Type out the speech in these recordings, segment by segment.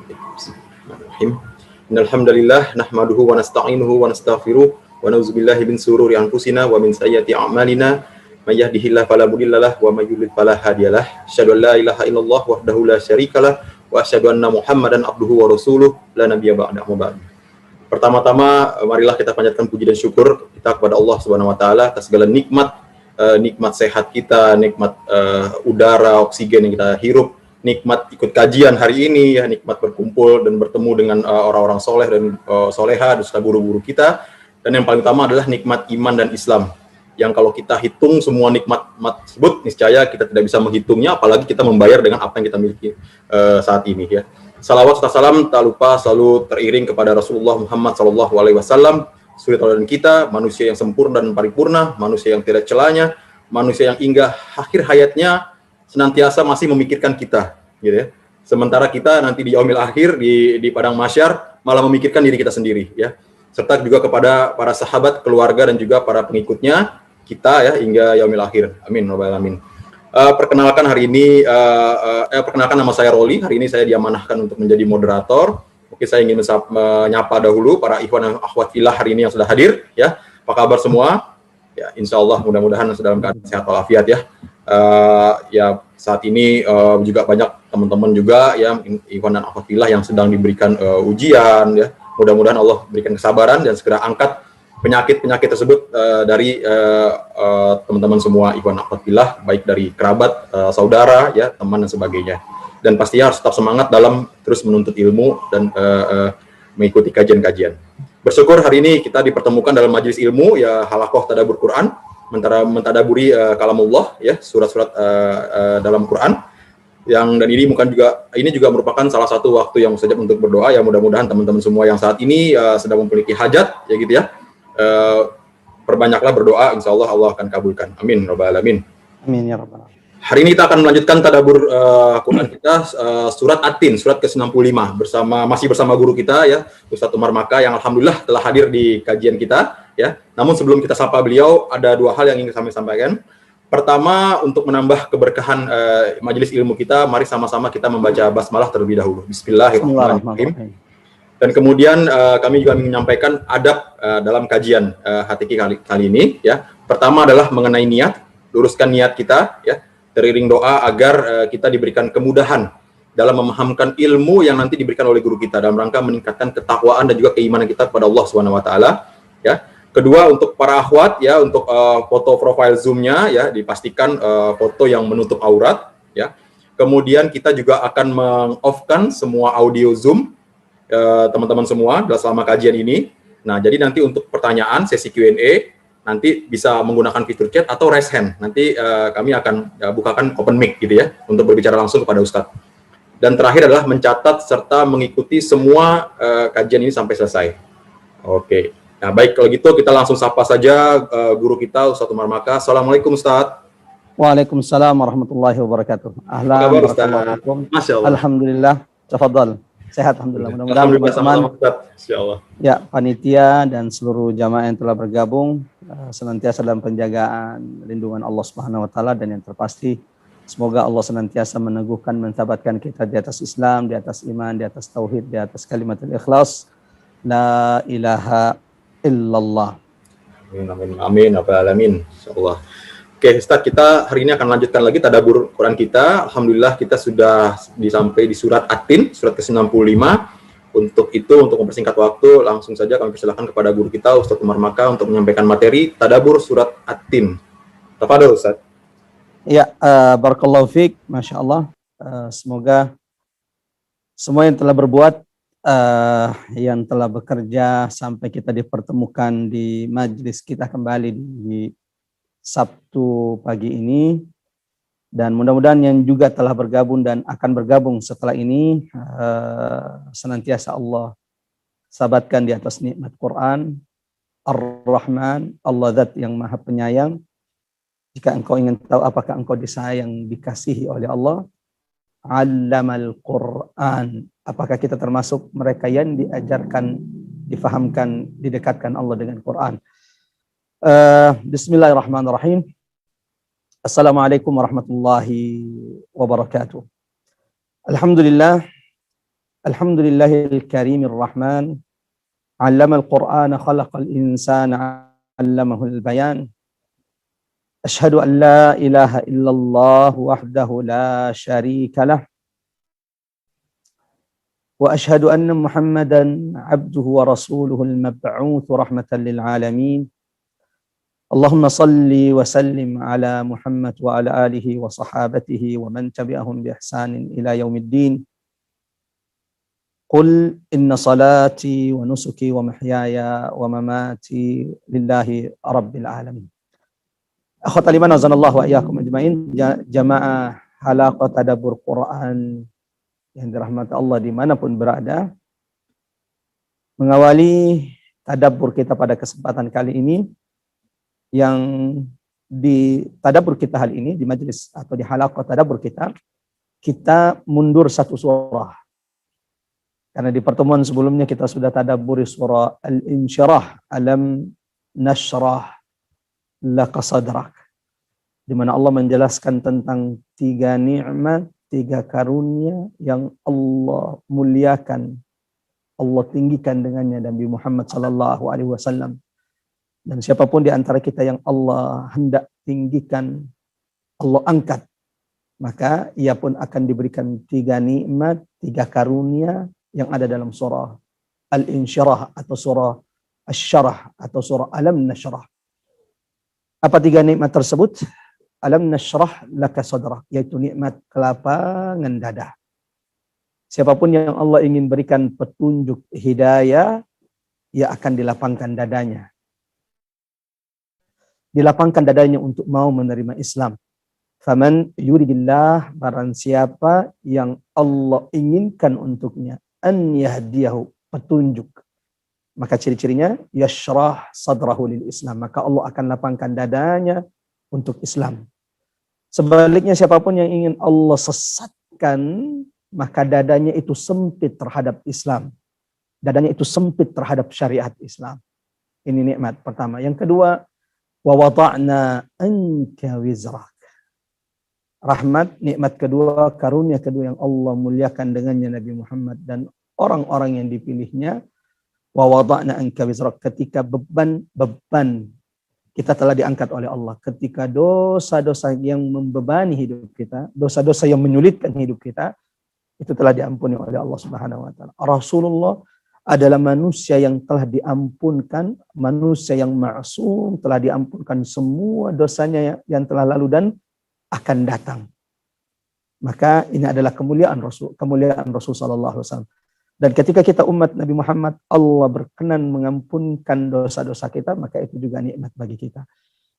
Bismillahirrahmanirrahim. Innal hamdalillah nahmaduhu wa nasta'inuhu wa nastaghfiruh wa na'udzubillahi min shururi anfusina wa min sayyiati a'malina. May yahdihillahu fala mudhillalah wa may yudhlil fala hadiyalah. Asyhadu an la ilaha illallah wahdahu la syarikalah wa asyhadu anna Muhammadan abduhu wa rasuluh la nabiyya ba'dahu. Pertama-tama marilah kita panjatkan puji dan syukur kita kepada Allah Subhanahu wa taala atas segala nikmat, nikmat sehat kita, nikmat udara, oksigen yang kita hirup, nikmat ikut kajian hari ini, ya, nikmat berkumpul dan bertemu dengan orang-orang soleh dan soleha, dan guru-guru kita, dan yang paling utama adalah nikmat iman dan Islam, yang kalau kita hitung semua nikmat tersebut, niscaya kita tidak bisa menghitungnya, apalagi kita membayar dengan apa yang kita miliki saat ini, ya. Salawat serta salam tak lupa selalu teriring kepada Rasulullah Muhammad SAW, suri tauladan kita, manusia yang sempurna dan paripurna, manusia yang tidak celanya, manusia yang hingga akhir hayatnya senantiasa masih memikirkan kita, gitu ya. Sementara kita nanti di yaumil akhir di padang mahsyar malah memikirkan diri kita sendiri, ya. Serta juga kepada para sahabat, keluarga dan juga para pengikutnya kita, ya, hingga yaumil akhir. Amin rabbal alamin. Perkenalkan hari ini, perkenalkan nama saya Roli. Hari ini saya diamanahkan untuk menjadi moderator. Oke, saya ingin menyapa dahulu para ikhwan dan akhwat fillah hari ini yang sudah hadir, ya. Apa kabar semua? Ya, insya Allah mudah-mudahan dalam keadaan sehat walafiat, ya. Ya, saat ini juga banyak teman-teman juga, ya, ikhwan dan akhwat fillah yang sedang diberikan ujian, ya. Mudah-mudahan Allah berikan kesabaran dan segera angkat penyakit-penyakit tersebut dari teman-teman semua ikhwan dan akhwat fillah, baik dari kerabat, saudara, ya, teman dan sebagainya. Dan pastinya harus tetap semangat dalam terus menuntut ilmu dan mengikuti kajian-kajian. Bersyukur hari ini kita dipertemukan dalam majelis ilmu, ya, halaqah tadabbur Quran, mentadaburi kalamullah, ya, surat-surat dalam Quran, yang dan ini juga merupakan salah satu waktu yang mustajab untuk berdoa, ya. Mudah-mudahan teman-teman semua yang saat ini sedang memiliki hajat, ya, gitu, ya, perbanyaklah berdoa, insya Allah Allah akan kabulkan. Amin rabbal alamin. Amin ya rabbal alamin. Hari ini kita akan melanjutkan tadabbur Quran kita, surat At-Tin, surat ke-95, masih bersama guru kita, ya, Ustadz Umar Maka, yang alhamdulillah telah hadir di kajian kita, ya. Namun sebelum kita sapa beliau, ada dua hal yang ingin kami sampaikan. Pertama, untuk menambah keberkahan majelis ilmu kita, mari sama-sama kita membaca basmalah terlebih dahulu. Bismillahirrahmanirrahim. Dan kemudian kami juga ingin menyampaikan adab dalam kajian HTQ kali ini, ya. Pertama adalah mengenai niat, luruskan niat kita, ya, teriring doa agar kita diberikan kemudahan dalam memahamkan ilmu yang nanti diberikan oleh guru kita dalam rangka meningkatkan ketakwaan dan juga keimanan kita kepada Allah Subhanahu wa taala, ya. Kedua, untuk para akhwat, ya, untuk foto profile Zoom-nya, ya, dipastikan foto yang menutup aurat, ya. Kemudian kita juga akan meng-off-kan semua audio Zoom teman-teman semua selama kajian ini. Nah, jadi nanti untuk pertanyaan sesi Q&A nanti bisa menggunakan fitur chat atau raise hand. Nanti kami akan bukakan open mic, gitu, ya, untuk berbicara langsung kepada Ustadz. Dan terakhir adalah mencatat serta mengikuti semua kajian ini sampai selesai. Oke. Nah, baik, kalau gitu kita langsung sapa saja guru kita, Ustadz Umar Maka. Assalamualaikum, Ustadz. Waalaikumsalam warahmatullahi wabarakatuh. Ahlan, Masya Allah. Alhamdulillah. Tafadhal. Sehat, alhamdulillah. Mudah-mudahan teman-teman, ya, panitia dan seluruh jamaah yang telah bergabung senantiasa dalam penjagaan lindungan Allah Subhanahu wa taala, dan yang terpasti semoga Allah senantiasa meneguhkan, menthabatkan kita di atas Islam, di atas iman, di atas tauhid, di atas kalimatul ikhlas, la ilaha illallah. Amin amin amin rabbal alamin. Insyaallah. Oke, Ustaz, kita hari ini akan lanjutkan lagi tadabbur Quran kita. Alhamdulillah kita sudah sampai di surat At-Tin, surat ke-95. Untuk mempersingkat waktu, langsung saja kami persilakan kepada guru kita, Ustadz Umar Maka, untuk menyampaikan materi tadabbur surat At-Tin. Tafadhol, Ustaz. Ya, barakallahu fiik, Masya Allah. Semoga semua yang telah berbuat, yang telah bekerja sampai kita dipertemukan di majelis kita kembali di Sabtu pagi ini, dan mudah-mudahan yang juga telah bergabung dan akan bergabung setelah ini senantiasa Allah sabatkan di atas nikmat Quran. Ar-Rahman, Allah Zat yang Maha Penyayang. Jika engkau ingin tahu apakah engkau disayang, dikasihi oleh Allah, Allamal Quran, apakah kita termasuk mereka yang diajarkan, difahamkan, didekatkan Allah dengan Quran. Bismillahirrahmanirrahim. Assalamualaikum warahmatullahi wabarakatuh. Alhamdulillah, Alhamdulillahil karimir rahman, 'allamal Qur'ana khalaqal insana 'allamahul bayan. Asyhadu an la ilaha illallah wahdahu la syarika lah. Wa asyhadu anna Muhammadan 'abduhu wa rasuluhul mab'uts rahmatan lil alamin. Allahumma salli wa sallim ala Muhammad wa ala alihi wa sahabatihi wa man tabi'ahum bi ihsanin ila yaumiddin. Qul inna salati wa nusuki wa mahyaya wa mamati lillahi rabbil alamin. Akhwatal iman azanallahu wa iyyakum ajmain, jamaah halaqah tadabbur Quran yang dirahmati Allah dimanapun berada. Mengawali tadabbur kita pada kesempatan kali ini, yang di tadabbur kita hal ini, di majelis atau di halaqah tadabbur kita mundur satu surah. Karena di pertemuan sebelumnya kita sudah tadabburi surah Al-Insyirah, Alam Nashrah Laka Sadrak, di mana Allah menjelaskan tentang 3 nikmat, 3 karunia yang Allah muliakan, Allah tinggikan dengannya Nabi Muhammad sallallahu alaihi wasallam. Dan siapapun di antara kita yang Allah hendak tinggikan, Allah angkat, maka ia pun akan diberikan 3 nikmat, 3 karunia yang ada dalam surah Al-Insyirah atau surah Asy-Syarah atau surah Alam Nashrah. Apa 3 nikmat tersebut? Alam nashrah laka sadrak, yaitu nikmat kelapangan dada. Siapapun yang Allah ingin berikan petunjuk hidayah, ia akan dilapangkan dadanya. Dilapangkan dadanya untuk mau menerima Islam. Faman yuridillah, barang siapa yang Allah inginkan untuknya, an yahdiyahu, petunjuk. Maka ciri-cirinya yashrah sadrahu lil Islam, maka Allah akan lapangkan dadanya untuk Islam. Sebaliknya siapapun yang ingin Allah sesatkan, maka dadanya itu sempit terhadap Islam. Dadanya itu sempit terhadap syariat Islam. Ini nikmat pertama. Yang kedua, wa wada'na anka wizrak. Rahmat, nikmat kedua, karunia kedua yang Allah muliakan dengannya Nabi Muhammad dan orang-orang yang dipilihnya. Wa wada'na anka wizrak, ketika beban kita telah diangkat oleh Allah. Ketika dosa-dosa yang membebani hidup kita, dosa-dosa yang menyulitkan hidup kita, itu telah diampuni oleh Allah Subhanahu wa taala. Rasulullah adalah manusia yang telah diampunkan, manusia yang ma'sum, telah diampunkan semua dosanya yang telah lalu dan akan datang. Maka ini adalah kemuliaan Rasul sallallahu alaihi wasallam. Dan ketika kita umat Nabi Muhammad, Allah berkenan mengampunkan dosa-dosa kita, maka itu juga nikmat bagi kita.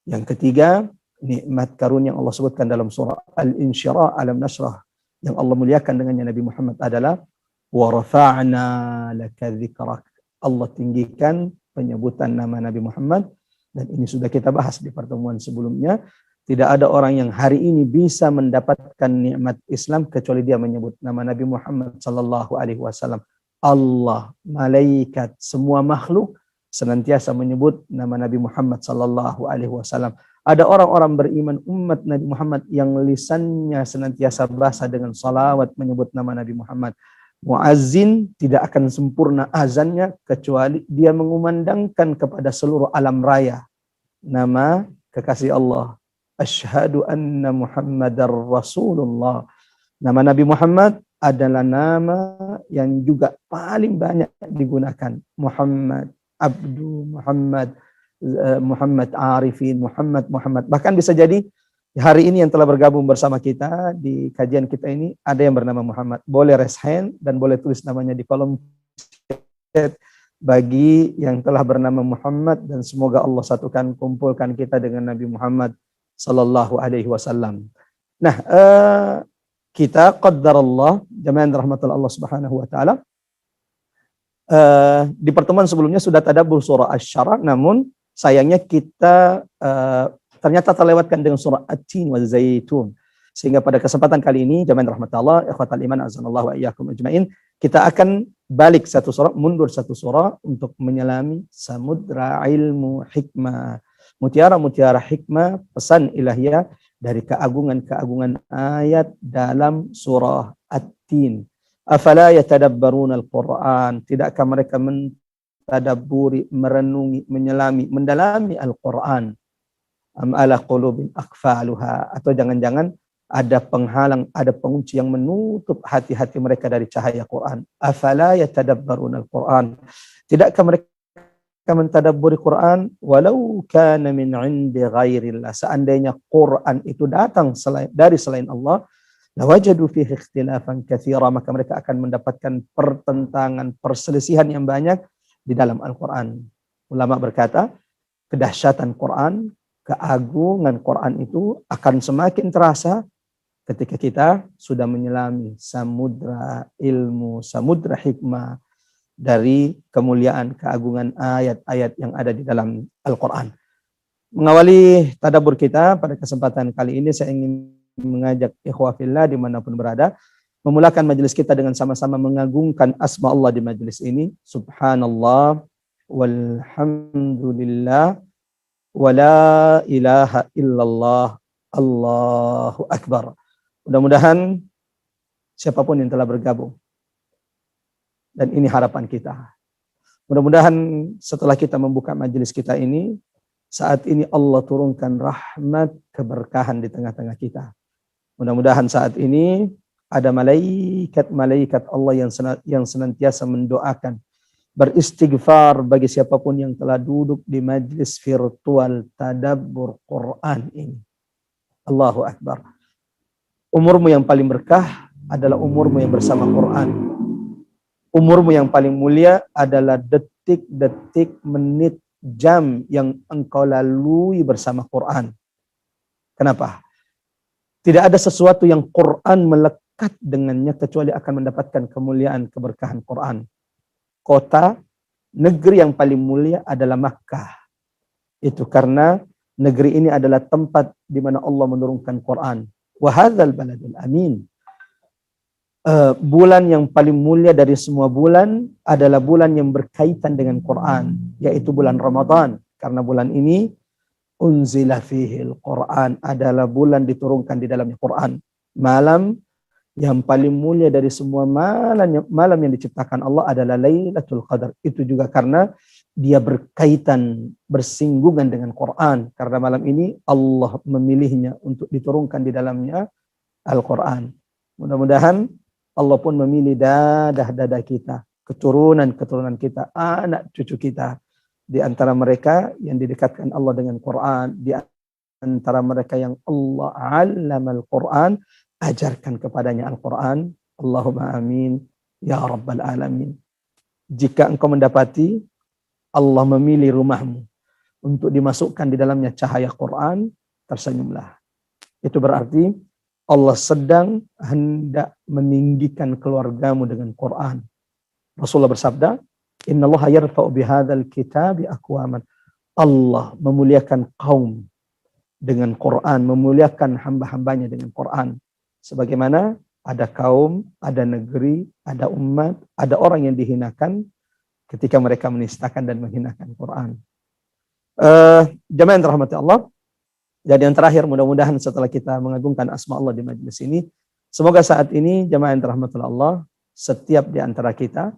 Yang ketiga, nikmat karunia yang Allah sebutkan dalam surah Al-Insyirah, Alam Nashrah, yang Allah muliakan dengannya Nabi Muhammad adalah wa rafa'na laka dzikrak. Allah tinggikan penyebutan nama Nabi Muhammad, dan ini sudah kita bahas di pertemuan sebelumnya. Tidak ada orang yang hari ini bisa mendapatkan nikmat Islam kecuali dia menyebut nama Nabi Muhammad sallallahu alaihi wasallam. Allah, malaikat, semua makhluk senantiasa menyebut nama Nabi Muhammad sallallahu alaihi wasallam. Ada orang-orang beriman umat Nabi Muhammad yang lisannya senantiasa basah dengan salawat menyebut nama Nabi Muhammad. Muazzin tidak akan sempurna azannya kecuali dia mengumandangkan kepada seluruh alam raya nama kekasih Allah. Asyhadu anna Muhammadar Rasulullah. Nama Nabi Muhammad adalah nama yang juga paling banyak digunakan. Muhammad, Abdu, Muhammad Arifin, Muhammad. Bahkan bisa jadi hari ini yang telah bergabung bersama kita di kajian kita ini ada yang bernama Muhammad. Boleh raise hand dan boleh tulis namanya di kolom chat bagi yang telah bernama Muhammad, dan semoga Allah satukan, kumpulkan kita dengan Nabi Muhammad sallallahu alaihi wasallam. Nah, kita qaddarallah jamaah rahmatullah Allah Subhanahu wa taala. Di pertemuan sebelumnya sudah tadabbur surah Asy-Syarah, namun sayangnya kita ternyata terlewatkan dengan surah At-Tin wa Zaitun. Sehingga pada kesempatan kali ini jamaah rahmatullah ikhwatal iman azanallahu wa iyyakum ajmain, kita akan balik satu surah, mundur satu surah untuk menyelami samudra ilmu hikmah. Mutiara-mutiara hikmah, pesan ilahiyah dari keagungan-keagungan ayat dalam surah At-Tin. Afala yatadabbaruna al-Qur'an, tidakkah mereka mentadabburi, merenungi, menyelami, mendalami Al-Qur'an? Am ala qulubin aqfaluha, atau jangan-jangan ada penghalang, ada pengunci yang menutup hati-hati mereka dari cahaya Quran. Afala yatadabbaruna al-Quran, tidakkah mereka mentadabburi Quran? Walau kana min 'indi ghairillah, seandainya Quran itu datang dari selain Allah, lawajadu fihi ikhtilafan katsira, maka mereka akan mendapatkan pertentangan, perselisihan yang banyak di dalam Al-Quran. Ulama berkata, kedahsyatan Quran, keagungan Quran itu akan semakin terasa ketika kita sudah menyelami samudra ilmu, samudra hikmah dari kemuliaan, keagungan ayat-ayat yang ada di dalam Al-Quran. Mengawali tadabbur kita pada kesempatan kali ini, saya ingin mengajak ikhwah fillah dimanapun berada, memulakan majelis kita dengan sama-sama mengagungkan asma Allah di majelis ini. Subhanallah, walhamdulillah, wala ilaha illallah, Allahu Akbar. Mudah-mudahan siapapun yang telah bergabung, dan ini harapan kita, mudah-mudahan setelah kita membuka majelis kita ini, saat ini Allah turunkan rahmat, keberkahan di tengah-tengah kita. Mudah-mudahan saat ini ada malaikat-malaikat Allah yang senantiasa mendoakan, beristighfar bagi siapapun yang telah duduk di majlis virtual tadabbur Quran ini. Allahu Akbar. Umurmu yang paling berkah adalah umurmu yang bersama Quran. Umurmu yang paling mulia adalah detik-detik, menit, jam yang engkau lalui bersama Quran. Kenapa? Tidak ada sesuatu yang Quran melekat dengannya kecuali akan mendapatkan kemuliaan, keberkahan Quran. Kota, negeri yang paling mulia adalah Makkah. Itu karena negeri ini adalah tempat di mana Allah menurunkan Quran. Wa hadzal baladul amin. Bulan yang paling mulia dari semua bulan adalah bulan yang berkaitan dengan Quran, yaitu bulan Ramadan. Karena bulan ini unzila fihil Quran, adalah bulan diturunkan di dalamnya Quran. Malam yang paling mulia dari semua malam yang diciptakan Allah adalah Lailatul Qadar. Itu juga karena dia berkaitan, bersinggungan dengan Quran. Karena malam ini Allah memilihnya untuk diturunkan di dalamnya Al-Quran. Mudah-mudahan Allah pun memilih dadah-dadah kita, keturunan-keturunan kita, anak cucu kita. Di antara mereka yang didekatkan Allah dengan Quran, di antara mereka yang Allah allamal Quran, ajarkan kepadanya Al-Quran. Allahumma amin ya rabbal alamin. Jika engkau mendapati Allah memilih rumahmu untuk dimasukkan di dalamnya cahaya Quran, tersenyumlah. Itu berarti Allah sedang hendak meninggikan keluargamu dengan Quran. Rasulullah bersabda, innallaha yarfa'u bihadzal kitabi aqwaman. Allah memuliakan kaum dengan Quran, memuliakan hamba-hambanya dengan Quran. Sebagaimana ada kaum, ada negeri, ada umat, ada orang yang dihinakan ketika mereka menistakan dan menghinakan Quran. Jamaah yang dirahmati Allah. Jadi yang terakhir, mudah-mudahan setelah kita mengagungkan asma Allah di majelis ini, semoga saat ini jamaah yang dirahmati Allah, setiap di antara kita,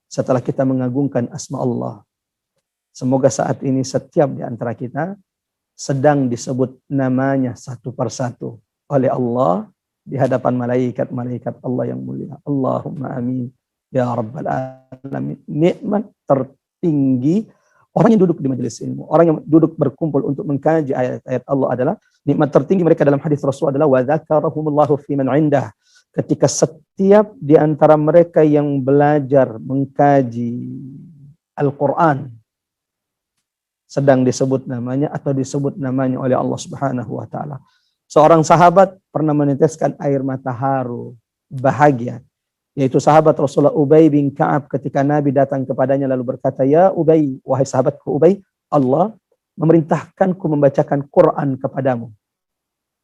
setelah kita mengagungkan asma Allah, semoga saat ini setiap di antara kita sedang disebut namanya satu persatu oleh Allah di hadapan malaikat-malaikat Allah yang mulia. Allahumma amin ya rabbal alamin. Nikmat tertinggi orang yang duduk di majelis ilmu, orang yang duduk berkumpul untuk mengkaji ayat-ayat Allah adalah nikmat tertinggi mereka dalam hadis Rasul adalah wa dzakarahumullahu fi man indah. Ketika setiap di antara mereka yang belajar mengkaji Al-Quran sedang disebut namanya atau disebut namanya oleh Allah Subhanahu wa taala. Seorang sahabat pernah meneteskan air mata haru bahagia, yaitu sahabat Rasulullah Ubay bin Ka'ab, ketika Nabi datang kepadanya lalu berkata, ya Ubay, wahai sahabatku Ubay, Allah memerintahkanku membacakan Quran kepadamu.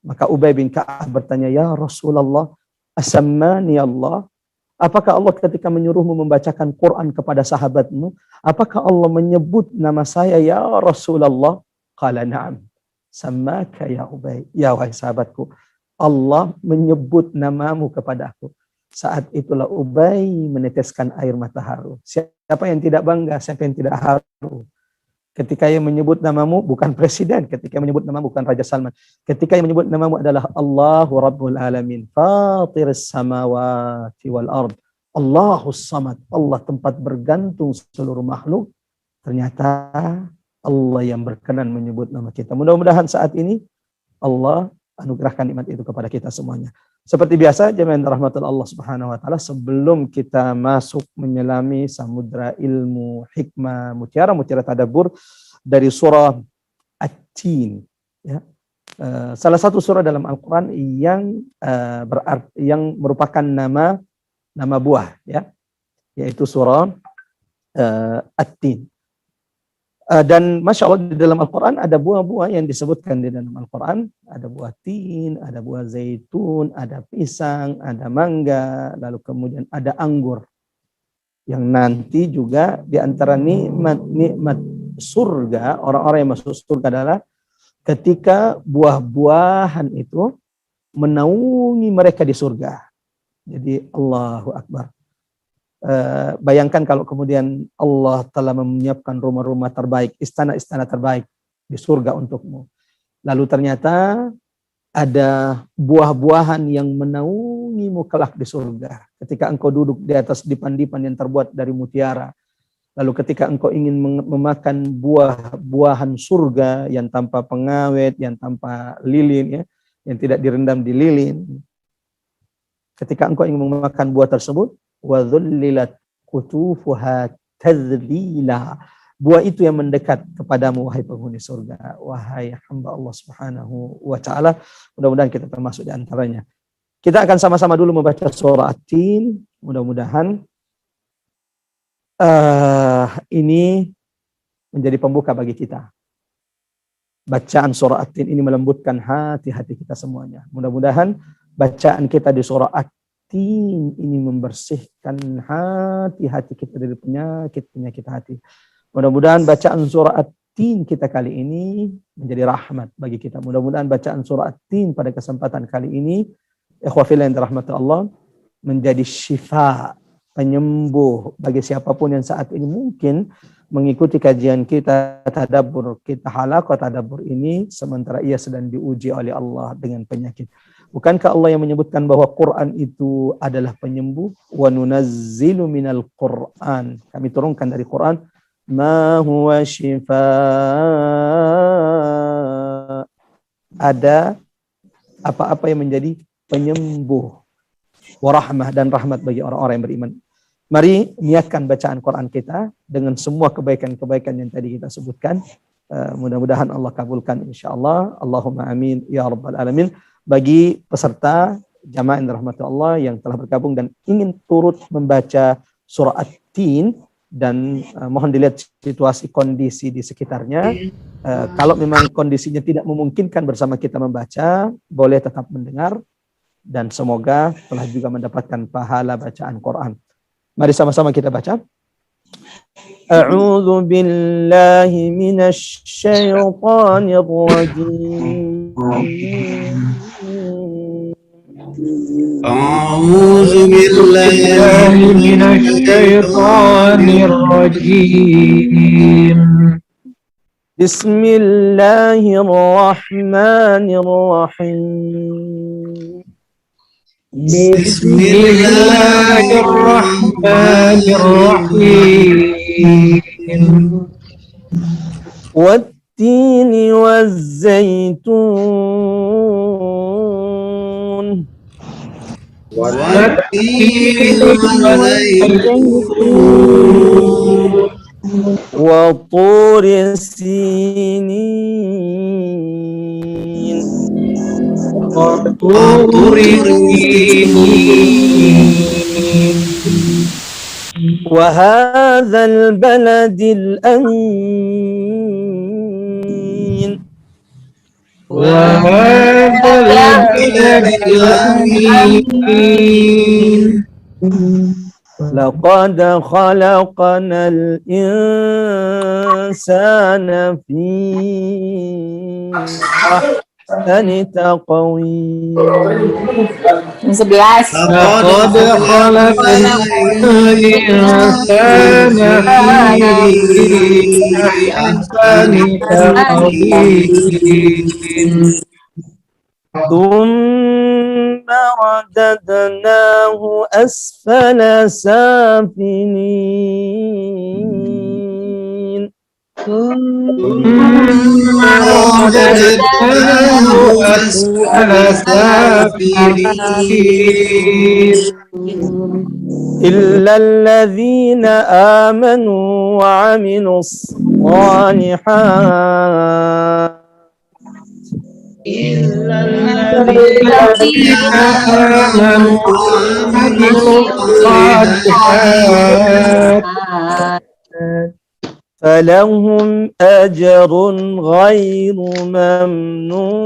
Maka Ubay bin Ka'ab bertanya, ya Rasulullah, asammani Allah, apakah Allah ketika menyuruhmu membacakan Quran kepada sahabatmu, apakah Allah menyebut nama saya ya Rasulullah? Qala na'am, sammaka ya Ubay, ya wahai sahabatku, Allah menyebut namamu kepadaku. Saat itulah Ubay meneteskan air mata haru. Siapa yang tidak bangga, siapa yang tidak haru? Ketika yang menyebut namamu bukan presiden, ketika yang menyebut namamu bukan Raja Salman, ketika yang menyebut namamu adalah Allahu Rabbul Alamin, Fatiris samawati wal ard, Allahus Samad, Allah tempat bergantung seluruh makhluk. Ternyata Allah yang berkenan menyebut nama kita. Mudah-mudahan saat ini Allah anugerahkan nikmat itu kepada kita semuanya. Seperti biasa, jemaah rahmatul Allah Subhanahu wa taala, sebelum kita masuk menyelami samudra ilmu, hikmah, mutiara tadabbur dari surah At-Tin, ya. Salah satu surah dalam Al-Qur'an yang yang merupakan nama buah, ya, yaitu surah At-Tin. Dan Masya Allah di dalam Al-Quran ada buah-buah yang disebutkan di dalam Al-Quran. Ada buah tin, ada buah zaitun, ada pisang, ada mangga, lalu kemudian ada anggur. Yang nanti juga di antara nikmat surga, orang-orang yang masuk surga adalah ketika buah-buahan itu menaungi mereka di surga. Jadi Allahu Akbar. Bayangkan kalau kemudian Allah telah menyiapkan rumah-rumah terbaik, istana-istana terbaik di surga untukmu. Lalu ternyata ada buah-buahan yang menaungimu kelak di surga. Ketika engkau duduk di atas dipan-dipan yang terbuat dari mutiara. Lalu ketika engkau ingin memakan buah-buahan surga yang tanpa pengawet, yang tanpa lilin, ya, yang tidak direndam di lilin. Ketika engkau ingin memakan buah tersebut, وَذُلِّلَتْ قُطُوفُهَا تَذْلِيلًا. Buah itu yang mendekat kepadamu, wahai penghuni surga, wahai hamba Allah Subhanahu wa taala. Mudah-mudahan kita termasuk di antaranya. Kita akan sama-sama dulu membaca surah At-Tin. Mudah-mudahan ini menjadi pembuka bagi kita. Bacaan surah At-Tin ini melembutkan hati-hati kita semuanya. Mudah-mudahan bacaan kita di surah At-Tin ini membersihkan hati-hati kita dari penyakit hati. Mudah-mudahan bacaan surah At-Tin kita kali ini menjadi rahmat bagi kita. Mudah-mudahan bacaan surah At-Tin pada kesempatan kali ini, ikhwah fillah yang dirahmati Allah, menjadi syifa, penyembuh bagi siapapun yang saat ini mungkin mengikuti kajian kita tadabbur, kita halaqah tadabbur ini sementara ia sedang diuji oleh Allah dengan penyakit. Bukankah Allah yang menyebutkan bahwa Quran itu adalah penyembuh? Wa nunazzilu minal Quran. Kami turunkan dari Quran ma huwa syifaa. Ada apa-apa yang menjadi penyembuh, warahmah dan rahmat bagi orang-orang yang beriman. Mari niatkan bacaan Quran kita dengan semua kebaikan-kebaikan yang tadi kita sebutkan. Mudah-mudahan Allah kabulkan insyaallah. Allahumma amin ya rabbal alamin. Bagi peserta jamaah yang dirahmati Allah yang telah bergabung dan ingin turut membaca surah At-Tin, dan mohon dilihat situasi kondisi di sekitarnya. Kalau memang kondisinya tidak memungkinkan bersama kita membaca, boleh tetap mendengar, dan semoga telah juga mendapatkan pahala bacaan Quran. Mari sama-sama kita baca. A'udzu billahi minasy syaithanir rajim. أعوذ بالله من الشيطان الرجيم بسم الله الرحمن الرحيم بسم الله الرحمن الرحيم والتين والزيتون والتين والزيتون وطور سينين وطور سينين وهذا البلد الأمين وهذا البلد الأمين لقد خلقنا الإنسان في أحسن تقويم 11. لقد خلقنا الإنسان في أحسن تقويم ثم رددناه أسفل سافلين ثم رددناه أسفل سافلين إلا الذين آمنوا وعملوا الصالحات إلا الذين آمنوا وعملوا الصالحات فلهم أجر غير ممنون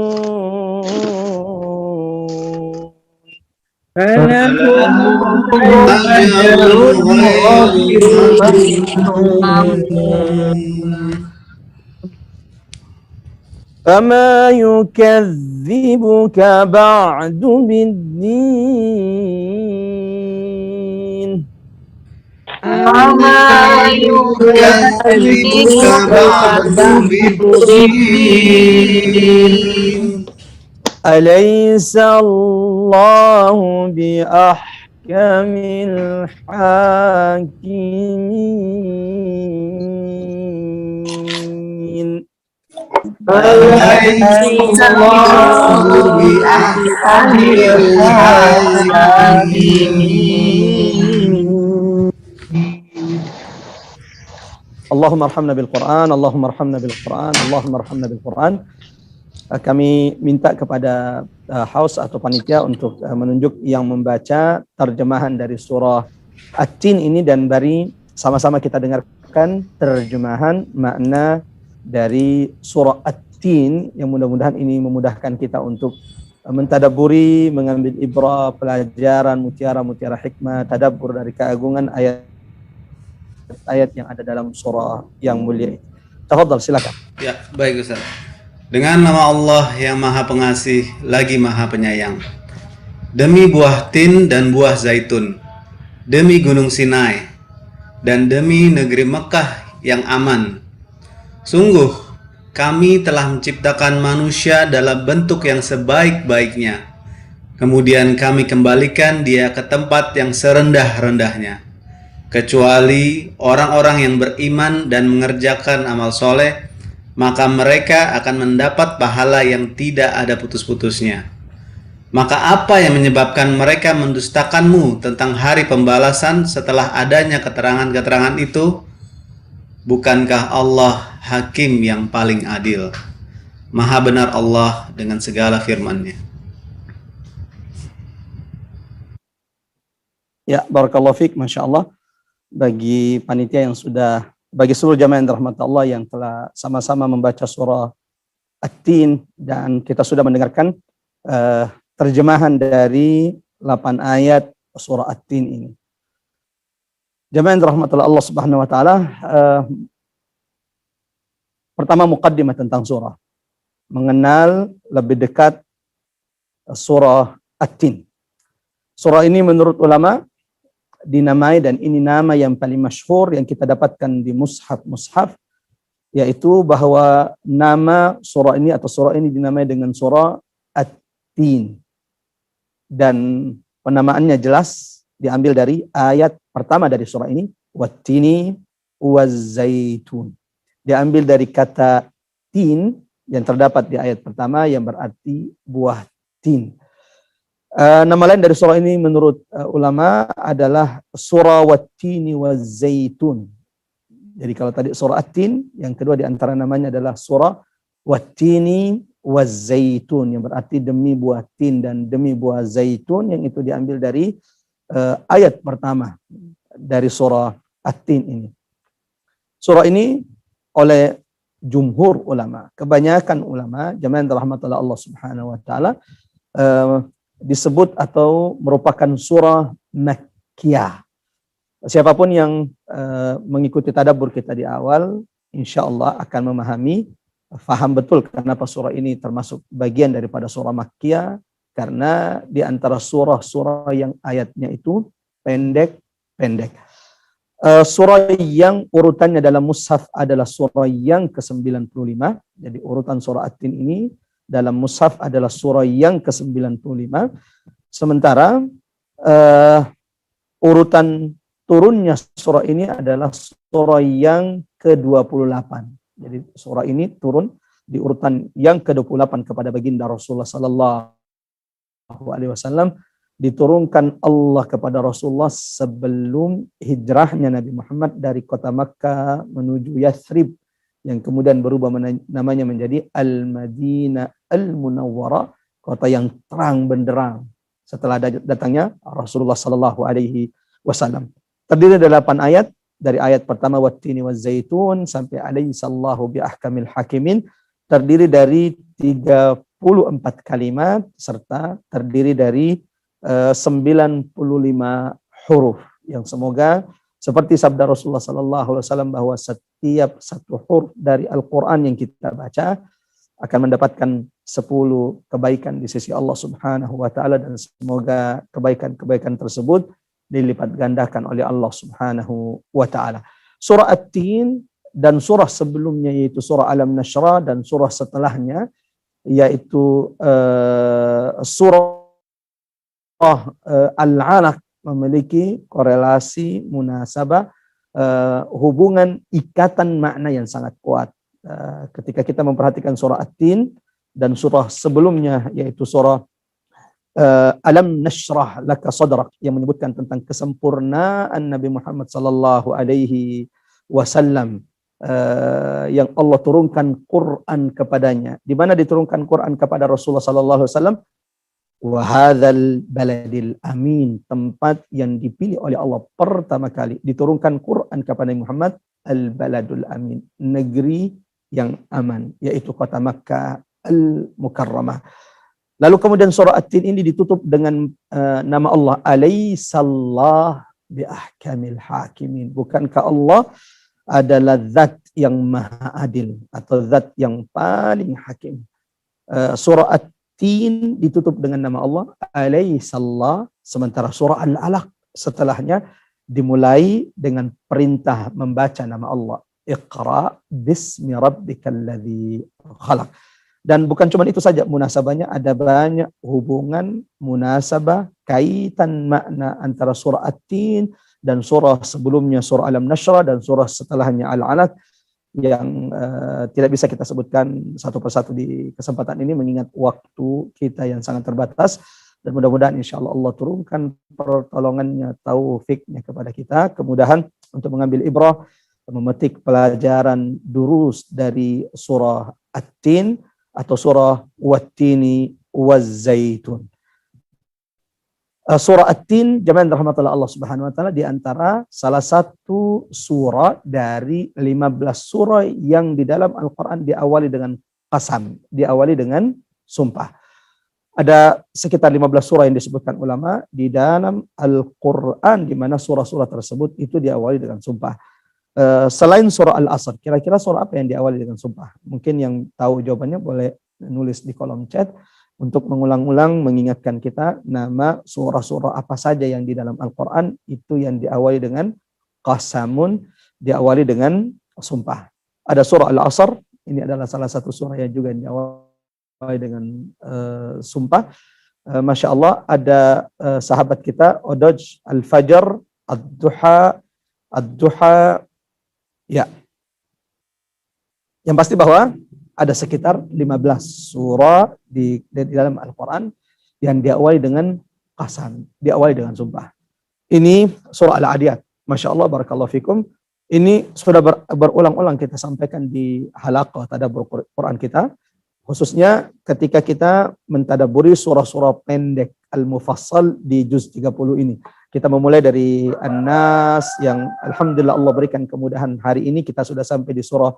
فلهم أجر غير ممنون فما يكذبك بعد بالدين وما يكذبك بعد بالدين أليس الله بأحكم الحاكمين أليس الله بأحكم الحاكمين اللهم ارحمنا بالقرآن, Allahumma arhamna bil Quran, Allahumma arhamna bil Quran. Kami minta kepada house atau panitia untuk menunjuk yang membaca terjemahan dari surah At-Tin ini, dan bari sama-sama kita dengarkan terjemahan makna dari surah At-Tin, yang mudah-mudahan ini memudahkan kita untuk mentadabburi, mengambil ibrah, pelajaran, mutiara-mutiara hikmah, tadabbur dari keagungan ayat yang ada dalam surah yang mulia. Tafadhal, silakan. Ya, baik Ustaz. Dengan nama Allah yang Maha Pengasih lagi Maha Penyayang. Demi buah tin dan buah zaitun, demi gunung Sinai, dan demi negeri Mekah yang aman. Sungguh, kami telah menciptakan manusia dalam bentuk yang sebaik-baiknya. Kemudian kami kembalikan dia ke tempat yang serendah-rendahnya. Kecuali orang-orang yang beriman dan mengerjakan amal soleh, maka mereka akan mendapat pahala yang tidak ada putus-putusnya. Maka apa yang menyebabkan mereka mendustakanmu tentang hari pembalasan setelah adanya keterangan-keterangan itu? Bukankah Allah hakim yang paling adil? Maha benar Allah dengan segala firman-Nya. Ya, barakallahu fiik, Masya Allah. Bagi panitia yang sudah, bagi seluruh jamaah yang dirahmati Allah yang telah sama-sama membaca surah At-Tin, dan kita sudah mendengarkan terjemahan dari 8 ayat surah At-Tin ini. Jamaah yang dirahmati Allah Subhanahu wa taala, pertama muqaddimah tentang surah, mengenal lebih dekat surah At-Tin. Surah ini menurut ulama dinamai, dan ini nama yang paling masyhur yang kita dapatkan di mushaf, yaitu bahwa nama surah ini atau surah ini dinamai dengan surah At-Tin, dan penamaannya jelas diambil dari ayat pertama dari surah ini, Wat-Tini waz-Zaitun. Diambil dari kata tin yang terdapat di ayat pertama yang berarti buah tin. Nama lain dari surah ini menurut ulama adalah surah Wat-Tini waz-Zaitun. Jadi kalau tadi surah At-Tin, yang kedua di antara namanya adalah surah Wat-Tini waz-Zaitun, yang berarti demi buah tin dan demi buah zaitun, yang itu diambil dari ayat pertama dari surah At-Tin ini. Surah ini oleh jumhur ulama, kebanyakan ulama, jamaah rahmatullah Allah Subhanahu wa taala, disebut atau merupakan surah Makkiyah. Siapapun yang mengikuti tadabbur kita di awal, insya Allah akan memahami, faham betul kenapa surah ini termasuk bagian daripada surah Makkiyah, karena di antara surah-surah yang ayatnya itu pendek-pendek. Surah yang urutannya dalam mushaf adalah surah yang ke-95. Jadi urutan surah At-Tin ini dalam mushaf adalah surah yang ke-95. Sementara urutan turunnya surah ini adalah surah yang ke-28. Jadi surah ini turun di urutan yang ke-28 kepada baginda Rasulullah sallallahu alaihi wasallam, diturunkan Allah kepada Rasulullah sebelum hijrahnya Nabi Muhammad dari kota Makkah menuju Yathrib, yang kemudian berubah namanya menjadi Al-Madinah Al-Munawwarah, kota yang terang benderang setelah datangnya Rasulullah sallallahu alaihi wasallam. Terdiri dari 8 ayat, dari ayat pertama wattini wazzaitun sampai alaihi sallahu bi ahkamil hakimin, terdiri dari 34 kalimat serta terdiri dari 95 huruf, yang semoga seperti sabda Rasulullah sallallahu alaihi wasallam bahwa setiap satu huruf dari Al-Qur'an yang kita baca akan mendapatkan 10 kebaikan di sisi Allah Subhanahu wa taala, dan semoga kebaikan-kebaikan tersebut dilipat gandakan oleh Allah Subhanahu wa taala. Surah At-Tin dan surah sebelumnya yaitu surah Alam Nashrah dan surah setelahnya yaitu surah Al-Alaq memiliki korelasi munasabah, hubungan ikatan makna yang sangat kuat. Ketika kita memperhatikan surah At-Tin dan surah sebelumnya yaitu surah Alam Nashrah Laka Sadrak yang menyebutkan tentang kesempurnaan Nabi Muhammad sallallahu alaihi wasallam, yang Allah turunkan Quran kepadanya. Di mana diturunkan Quran kepada Rasulullah sallallahu alaihi wasallam? Wa hadzal baladil amin, tempat yang dipilih oleh Allah pertama kali diturunkan Quran kepada Nabi Muhammad, al-baladul amin, negeri yang aman, yaitu kota Makkah al-Mukarramah. Lalu kemudian surah At-Tin ini ditutup dengan nama Allah, alaihissallah bi ahkamil hakimin. Bukankah Allah adalah zat yang maha adil atau zat yang paling hakim. Surah At-Tin ditutup dengan nama Allah, alaihissallah, sementara surah Al-Alaq setelahnya dimulai dengan perintah membaca nama Allah, Iqra bismi rabbikal ladzi khalaq. Dan bukan cuma itu saja, munasabahnya ada banyak hubungan, munasabah, kaitan makna antara surah At-Tin dan surah sebelumnya surah Alam Nashrah dan surah setelahnya Al-Alaq yang tidak bisa kita sebutkan satu persatu di kesempatan ini mengingat waktu kita yang sangat terbatas, dan mudah-mudahan insyaallah Allah turunkan pertolongannya, taufiknya kepada kita, kemudahan untuk mengambil ibrah, memetik pelajaran durus dari surah At-Tin atau surah Wattini Wazzaitun. Surah At-Tin, jemaah rahmatullah Allah Subhanahu wa taala, di antara salah satu surah dari 15 surah yang di dalam Al-Qur'an diawali dengan qasam, diawali dengan sumpah. Ada sekitar 15 surah yang disebutkan ulama di dalam Al-Qur'an di mana surah-surah tersebut itu diawali dengan sumpah. Selain surah Al-Asr, kira-kira surah apa yang diawali dengan sumpah? Mungkin yang tahu jawabannya boleh nulis di kolom chat untuk mengulang-ulang mengingatkan kita nama surah-surah apa saja yang di dalam Al-Quran itu yang diawali dengan qasamun, diawali dengan sumpah. Ada surah Al-Asr, ini adalah salah satu surah yang juga diawali dengan sumpah. Masya Allah, ada sahabat kita, Odoj, Al-Fajr, Ad-Duha, ya. Yang pasti bahwa ada sekitar 15 surah di dalam Al-Quran yang diawali dengan qasam, diawali dengan sumpah. Ini surah Al-Adiyat. Masya Allah, barakallahu fikum. Ini sudah berulang-ulang kita sampaikan di halaqah tadabbur Quran kita, khususnya ketika kita mentadaburi surah-surah pendek Al-Mufassal di juz 30 ini. Kita memulai dari An-Nas yang alhamdulillah Allah berikan kemudahan hari ini kita sudah sampai di surah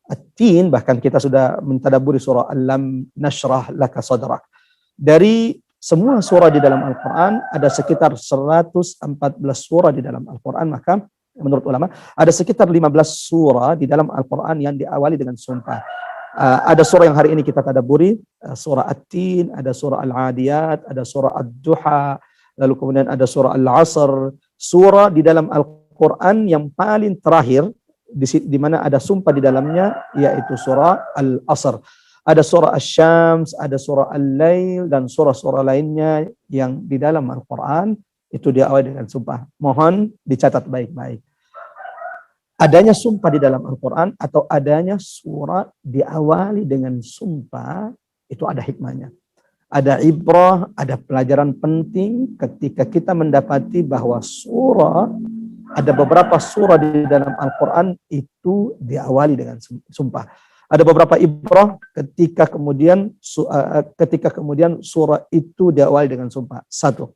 At-Tin, bahkan kita sudah mentadaburi surah Alam Nashrah Laka Sadrak. Dari semua surah di dalam Al-Quran ada sekitar 114 surah di dalam Al-Quran, maka menurut ulama ada sekitar 15 surah di dalam Al-Quran yang diawali dengan sumpah. Ada surah yang hari ini kita tadabburi, surah At-Tin, ada surah Al-Adiyat, ada surah Ad-Duha, lalu kemudian ada surah Al-Asr. Surah di dalam Al-Quran yang paling terakhir, di mana ada sumpah di dalamnya, yaitu surah Al-Asr. Ada surah Asy-Syams, ada surah Al-Lail, dan surah-surah lainnya yang di dalam Al-Quran itu diawali dengan sumpah. Mohon dicatat baik-baik. Adanya sumpah di dalam Al-Quran atau adanya surah diawali dengan sumpah, itu ada hikmahnya. Ada ibrah, ada pelajaran penting ketika kita mendapati bahwa surah, ada beberapa surah di dalam Al-Quran itu diawali dengan sumpah. Ada beberapa ibrah ketika kemudian surah itu diawali dengan sumpah. Satu,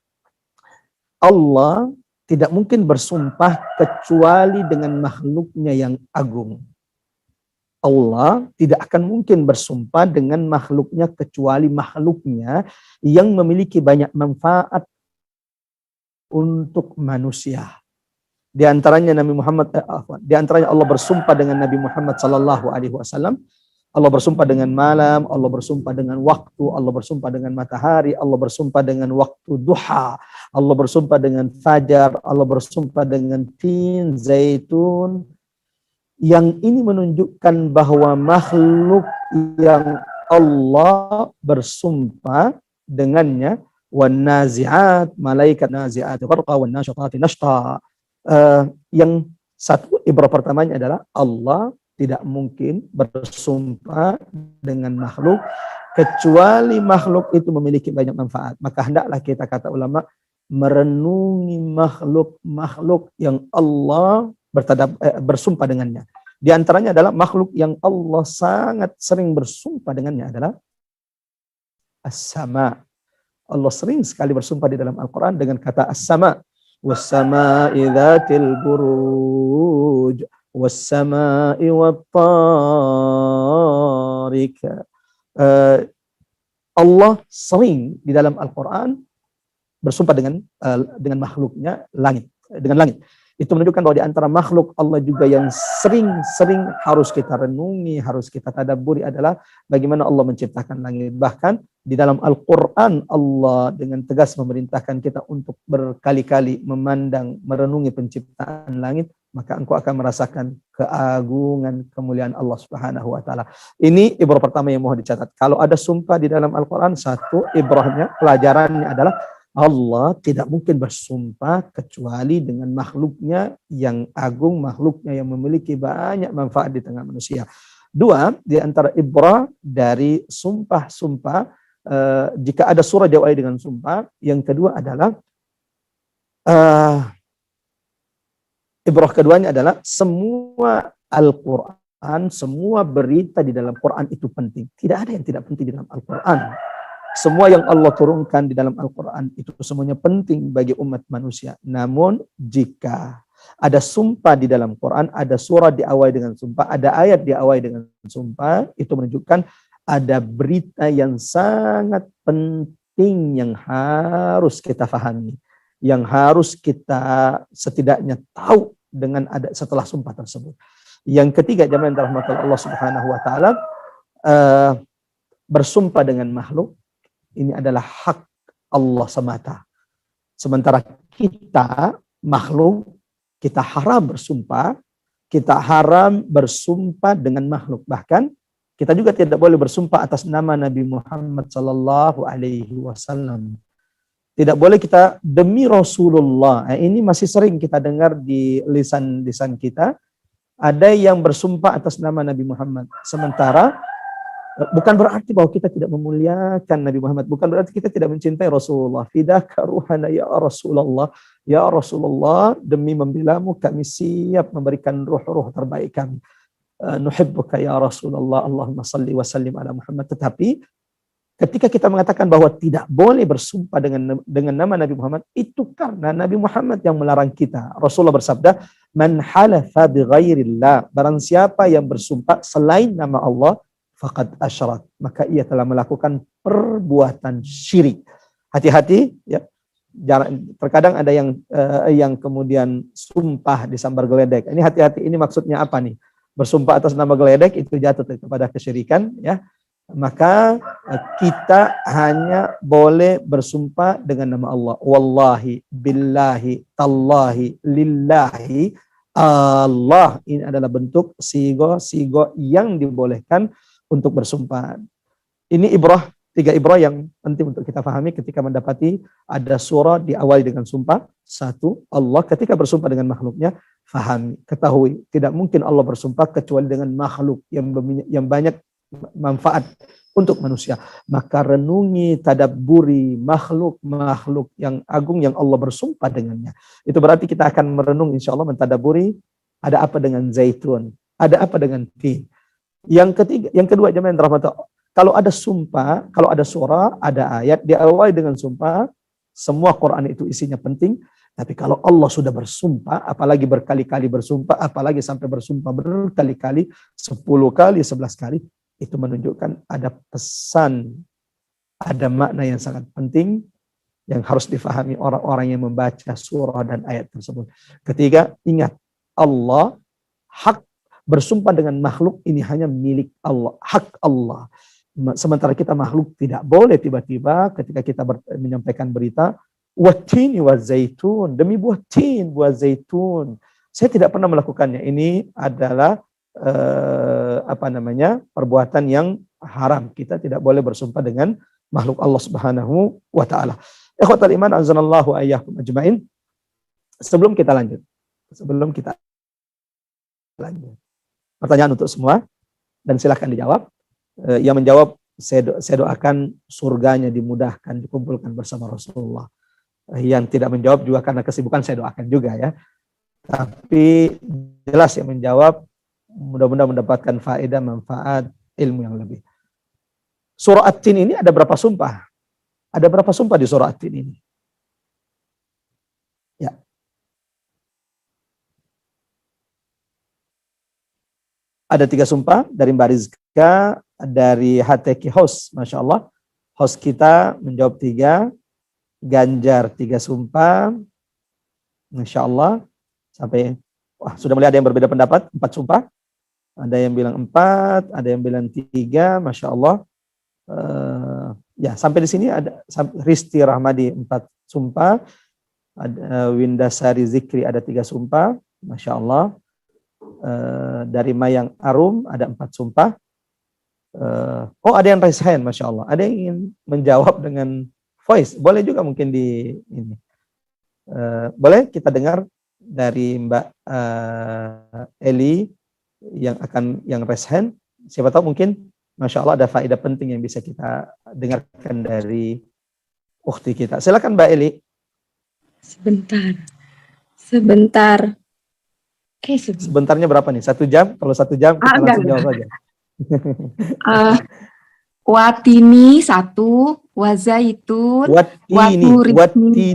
Allah tidak mungkin bersumpah kecuali dengan makhluknya yang agung. Allah tidak akan mungkin bersumpah dengan makhluknya kecuali makhluknya yang memiliki banyak manfaat untuk manusia. Di antaranya Allah bersumpah dengan Nabi Muhammad sallallahu alaihi wasallam. Allah bersumpah dengan malam, Allah bersumpah dengan waktu, Allah bersumpah dengan matahari, Allah bersumpah dengan waktu duha, Allah bersumpah dengan fajar, Allah bersumpah dengan tin, zaitun. Yang ini menunjukkan bahwa makhluk yang Allah bersumpah dengannya, wan nazi'at, malaikat nazi'at gharqa, wan nasyatati nashta. Yang satu ibrah pertamanya adalah Allah tidak mungkin bersumpah dengan makhluk kecuali makhluk itu memiliki banyak manfaat. Maka hendaklah kita, kata ulama, merenungi makhluk-makhluk yang Allah bersumpah dengannya. Di antaranya adalah makhluk yang Allah sangat sering bersumpah dengannya adalah as-sama. Allah sering sekali bersumpah di dalam Al-Quran dengan kata as-sama. Was-sama'i dzatil buruj was-sama'i wat-tariq. Allah sering di dalam Al-Quran bersumpah dengan makhluknya dengan langit. Itu menunjukkan bahwa di antara makhluk Allah juga yang sering-sering harus kita renungi, harus kita tadabburi adalah bagaimana Allah menciptakan langit. Bahkan di dalam Al-Quran Allah dengan tegas memerintahkan kita untuk berkali-kali memandang, merenungi penciptaan langit, maka engkau akan merasakan keagungan, kemuliaan Allah Subhanahu wa taala. Ini ibrah pertama yang mohon dicatat. Kalau ada sumpah di dalam Al-Quran, satu ibrahnya, pelajarannya adalah Allah tidak mungkin bersumpah kecuali dengan makhluknya yang agung, makhluknya yang memiliki banyak manfaat di tengah manusia. Dua, di antara ibrah dari sumpah-sumpah, jika ada surah diawali dengan sumpah. Yang kedua adalah ibrah keduanya adalah semua Al-Quran, semua berita di dalam Quran itu penting. Tidak ada yang tidak penting di dalam Al-Quran. Semua yang Allah turunkan di dalam Al-Quran itu semuanya penting bagi umat manusia. Namun jika ada sumpah di dalam Quran, ada surah diawali dengan sumpah, ada ayat diawali dengan sumpah, itu menunjukkan ada berita yang sangat penting yang harus kita fahami, yang harus kita setidaknya tahu dengan ada setelah sumpah tersebut. Yang ketiga, jamaah yang dirahmati Allah Subhanahu wa taala, bersumpah dengan makhluk ini adalah hak Allah semata. Sementara kita makhluk, kita haram bersumpah dengan makhluk. Bahkan kita juga tidak boleh bersumpah atas nama Nabi Muhammad sallallahu alaihi wasallam. Tidak boleh kita demi Rasulullah. Ini masih sering kita dengar di lisan kita. Ada yang bersumpah atas nama Nabi Muhammad. Sementara bukan berarti bahwa kita tidak memuliakan Nabi Muhammad. Bukan berarti kita tidak mencintai Rasulullah. Fidaka ruhana ya Rasulullah. Ya Rasulullah, demi membelamu kami siap memberikan ruh-ruh terbaik kami. Nuhibbuka ya Rasulullah. Allahumma salli wa sallim ala Muhammad. Tetapi ketika kita mengatakan bahwa tidak boleh bersumpah dengan nama Nabi Muhammad, itu karena Nabi Muhammad yang melarang kita. Rasulullah bersabda, "Man halafa bi ghairillah." Barang siapa yang bersumpah selain nama Allah, faqad asyrak, maka ia telah melakukan perbuatan syirik. Hati-hati ya. Terkadang ada yang kemudian sumpah disambar geledek. Ini hati-hati, ini maksudnya apa nih? bersumpah atas nama geledek itu jatuh kepada kesyirikan, ya. Maka kita hanya boleh bersumpah dengan nama Allah. Wallahi, billahi, tallahi, lillahi, Allah. Ini adalah bentuk sigo yang dibolehkan untuk bersumpah. Ini ibrah, 3 ibrah yang penting untuk kita pahami ketika mendapati ada surah diawali dengan sumpah. 1, Allah ketika bersumpah dengan makhluknya, fahami, ketahui, tidak mungkin Allah bersumpah kecuali dengan makhluk yang banyak manfaat untuk manusia. Maka renungi, tadabburi makhluk yang agung yang Allah bersumpah dengannya. Itu berarti kita akan merenung, insya Allah mentadabburi ada apa dengan zaitun, ada apa dengan tin. Yang kedua jemaah yang dirahmati Allah, kalau ada sumpah, kalau ada surah, ada ayat diawali dengan sumpah, semua Quran itu isinya penting. Tapi kalau Allah sudah bersumpah, apalagi berkali-kali bersumpah, apalagi sampai bersumpah berkali-kali, 10 kali, 11 kali, itu menunjukkan ada pesan, ada makna yang sangat penting yang harus difahami orang-orang yang membaca surah dan ayat tersebut. Ketiga, ingat, Allah hak bersumpah dengan makhluk ini hanya milik Allah, hak Allah. Sementara kita makhluk tidak boleh tiba-tiba ketika kita menyampaikan berita, watini wa zaitun, demi buah tin, buah zaitun. Saya tidak pernah melakukannya. Ini adalah perbuatan yang haram. Kita tidak boleh bersumpah dengan makhluk Allah Subhanahu wa taala. Ikhwatal iman azanallahu ayyakum ajmain. Sebelum kita lanjut. Pertanyaan untuk semua dan silakan dijawab. Yang menjawab saya doakan surganya dimudahkan, dikumpulkan bersama Rasulullah. Yang tidak menjawab juga karena kesibukan saya doakan juga ya. Tapi jelas yang menjawab mudah-mudahan mendapatkan faedah, manfaat, ilmu yang lebih. Surah At-Tin ini ada berapa sumpah? Ada berapa sumpah di surah At-Tin ini? Ya. Ada 3 sumpah dari Mbak Rizka, dari HTK Host, Masya Allah. Host kita menjawab 3, Ganjar 3 sumpah, Masya Allah. Sampai, sudah mulai ada yang berbeda pendapat, 4 sumpah. Ada yang bilang 4, ada yang bilang 3, Masya Allah. Ya, sampai di sini ada Risti Rahmadi 4 sumpah, ada Windasari Zikri ada 3 sumpah, Masya Allah. Dari Mayang Arum ada 4 sumpah. Ada yang raise hand, Masya Allah. Ada yang ingin menjawab dengan voice, boleh juga mungkin di ini. Boleh kita dengar dari Mbak Eli yang raise hand. Siapa tahu mungkin Masya Allah ada faedah penting yang bisa kita dengarkan dari ukhti kita. Silakan Mbak Eli. Sebentar. Sebentarnya berapa nih? 1 jam? Kalau 1 jam kita langsung jawab saja. Watini 1, wazaitun,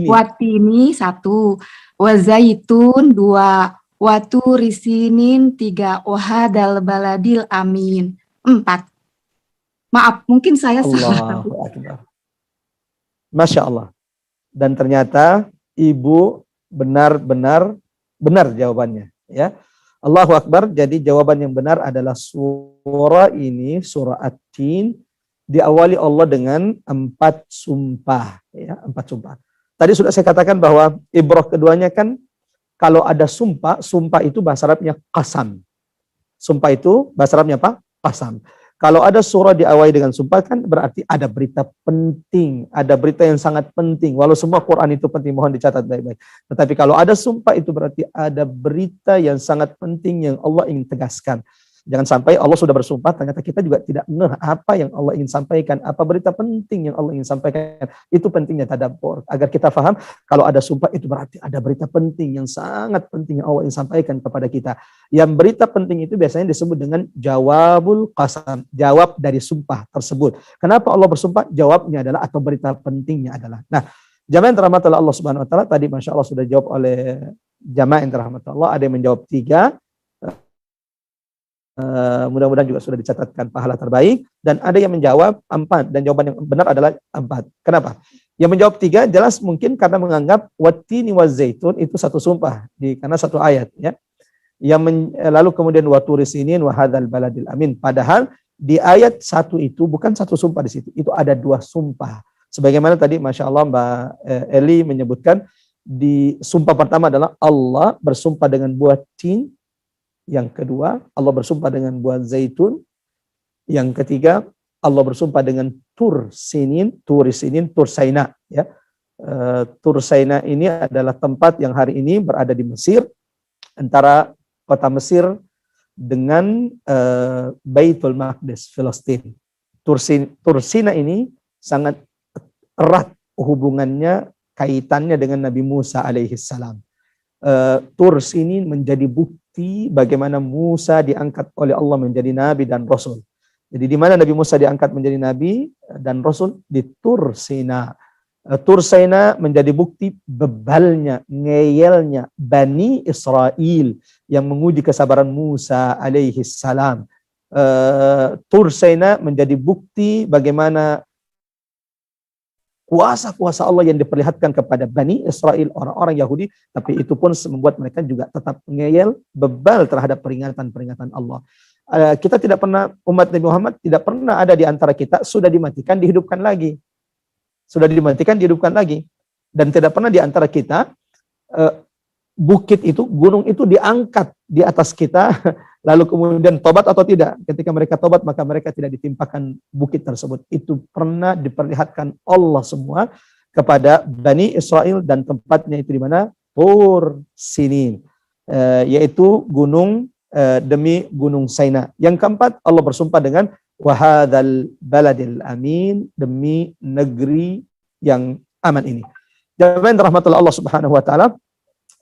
watini 1, wazaitun 2, waturisinin 3, wahadal baladil amin 4. Maaf, mungkin saya salah. Masya Allah. Dan ternyata Ibu benar jawabannya. Ya, Allahu Akbar. Jadi jawaban yang benar adalah surah ini, surah At-Tin, diawali Allah dengan 4 sumpah. Ya, 4 sumpah. Tadi sudah saya katakan bahwa ibrah keduanya kan kalau ada sumpah itu bahasa Arabnya qasam. Sumpah itu bahasa Arabnya apa? Qasam. Kalau ada surah diawali dengan sumpah kan berarti ada berita penting, ada berita yang sangat penting. Walau semua Quran itu penting, mohon dicatat baik-baik. Tetapi kalau ada sumpah itu berarti ada berita yang sangat penting yang Allah ingin tegaskan. Jangan sampai Allah sudah bersumpah, ternyata kita juga tidak ngeh apa yang Allah ingin sampaikan, apa berita penting yang Allah ingin sampaikan. Itu pentingnya tadabbur. Agar kita faham, kalau ada sumpah itu berarti ada berita penting yang sangat penting yang Allah ingin sampaikan kepada kita. Yang berita penting itu biasanya disebut dengan jawabul qasam, jawab dari sumpah tersebut. Kenapa Allah bersumpah? Jawabnya adalah atau berita pentingnya adalah. Nah, jamaah yang dirahmati Allah Subhanahu wa taala, tadi Masya Allah sudah jawab oleh jamaah yang dirahmati Allah, ada yang menjawab 3. Mudah-mudahan juga sudah dicatatkan pahala terbaik, dan ada yang menjawab 4 dan jawaban yang benar adalah 4. Kenapa? Yang menjawab 3 jelas mungkin karena menganggap watini wa zaitun itu satu sumpah karena satu ayat ya. Lalu kemudian wa turi sinin wa hadzal baladil amin. Padahal di ayat 1 itu bukan satu sumpah di situ. Itu ada 2 sumpah. Sebagaimana tadi Masya Allah Mbak Eli menyebutkan, di sumpah pertama adalah Allah bersumpah dengan buah tin. Yang kedua, Allah bersumpah dengan buah zaitun. Yang ketiga, Allah bersumpah dengan Tur Sinin, Tur Saina. Ya. Tur Saina ini adalah tempat yang hari ini berada di Mesir, antara kota Mesir dengan Baitul Maqdis, Filistin. Tur Sina ini sangat erat hubungannya, kaitannya dengan Nabi Musa alaihissalam. Tur Sinin menjadi bukti bagaimana Musa diangkat oleh Allah menjadi nabi dan rasul. Jadi di mana Nabi Musa diangkat menjadi nabi dan rasul? Di Tur Sina. Tur Sina menjadi bukti bebalnya, ngeyelnya Bani Israel yang menguji kesabaran Musa alaihi salam. Tur Sina menjadi bukti bagaimana kuasa-kuasa Allah yang diperlihatkan kepada Bani Israel, orang-orang Yahudi, tapi itu pun membuat mereka juga tetap ngeyel, bebal terhadap peringatan-peringatan Allah. Kita tidak pernah, umat Nabi Muhammad tidak pernah ada di antara kita sudah dimatikan, dihidupkan lagi. Sudah dimatikan, dihidupkan lagi. Dan tidak pernah di antara kita bukit itu, gunung itu diangkat di atas kita, lalu kemudian tobat atau tidak. Ketika mereka tobat, maka mereka tidak ditimpakan bukit tersebut. Itu pernah diperlihatkan Allah semua kepada Bani Israel, dan tempatnya itu di mana? Tur Sinin, yaitu gunung demi gunung Saina. Yang keempat, Allah bersumpah dengan wahadzal baladil amin, demi negeri yang aman ini. Jamaah rahmatullah Allah Subhanahu wa taala,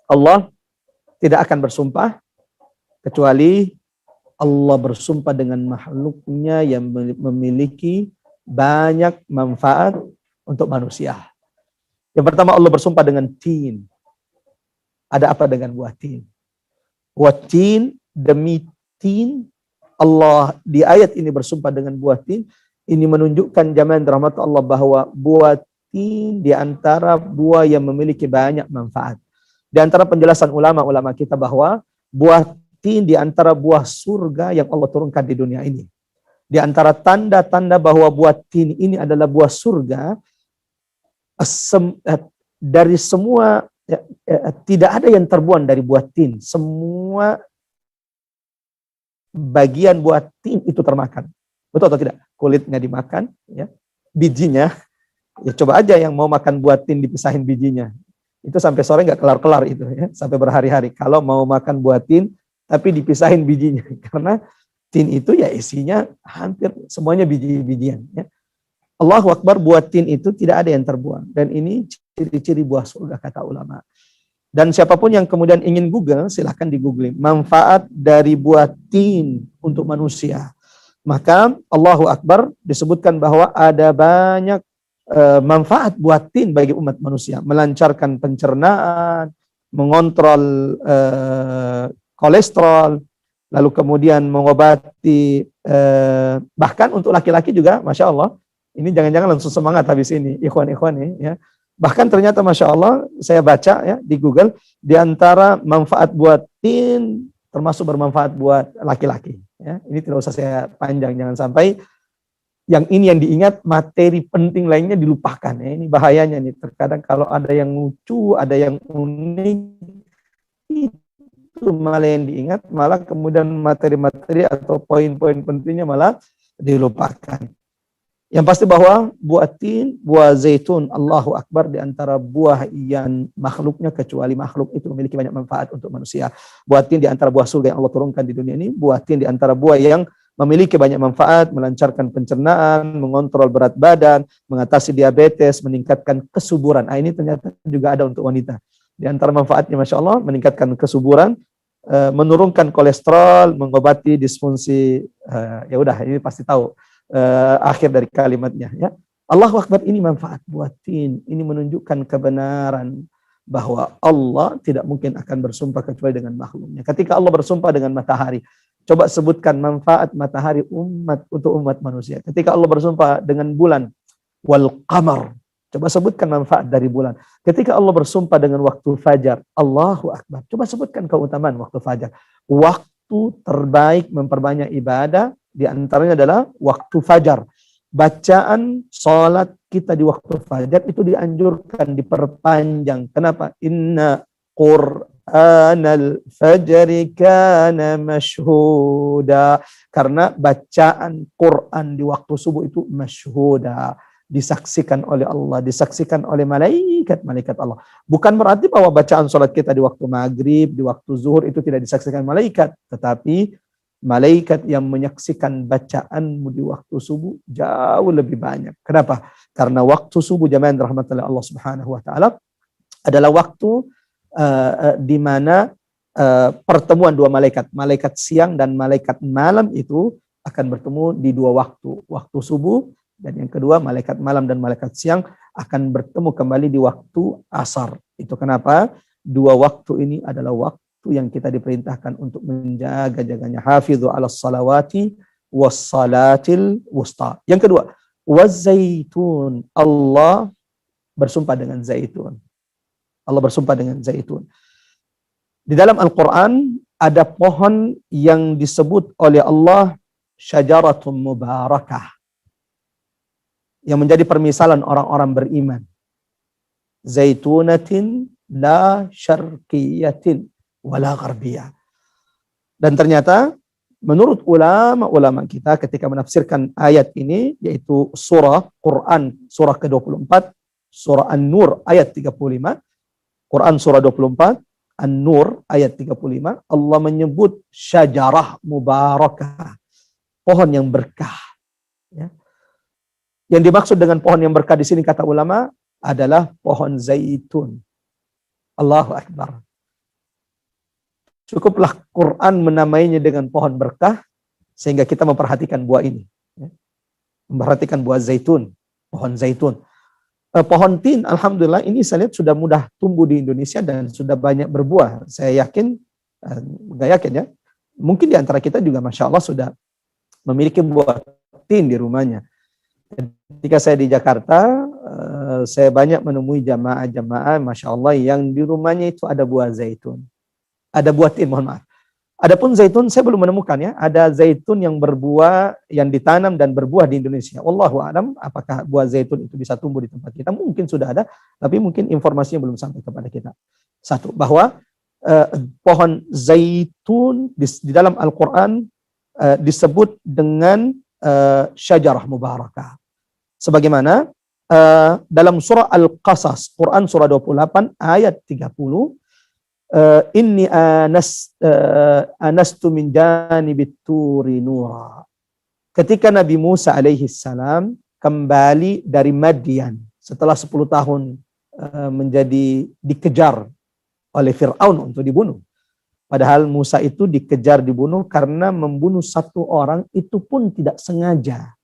Allah tidak akan bersumpah kecuali Allah bersumpah dengan makhluknya yang memiliki banyak manfaat untuk manusia. Yang pertama, Allah bersumpah dengan tin. Ada apa dengan buah tin? Buah tin, demi tin, Allah di ayat ini bersumpah dengan buah tin. Ini menunjukkan jamaah rahmat Allah bahwa buah tin di antara buah yang memiliki banyak manfaat. Di antara penjelasan ulama-ulama kita bahwa buah tin di antara buah surga yang Allah turunkan di dunia ini. Di antara tanda-tanda bahwa buah tin ini adalah buah surga, dari semua tidak ada yang terbuang dari buah tin. Semua bagian buah tin itu termakan. Betul atau tidak? Kulitnya dimakan, ya. Bijinya, ya coba aja yang mau makan buah tin dipisahin bijinya. Itu sampai sore nggak kelar-kelar itu, ya. Sampai berhari-hari. Kalau mau makan buah tin, tapi dipisahin bijinya. Karena tin itu ya isinya hampir semuanya biji-bijian. Ya. Allahu Akbar, buah tin itu tidak ada yang terbuang. Dan ini ciri-ciri buah surga kata ulama. Dan siapapun yang kemudian ingin Google, silahkan di googling manfaat dari buah tin untuk manusia. Maka Allahu Akbar disebutkan bahwa ada banyak manfaat buah tin bagi umat manusia. Melancarkan pencernaan, mengontrol kolesterol, lalu kemudian mengobati, bahkan untuk laki-laki juga, Masya Allah, ini jangan-jangan langsung semangat habis ini, ikhwan-ikhwan ya. Bahkan ternyata Masya Allah, saya baca ya di Google, di antara manfaat buat tin, termasuk bermanfaat buat laki-laki. Ya. Ini tidak usah saya panjang, jangan sampai yang ini yang diingat, materi penting lainnya dilupakan. Ya. Ini bahayanya nih, terkadang kalau ada yang lucu, ada yang unik, itu malah yang diingat, malah kemudian materi-materi atau poin-poin pentingnya malah dilupakan. Yang pasti bahwa buah tin, buah zaitun, Allahu Akbar, di antara buah yang makhluknya, kecuali makhluk itu memiliki banyak manfaat untuk manusia. Buah tin di antara buah surga yang Allah turunkan di dunia ini. Buah tin di antara buah yang memiliki banyak manfaat, melancarkan pencernaan, mengontrol berat badan, mengatasi diabetes, meningkatkan kesuburan. Nah, ini ternyata juga ada untuk wanita. Di antara manfaatnya Masya Allah, meningkatkan kesuburan, menurunkan kolesterol, mengobati disfungsi, ya udah ini pasti tahu. Akhir dari kalimatnya ya. Allahu Akbar, ini manfaat buah tin. Ini menunjukkan kebenaran bahwa Allah tidak mungkin akan bersumpah kecuali dengan makhluknya. Ketika Allah bersumpah dengan matahari, coba sebutkan manfaat matahari untuk umat manusia. Ketika Allah bersumpah dengan bulan, wal qamar, Coba sebutkan manfaat dari bulan. Ketika Allah bersumpah dengan waktu fajar, Allahu Akbar. Coba sebutkan keutamaan waktu fajar. Waktu terbaik memperbanyak ibadah, di antaranya adalah waktu fajar. Bacaan sholat kita di waktu fajar itu dianjurkan, diperpanjang. Kenapa? Inna Qur'anal fajri kana mashhuda. Karena bacaan Quran di waktu subuh itu masyhuda, disaksikan oleh Allah, disaksikan oleh malaikat Allah. Bukan berarti bahwa bacaan sholat kita di waktu maghrib, di waktu zuhur itu tidak disaksikan malaikat, tetapi malaikat yang menyaksikan bacaanmu di waktu subuh jauh lebih banyak. Kenapa? Karena waktu subuh jamaah rahmatullahi Allah Subhanahu wa taala adalah waktu di mana pertemuan dua malaikat, malaikat siang dan malaikat malam itu akan bertemu di dua waktu subuh. Dan yang kedua, malaikat malam dan malaikat siang akan bertemu kembali di waktu asar. Itu kenapa dua waktu ini adalah waktu yang kita diperintahkan untuk menjaga-jaganya. Hafidhu ala salawati was salatil wusta. Yang kedua, wazaitun. Allah bersumpah dengan zaitun. Allah bersumpah dengan zaitun. Di dalam Al-Quran ada pohon yang disebut oleh Allah syajaratun mubarakah, yang menjadi permisalan orang-orang beriman. Zaitunatin la syarqiyatin wala gharbiyah. Dan ternyata menurut ulama-ulama kita ketika menafsirkan ayat ini, yaitu surah Quran surah ke-24, surah An-Nur ayat 35, Quran surah 24, An-Nur ayat 35, Allah menyebut syajarah mubarakah, pohon yang berkah. Ya. Yang dimaksud dengan pohon yang berkah di sini kata ulama adalah pohon zaitun. Allahu Akbar. Cukuplah Quran menamainya dengan pohon berkah sehingga kita memperhatikan buah ini. Memperhatikan buah zaitun, pohon zaitun. Pohon tin, alhamdulillah ini saya lihat sudah mudah tumbuh di Indonesia dan sudah banyak berbuah. Saya yakin, nggak yakin ya, mungkin di antara kita juga Masya Allah sudah memiliki buah tin di rumahnya. Ketika saya di Jakarta, saya banyak menemui jamaah-jamaah, Masya Allah, yang di rumahnya itu ada buah zaitun. Ada buah tin, mohon maaf. Adapun zaitun, saya belum menemukan ya. Ada zaitun yang berbuah, yang ditanam dan berbuah di Indonesia. Wallahu a'lam, apakah buah zaitun itu bisa tumbuh di tempat kita? Mungkin sudah ada, tapi mungkin informasinya belum sampai kepada kita. Satu, bahwa pohon zaitun di dalam Al-Quran disebut dengan syajarah mubarakah. Sebagaimana dalam surah Al-Qasas, Quran surah 28 ayat 30, inni anastu min janibit turi nura. Ketika Nabi Musa alaihi salam kembali dari Madian setelah 10 tahun menjadi dikejar oleh Fir'aun untuk dibunuh. Padahal Musa itu dikejar dibunuh karena membunuh satu orang itu pun tidak sengaja.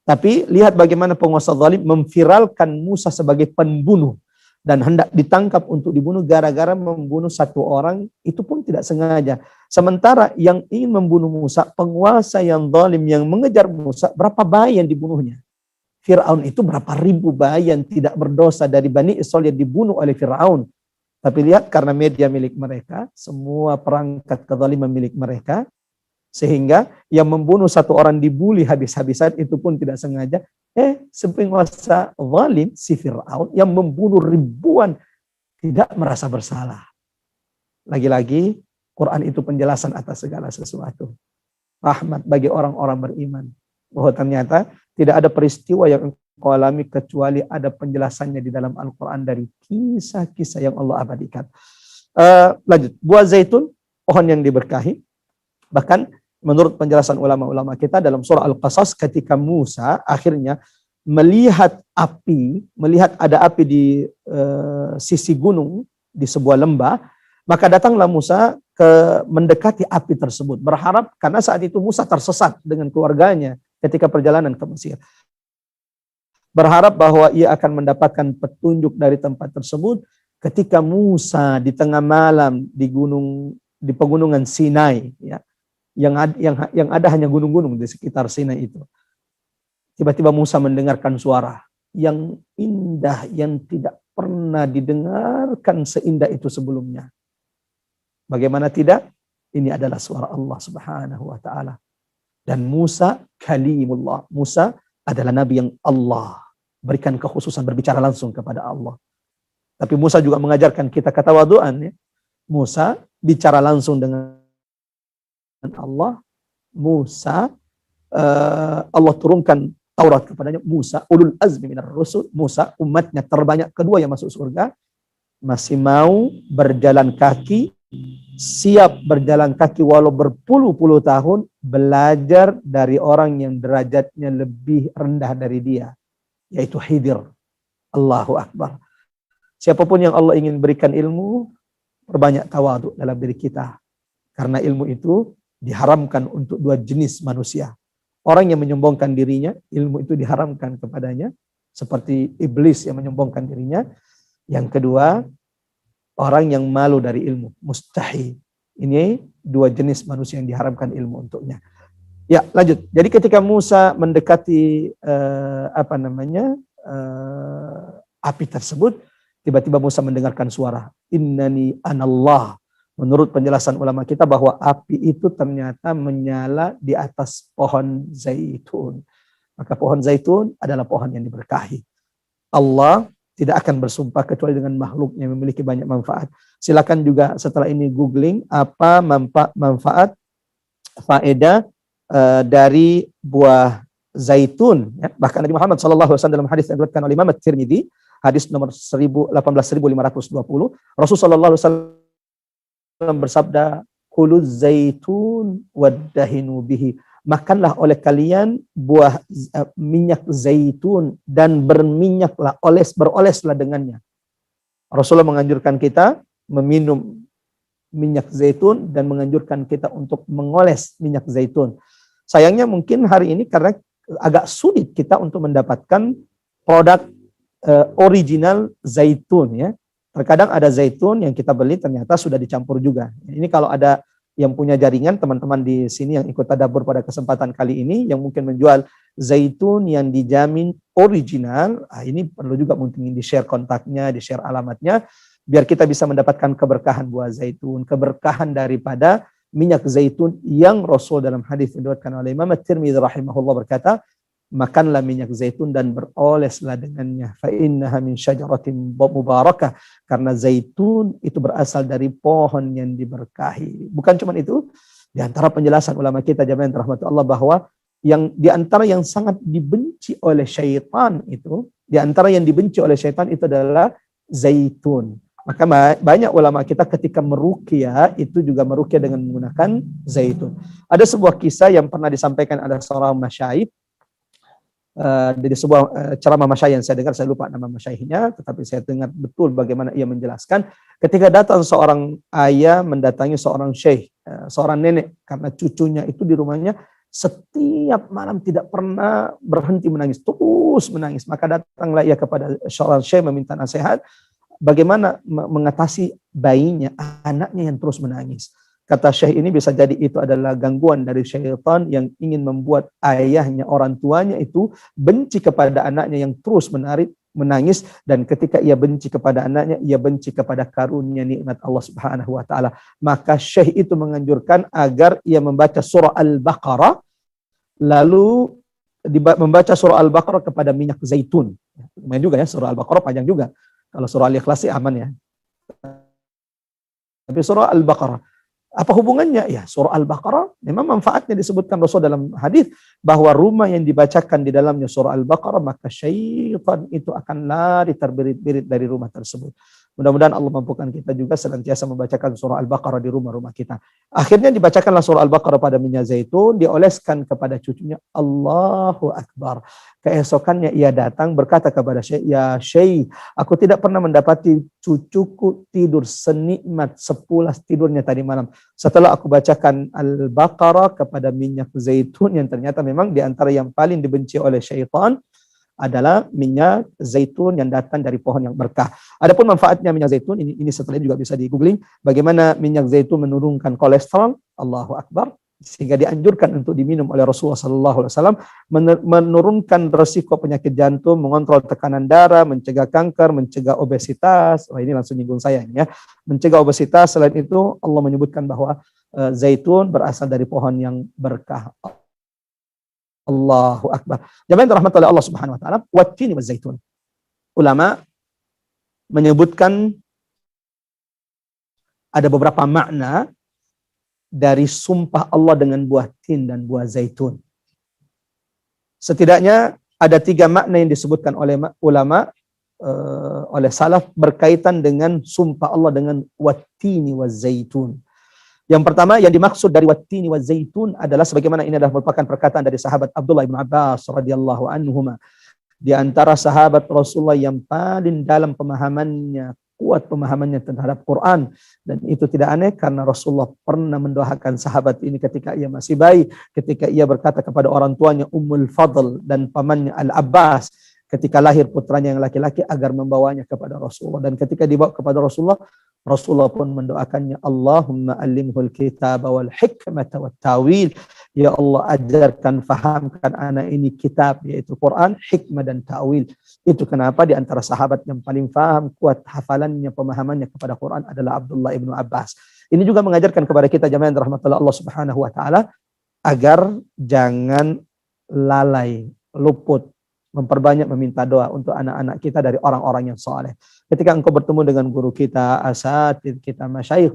Tapi lihat bagaimana penguasa zalim memviralkan Musa sebagai pembunuh dan hendak ditangkap untuk dibunuh gara-gara membunuh satu orang itu pun tidak sengaja. Sementara yang ingin membunuh Musa, penguasa yang zalim yang mengejar Musa, berapa bayi yang dibunuhnya? Fir'aun itu berapa ribu bayi yang tidak berdosa dari Bani Israil yang dibunuh oleh Fir'aun. Tapi lihat karena media milik mereka, semua perangkat kezaliman milik mereka, sehingga yang membunuh satu orang dibuli habis-habisan itu pun tidak sengaja. Penguasa zalim si Fir'aun yang membunuh ribuan tidak merasa bersalah. Lagi-lagi Quran itu penjelasan atas segala sesuatu. Rahmat bagi orang-orang beriman. Bahwa ternyata tidak ada peristiwa yang engkau alami kecuali ada penjelasannya di dalam Al-Quran dari kisah-kisah yang Allah abadikan. Lanjut, buah zaitun, pohon yang diberkahi. Bahkan menurut penjelasan ulama-ulama kita dalam surah Al-Qasas, ketika Musa akhirnya melihat ada api di sisi gunung di sebuah lembah, maka datanglah Musa mendekati api tersebut, berharap karena saat itu Musa tersesat dengan keluarganya ketika perjalanan ke Mesir. Berharap bahwa ia akan mendapatkan petunjuk dari tempat tersebut. Ketika Musa di tengah malam di pegunungan Sinai, ya, yang ada hanya gunung-gunung di sekitar Sinai itu. Tiba-tiba Musa mendengarkan suara. yang indah yang tidak pernah didengarkan seindah itu sebelumnya. Bagaimana tidak? Ini adalah suara Allah Subhanahu wa taala. Dan Musa kalimullah. Musa adalah nabi yang Allah berikan kekhususan berbicara langsung kepada Allah. Tapi Musa juga mengajarkan kita ketawaduan, ya. Musa bicara langsung dengan Allah. Musa Allah turunkan Taurat kepadanya. Musa ulul azmi minar rusul. Musa umatnya terbanyak kedua yang masuk surga. Masih mau berjalan kaki, siap berjalan kaki walau berpuluh-puluh tahun, belajar dari orang yang derajatnya lebih rendah dari dia, yaitu Khidir. Allahu Akbar. Siapapun yang Allah ingin berikan ilmu, perbanyak tawadu dalam diri kita. Karena ilmu itu diharamkan untuk dua jenis manusia. Orang yang menyombongkan dirinya, ilmu itu diharamkan kepadanya. Seperti iblis yang menyombongkan dirinya. Yang kedua, orang yang malu dari ilmu, mustahi. Ini dua jenis manusia yang diharamkan ilmu untuknya. Ya, lanjut. Jadi ketika Musa mendekati api tersebut, tiba-tiba Musa mendengarkan suara, innani anallah. Menurut penjelasan ulama kita bahwa api itu ternyata menyala di atas pohon zaitun. Maka pohon zaitun adalah pohon yang diberkahi. Allah tidak akan bersumpah kecuali dengan makhluk yang memiliki banyak manfaat. Silakan juga setelah ini googling apa manfaat faedah dari buah zaitun. Ya. Bahkan Nabi Muhammad SAW dalam hadis yang diriwayatkan oleh Imam At-Tirmidzi, hadis nomor 18.520, Rasulullah SAW bersabda, kuluz zaitun waddahinu bihi. Makanlah oleh kalian buah minyak zaitun dan berminyaklah, beroleslah dengannya. Rasulullah menganjurkan kita meminum minyak zaitun dan menganjurkan kita untuk mengoles minyak zaitun. Sayangnya mungkin hari ini karena agak sulit kita untuk mendapatkan produk original zaitun, ya. Terkadang ada zaitun yang kita beli ternyata sudah dicampur juga. Ini kalau ada yang punya jaringan, teman-teman di sini yang ikut tadabbur pada kesempatan kali ini, yang mungkin menjual zaitun yang dijamin original, ini perlu juga mungkin di-share kontaknya, di-share alamatnya, biar kita bisa mendapatkan keberkahan buah zaitun, keberkahan daripada minyak zaitun yang Rasul dalam hadis yang diriwayatkan oleh Imam At-Tirmidzi rahimahullah berkata, makanlah minyak zaitun dan beroleslah dengannya. Fa innaha min syajaratin mubarakah. Karena zaitun itu berasal dari pohon yang diberkahi. Bukan cuma itu, di antara penjelasan ulama kita jamaah yang dirahmati Allah bahwa yang di antara yang sangat dibenci oleh syaitan itu, di antara yang dibenci oleh syaitan itu adalah zaitun. Maka banyak ulama kita ketika meruqyah itu juga meruqyah dengan menggunakan zaitun. Ada sebuah kisah yang pernah disampaikan oleh seorang masyayikh dari sebuah ceramah masyayikh yang saya dengar, saya lupa nama masyayikhnya, tetapi saya dengar betul bagaimana ia menjelaskan ketika datang seorang ayah mendatangi seorang syekh, seorang nenek, karena cucunya itu di rumahnya setiap malam tidak pernah berhenti menangis, terus menangis. Maka datanglah ia kepada seorang syekh meminta nasihat bagaimana mengatasi bayinya, anaknya yang terus menangis. Kata syekh ini bisa jadi itu adalah gangguan dari syaitan yang ingin membuat ayahnya, orang tuanya itu benci kepada anaknya yang terus menangis, dan ketika ia benci kepada anaknya, ia benci kepada karunia nikmat Allah Subhanahu wa taala. Maka syekh itu menganjurkan agar ia membaca surah Al-Baqarah, lalu membaca surah Al-Baqarah kepada minyak zaitun. Lumayan juga ya, surah Al-Baqarah panjang juga. Kalau surah Al-Ikhlas sih aman ya. Tapi surah Al-Baqarah, apa hubungannya? Ya, surah Al-Baqarah memang manfaatnya disebutkan Rasul dalam hadis bahwa rumah yang dibacakan di dalamnya surah Al-Baqarah, maka syaitan itu akan lari terbirit-birit dari rumah tersebut. Mudah-mudahan Allah mampukan kita juga senantiasa membacakan surah Al-Baqarah di rumah-rumah kita. Akhirnya dibacakanlah surah Al-Baqarah pada minyak zaitun, dioleskan kepada cucunya. Allahu Akbar. Keesokannya ia datang berkata kepada syekh, ya syekh, aku tidak pernah mendapati cucuku tidur senikmat sepulas tidurnya tadi malam setelah aku bacakan Al-Baqarah kepada minyak zaitun, yang ternyata memang di antara yang paling dibenci oleh syaitan adalah minyak zaitun yang datang dari pohon yang berkah. Adapun manfaatnya minyak zaitun, ini setelah juga bisa di googling, bagaimana minyak zaitun menurunkan kolesterol. Allahu Akbar. sehingga dianjurkan untuk diminum oleh Rasulullah SAW, menurunkan resiko penyakit jantung, mengontrol tekanan darah, mencegah kanker, mencegah obesitas. Wah, ini langsung nyinggung saya ini ya. Mencegah obesitas. Selain itu Allah menyebutkan bahwa zaitun berasal dari pohon yang berkah. Allahu Akbar. Jamaah yang dirahmati oleh Allah Subhanahu wa taala, wattini wazaitun. Ulama menyebutkan ada beberapa makna dari sumpah Allah dengan buah tin dan buah zaitun. Setidaknya ada 3 makna yang disebutkan oleh ulama, oleh salaf berkaitan dengan sumpah Allah dengan wattini wazaitun. Yang pertama yang dimaksud dari wattini wazaitun adalah sebagaimana ini adalah merupakan perkataan dari sahabat Abdullah bin Abbas radhiyallahu anhuma. Di antara sahabat Rasulullah yang paling dalam pemahamannya, kuat pemahamannya terhadap Quran, dan itu tidak aneh karena Rasulullah pernah mendoakan sahabat ini ketika ia masih bayi, ketika ia berkata kepada orang tuanya Ummul Fadl dan pamannya Al-Abbas ketika lahir putranya yang laki-laki agar membawanya kepada Rasulullah, dan ketika dibawa kepada Rasulullah, Rasulullah pun mendoakannya, Allahumma allimhul kitab wal hikmata wat tawil. Ya Allah, ajarkan, fahamkan anak ini kitab, yaitu Quran, hikmah dan ta'wil. Itu kenapa di antara sahabat yang paling faham, kuat hafalannya, pemahamannya kepada Quran adalah Abdullah ibnu Abbas. Ini juga mengajarkan kepada kita jamaah yang dirahmati Allah Subhanahu wa taala agar jangan lalai, luput, memperbanyak meminta doa untuk anak-anak kita dari orang-orang yang saleh. Ketika engkau bertemu dengan guru kita, asatidz kita, masyayikh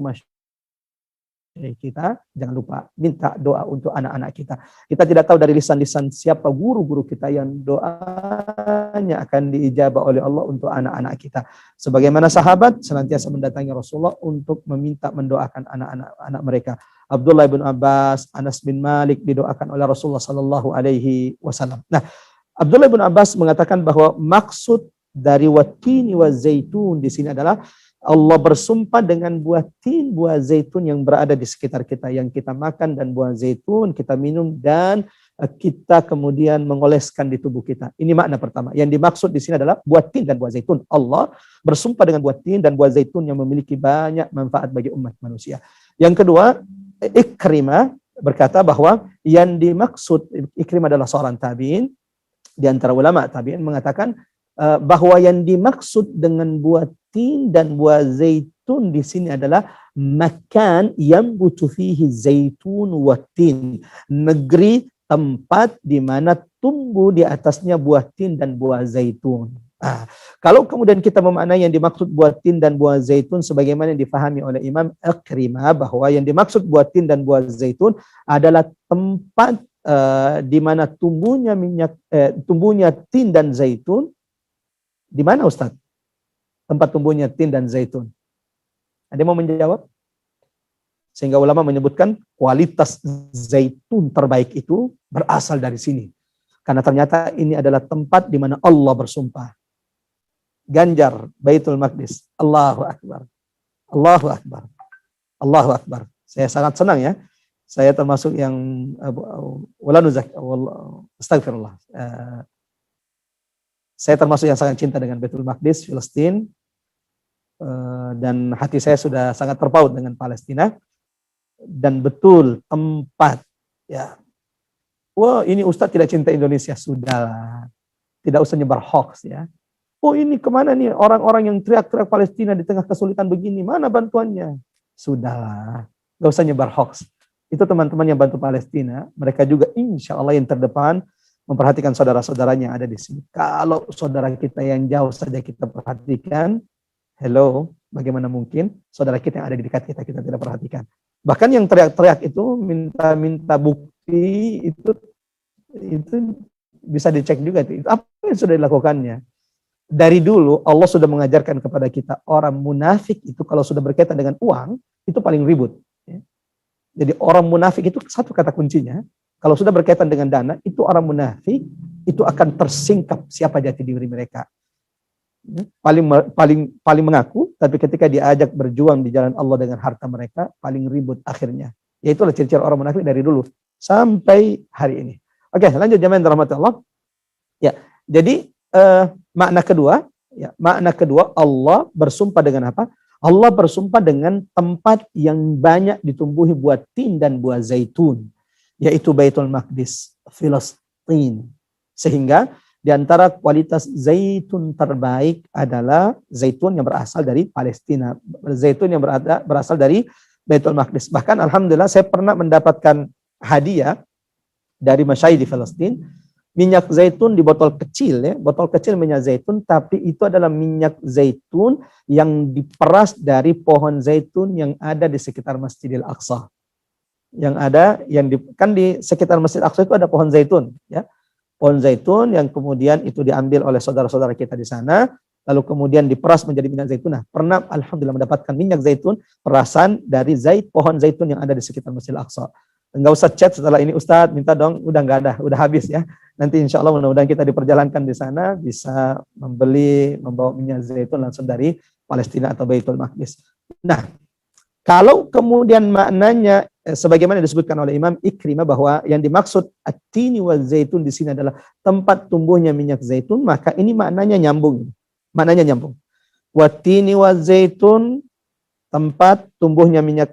kita, jangan lupa minta doa untuk anak-anak kita. Kita tidak tahu dari lisan-lisan siapa guru-guru kita yang doanya akan diijabah oleh Allah untuk anak-anak kita. Sebagaimana sahabat senantiasa mendatangi Rasulullah untuk meminta mendoakan anak-anak mereka. Abdullah bin Abbas, Anas bin Malik didoakan oleh Rasulullah sallallahu alaihi wasallam. Nah, Abdullah bin Abbas mengatakan bahwa maksud dari wattini wa zaitun di sini adalah Allah bersumpah dengan buah tin, buah zaitun yang berada di sekitar kita, yang kita makan, dan buah zaitun kita minum dan kita kemudian mengoleskan di tubuh kita. Ini makna pertama. Yang dimaksud di sini adalah buah tin dan buah zaitun. Allah bersumpah dengan buah tin dan buah zaitun yang memiliki banyak manfaat bagi umat manusia. Yang kedua, Ikrimah berkata bahwa yang dimaksud, Ikrimah adalah seorang tabi'in, di antara ulama tabi'in mengatakan bahwa yang dimaksud dengan buah tin dan buah zaitun di sini adalah makan yang butuh fihi zaitun wa tin, negeri, tempat di mana tumbuh di atasnya buah tin dan buah zaitun. Kalau kemudian kita memaknai yang dimaksud buah tin dan buah zaitun sebagaimana yang difahami oleh Imam Ikrimah, bahwa yang dimaksud buah tin dan buah zaitun adalah tempat di mana tumbuhnya tin dan zaitun. Di mana Ustaz? Tempat tumbuhnya tin dan zaitun. Ada yang mau menjawab? Sehingga ulama menyebutkan kualitas zaitun terbaik itu berasal dari sini. Karena ternyata ini adalah tempat di mana Allah bersumpah. Ganjar, Baitul Maqdis. Allahu Akbar. Allahu Akbar. Allahu Akbar. Saya sangat senang ya. Saya termasuk yang astagfirullah. Saya termasuk yang sangat cinta dengan Baitul Maqdis, Filistin, dan hati saya sudah sangat terpaut dengan Palestina. Dan betul tempat, ya. Wah, ini Ustadz tidak cinta Indonesia, sudahlah. Tidak usah nyebar hoax ya. Oh, ini kemana nih orang-orang yang teriak-teriak Palestina di tengah kesulitan begini, mana bantuannya? Sudahlah, gak usah nyebar hoax. Itu teman-teman yang bantu Palestina, mereka juga insya Allah yang terdepan memperhatikan saudara-saudaranya yang ada di sini. Kalau saudara kita yang jauh saja kita perhatikan, hello, bagaimana mungkin saudara kita yang ada di dekat kita tidak perhatikan? Bahkan yang teriak-teriak itu minta bukti itu bisa dicek juga. Itu apa yang sudah dilakukannya? Dari dulu Allah sudah mengajarkan kepada kita, orang munafik itu kalau sudah berkaitan dengan uang itu paling ribut. Jadi orang munafik itu satu kata kuncinya. Kalau sudah berkaitan dengan dana, itu orang munafik, itu akan tersingkap siapa jati diri mereka. Paling mengaku, tapi ketika diajak berjuang di jalan Allah dengan harta mereka, paling ribut akhirnya. Ya itulah ciri-ciri orang munafik dari dulu sampai hari ini. Oke, lanjut jamaah yang dirahmati Allah. Ya, jadi makna kedua, Allah bersumpah dengan apa? Allah bersumpah dengan tempat yang banyak ditumbuhi buah tin dan buah zaitun. yaitu Baitul Maqdis, Filistin. Sehingga di antara kualitas zaitun terbaik adalah zaitun yang berasal dari Palestina, zaitun yang berasal dari Baitul Maqdis. Bahkan alhamdulillah saya pernah mendapatkan hadiah dari masyayikh di Palestina, minyak zaitun di botol kecil ya, botol kecil minyak zaitun, tapi itu adalah minyak zaitun yang diperas dari pohon zaitun yang ada di sekitar Masjidil Aqsa. Yang ada kan di sekitar Masjid Aqsa itu ada pohon zaitun ya. Pohon zaitun yang kemudian itu diambil oleh saudara-saudara kita di sana, lalu kemudian diperas menjadi minyak zaitun. Nah, pernah alhamdulillah mendapatkan minyak zaitun perasan dari pohon zaitun yang ada di sekitar Masjidil Aqsa. Enggak usah chat setelah ini, Ustadz minta dong, udah enggak ada, udah habis ya. Nanti insya Allah mudah-mudahan kita diperjalankan di sana bisa membawa minyak zaitun langsung dari Palestina atau Baitul Maqdis. Nah, kalau kemudian maknanya sebagaimana disebutkan oleh Imam Ikrimah bahwa yang dimaksud at-tini wa zaitun di sini adalah tempat tumbuhnya minyak zaitun, maka ini maknanya nyambung. Maknanya nyambung. Wat-tini wa zaitun, tempat tumbuhnya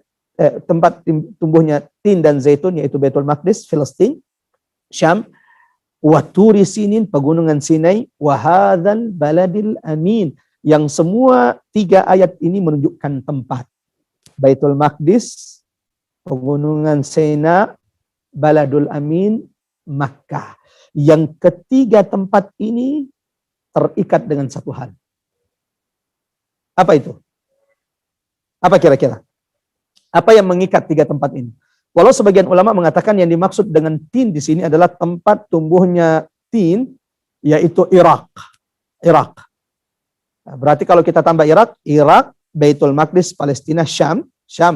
tin dan zaitun yaitu Baitul Maqdis, Filistin, Syam, wa turi sinin, pegunungan Sinai, wa hadzal baladil amin, yang semua tiga ayat ini menunjukkan tempat. Baitul Maqdis, pegunungan Sinai, Baladul Amin, Makkah. Yang ketiga tempat ini terikat dengan satu hal. Apa itu? Apa kira-kira? Apa yang mengikat tiga tempat ini? Walau sebagian ulama mengatakan yang dimaksud dengan tin di sini adalah tempat tumbuhnya tin, yaitu Irak. Nah, berarti kalau kita tambah Irak, Baitul Maqdis, Palestina, Syam,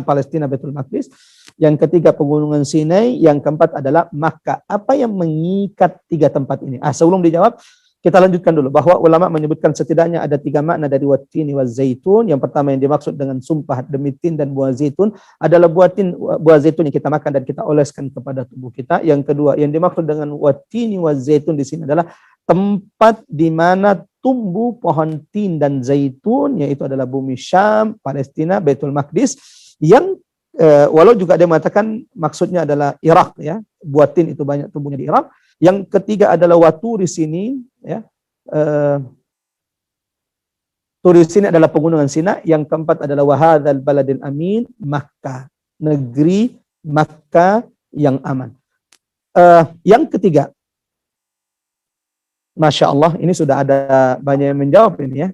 Palestina, Baitul Maqdis. Yang ketiga pegunungan Sinai, yang keempat adalah Makkah. Apa yang mengikat tiga tempat ini? Sebelum dijawab, kita lanjutkan dulu bahwa ulama menyebutkan setidaknya ada tiga makna dari wattini wa zaitun. Yang pertama yang dimaksud dengan sumpah demi tin dan buah zaitun adalah buah zaitun yang kita makan dan kita oleskan kepada tubuh kita. Yang kedua yang dimaksud dengan wattini wa zaitun di sini adalah tempat di mana tumbuh pohon tin dan zaitun, yaitu adalah bumi Syam, Palestina, Baitul Maqdis, yang walau juga dia mengatakan maksudnya adalah Irak ya, buah tin itu banyak tumbuhnya di Irak. Yang ketiga adalah waturi sini ya, turi sini adalah pegunungan Sinai. Yang keempat adalah wahadzal baladil amin, Makkah, negeri Makkah yang aman. Yang ketiga, Masya Allah, ini sudah ada banyak yang menjawab ini ya.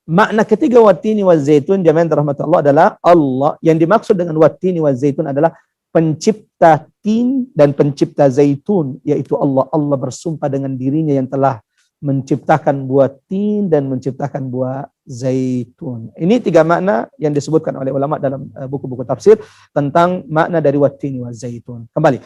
Makna ketiga wattini wa zaitun jamaah rahmatullah adalah Allah. Yang dimaksud dengan wattini wa zaitun adalah pencipta tin dan pencipta zaitun, yaitu Allah. Allah bersumpah dengan dirinya yang telah menciptakan buah tin dan menciptakan buah zaitun. Ini tiga makna yang disebutkan oleh ulama dalam buku-buku tafsir tentang makna dari wattini wa zaitun. Kembali,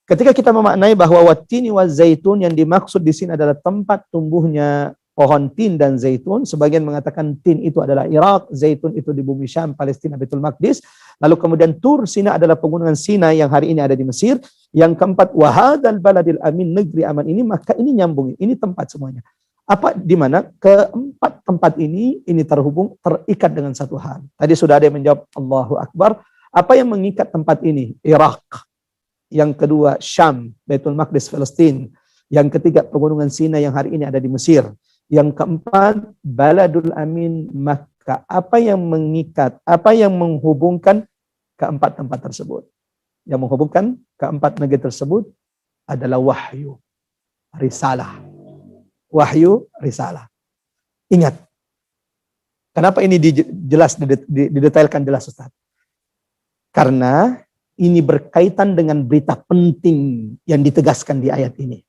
ketika kita memaknai bahwa wattini wa zaitun yang dimaksud di sini adalah tempat tumbuhnya pohon tin dan zaitun, sebagian mengatakan tin itu adalah Irak, zaitun itu di bumi Syam, Palestina, Baitul Maqdis. Lalu kemudian Tur Sinai adalah pegunungan Sinai yang hari ini ada di Mesir. Yang keempat wahadzal baladil amin, negeri aman ini, maka ini nyambung, ini tempat semuanya. Apa di mana keempat tempat ini terhubung, terikat dengan satu hal. Tadi sudah ada yang menjawab Allahu Akbar. Apa yang mengikat tempat ini? Irak. Yang kedua Syam, Baitul Maqdis, Palestina. Yang ketiga pegunungan Sinai yang hari ini ada di Mesir. Yang keempat, Baladul Amin, Makkah. Apa yang mengikat, apa yang menghubungkan keempat tempat tersebut? Yang menghubungkan keempat negeri tersebut adalah wahyu, risalah. Wahyu, risalah. Ingat, kenapa ini didetailkan jelas Ustaz? Karena ini berkaitan dengan berita penting yang ditegaskan di ayat ini.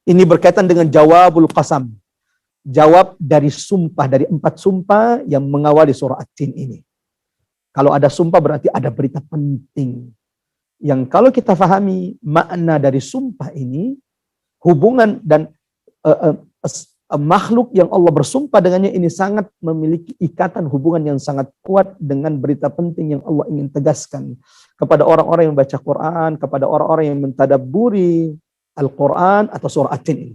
Ini berkaitan dengan jawabul qasam. Jawab dari sumpah, dari 4 sumpah yang mengawali surah At-Tin ini. Kalau ada sumpah berarti ada berita penting. Yang kalau kita fahami makna dari sumpah ini, hubungan dan makhluk yang Allah bersumpah dengannya ini sangat memiliki ikatan hubungan yang sangat kuat dengan berita penting yang Allah ingin tegaskan kepada orang-orang yang baca Quran, kepada orang-orang yang mentadabburi Al-Quran atau surah At-Tin ini.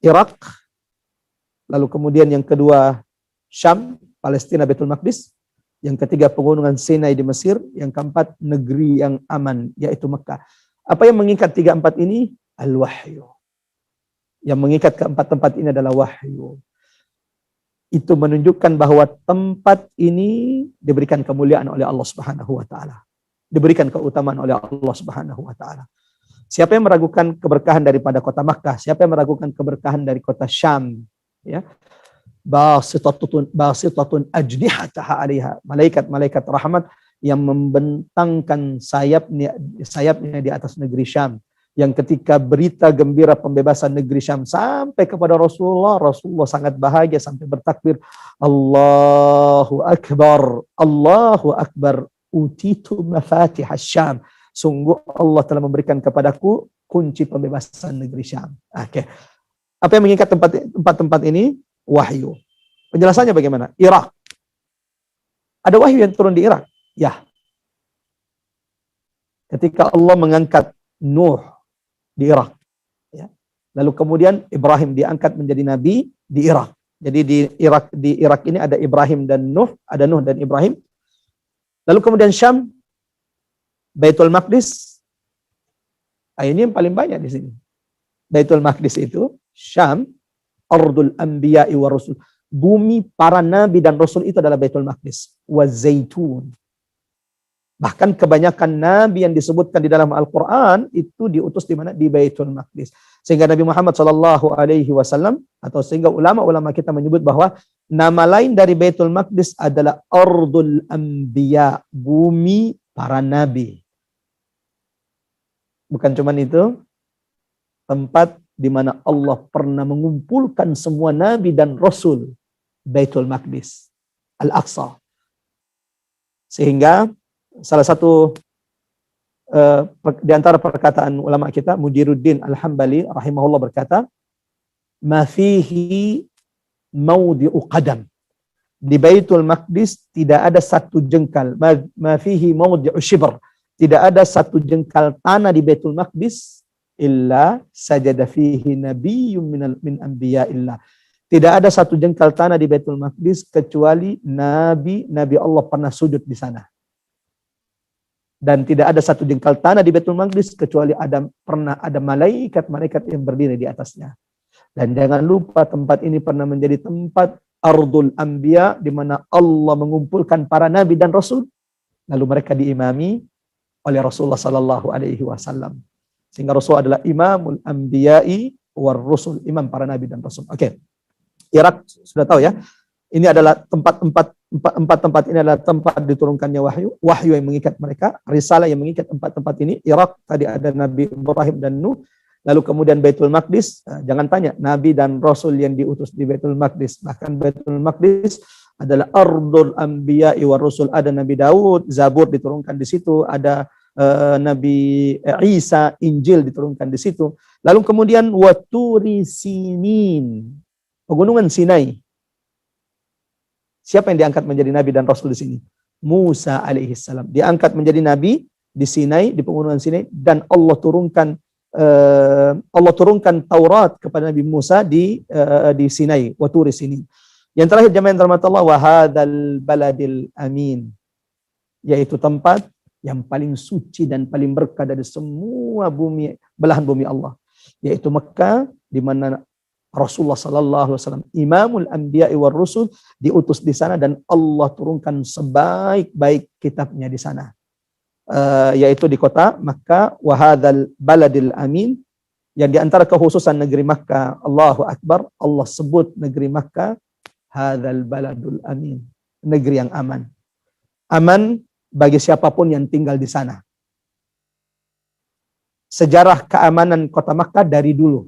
Irak, lalu kemudian yang kedua Syam, Palestina, Baitul Maqdis. Yang ketiga pegunungan Sinai di Mesir. Yang keempat negeri yang aman, yaitu Mekah. Apa yang mengikat 3 tempat ini? Al-wahyu. Yang mengikat keempat tempat ini adalah wahyu. Itu menunjukkan bahwa tempat ini diberikan kemuliaan oleh Allah Subhanahu wa taala. Diberikan keutamaan oleh Allah Subhanahu wa taala. Siapa yang meragukan keberkahan daripada kota Makkah? Siapa yang meragukan keberkahan dari kota Syam? Ya. Basitatun ajnihataha 'alaiha. Malaikat-malaikat rahmat yang membentangkan sayapnya di atas negeri Syam. Yang ketika berita gembira pembebasan negeri Syam sampai kepada Rasulullah, Rasulullah sangat bahagia sampai bertakbir, Allahu Akbar, Allahu Akbar, utitu mafatih Syam. Sungguh Allah telah memberikan kepadaku kunci pembebasan negeri Syam. Oke. Apa yang mengikat tempat-tempat ini? Wahyu. Penjelasannya bagaimana? Irak. Ada wahyu yang turun di Irak? Ya. Ketika Allah mengangkat Nuh di Irak. Ya. Lalu kemudian Ibrahim diangkat menjadi nabi di Irak. Jadi di Irak ini ada Ibrahim dan Nuh, ada Nuh dan Ibrahim. Lalu kemudian Syam, Baitul Maqdis. Ini yang paling banyak di sini. Baitul Maqdis itu Syam, Ardul Anbiya'i wa Rasul. Bumi para nabi dan rasul itu adalah Baitul Maqdis. Wa Zaitun. Bahkan kebanyakan nabi yang disebutkan di dalam Al-Quran itu diutus di mana? Di Baitul Maqdis. Sehingga Nabi Muhammad SAW atau sehingga ulama-ulama kita menyebut bahwa nama lain dari Baitul Maqdis adalah Ardul Anbiya, bumi para nabi. Bukan cuma itu, tempat di mana Allah pernah mengumpulkan semua nabi dan rasul, Baitul Maqdis, Al-Aqsa. Sehingga salah satu di antara perkataan ulama kita, Mujiruddin Al-Hambali rahimahullah berkata, "Ma fihi mawdi'u qadam." Di Baitul Maqdis tidak ada satu jengkal, ma fihi mawdi'u shibr. Tidak ada satu jengkal tanah di Baitul Maqdis illa sajada fihi nabiyyun min anbiya'illah. Tidak ada satu jengkal tanah di Baitul Maqdis kecuali nabi Allah pernah sujud di sana. Dan tidak ada satu jengkal tanah di Baitul Maqdis kecuali pernah ada malaikat-malaikat yang berdiri di atasnya. Dan jangan lupa tempat ini pernah menjadi tempat Ardul Anbiya, di mana Allah mengumpulkan para nabi dan rasul, lalu mereka diimami oleh Rasulullah sallallahu alaihi wasallam. Sehingga Rasul adalah imamul anbiya'i war rusul, imam para nabi dan rasul. Oke. Irak sudah tahu ya. Ini adalah empat tempat ini adalah tempat diturunkannya wahyu yang mengikat mereka, risalah yang mengikat 4 tempat ini. Irak tadi ada Nabi Ibrahim dan Nuh, lalu kemudian Baitul Maqdis, jangan tanya, nabi dan rasul yang diutus di Baitul Maqdis. Bahkan Baitul Maqdis adalah Ardul Anbiya wa Rasul, ada Nabi Daud, Zabur diturunkan di situ, ada Nabi Isa, Injil diturunkan di situ. Lalu kemudian Waturi Sinin, pegunungan Sinai. Siapa yang diangkat menjadi nabi dan rasul di sini? Musa alaihissalam diangkat menjadi nabi di Sinai, di pegunungan Sinai, dan Allah turunkan Taurat kepada Nabi Musa di Sinai, Waturi Sinin. Yang terakhir jamaah yang dirahmati Allah, wa hadzal baladil amin, yaitu tempat yang paling suci dan paling berkah dari semua belahan bumi Allah, yaitu Mekah, di mana Rasulullah sallallahu alaihi wasallam imamul anbiya'i war rusul diutus di sana, dan Allah turunkan sebaik-baik kitabnya di sana, yaitu di kota Makkah. Wa hadzal baladil amin, yang di antara kekhususan negeri Makkah, Allahu Akbar, Allah sebut negeri Makkah hadzal baladul amin, negeri yang aman. Aman bagi siapapun yang tinggal di sana. Sejarah keamanan kota Makkah dari dulu.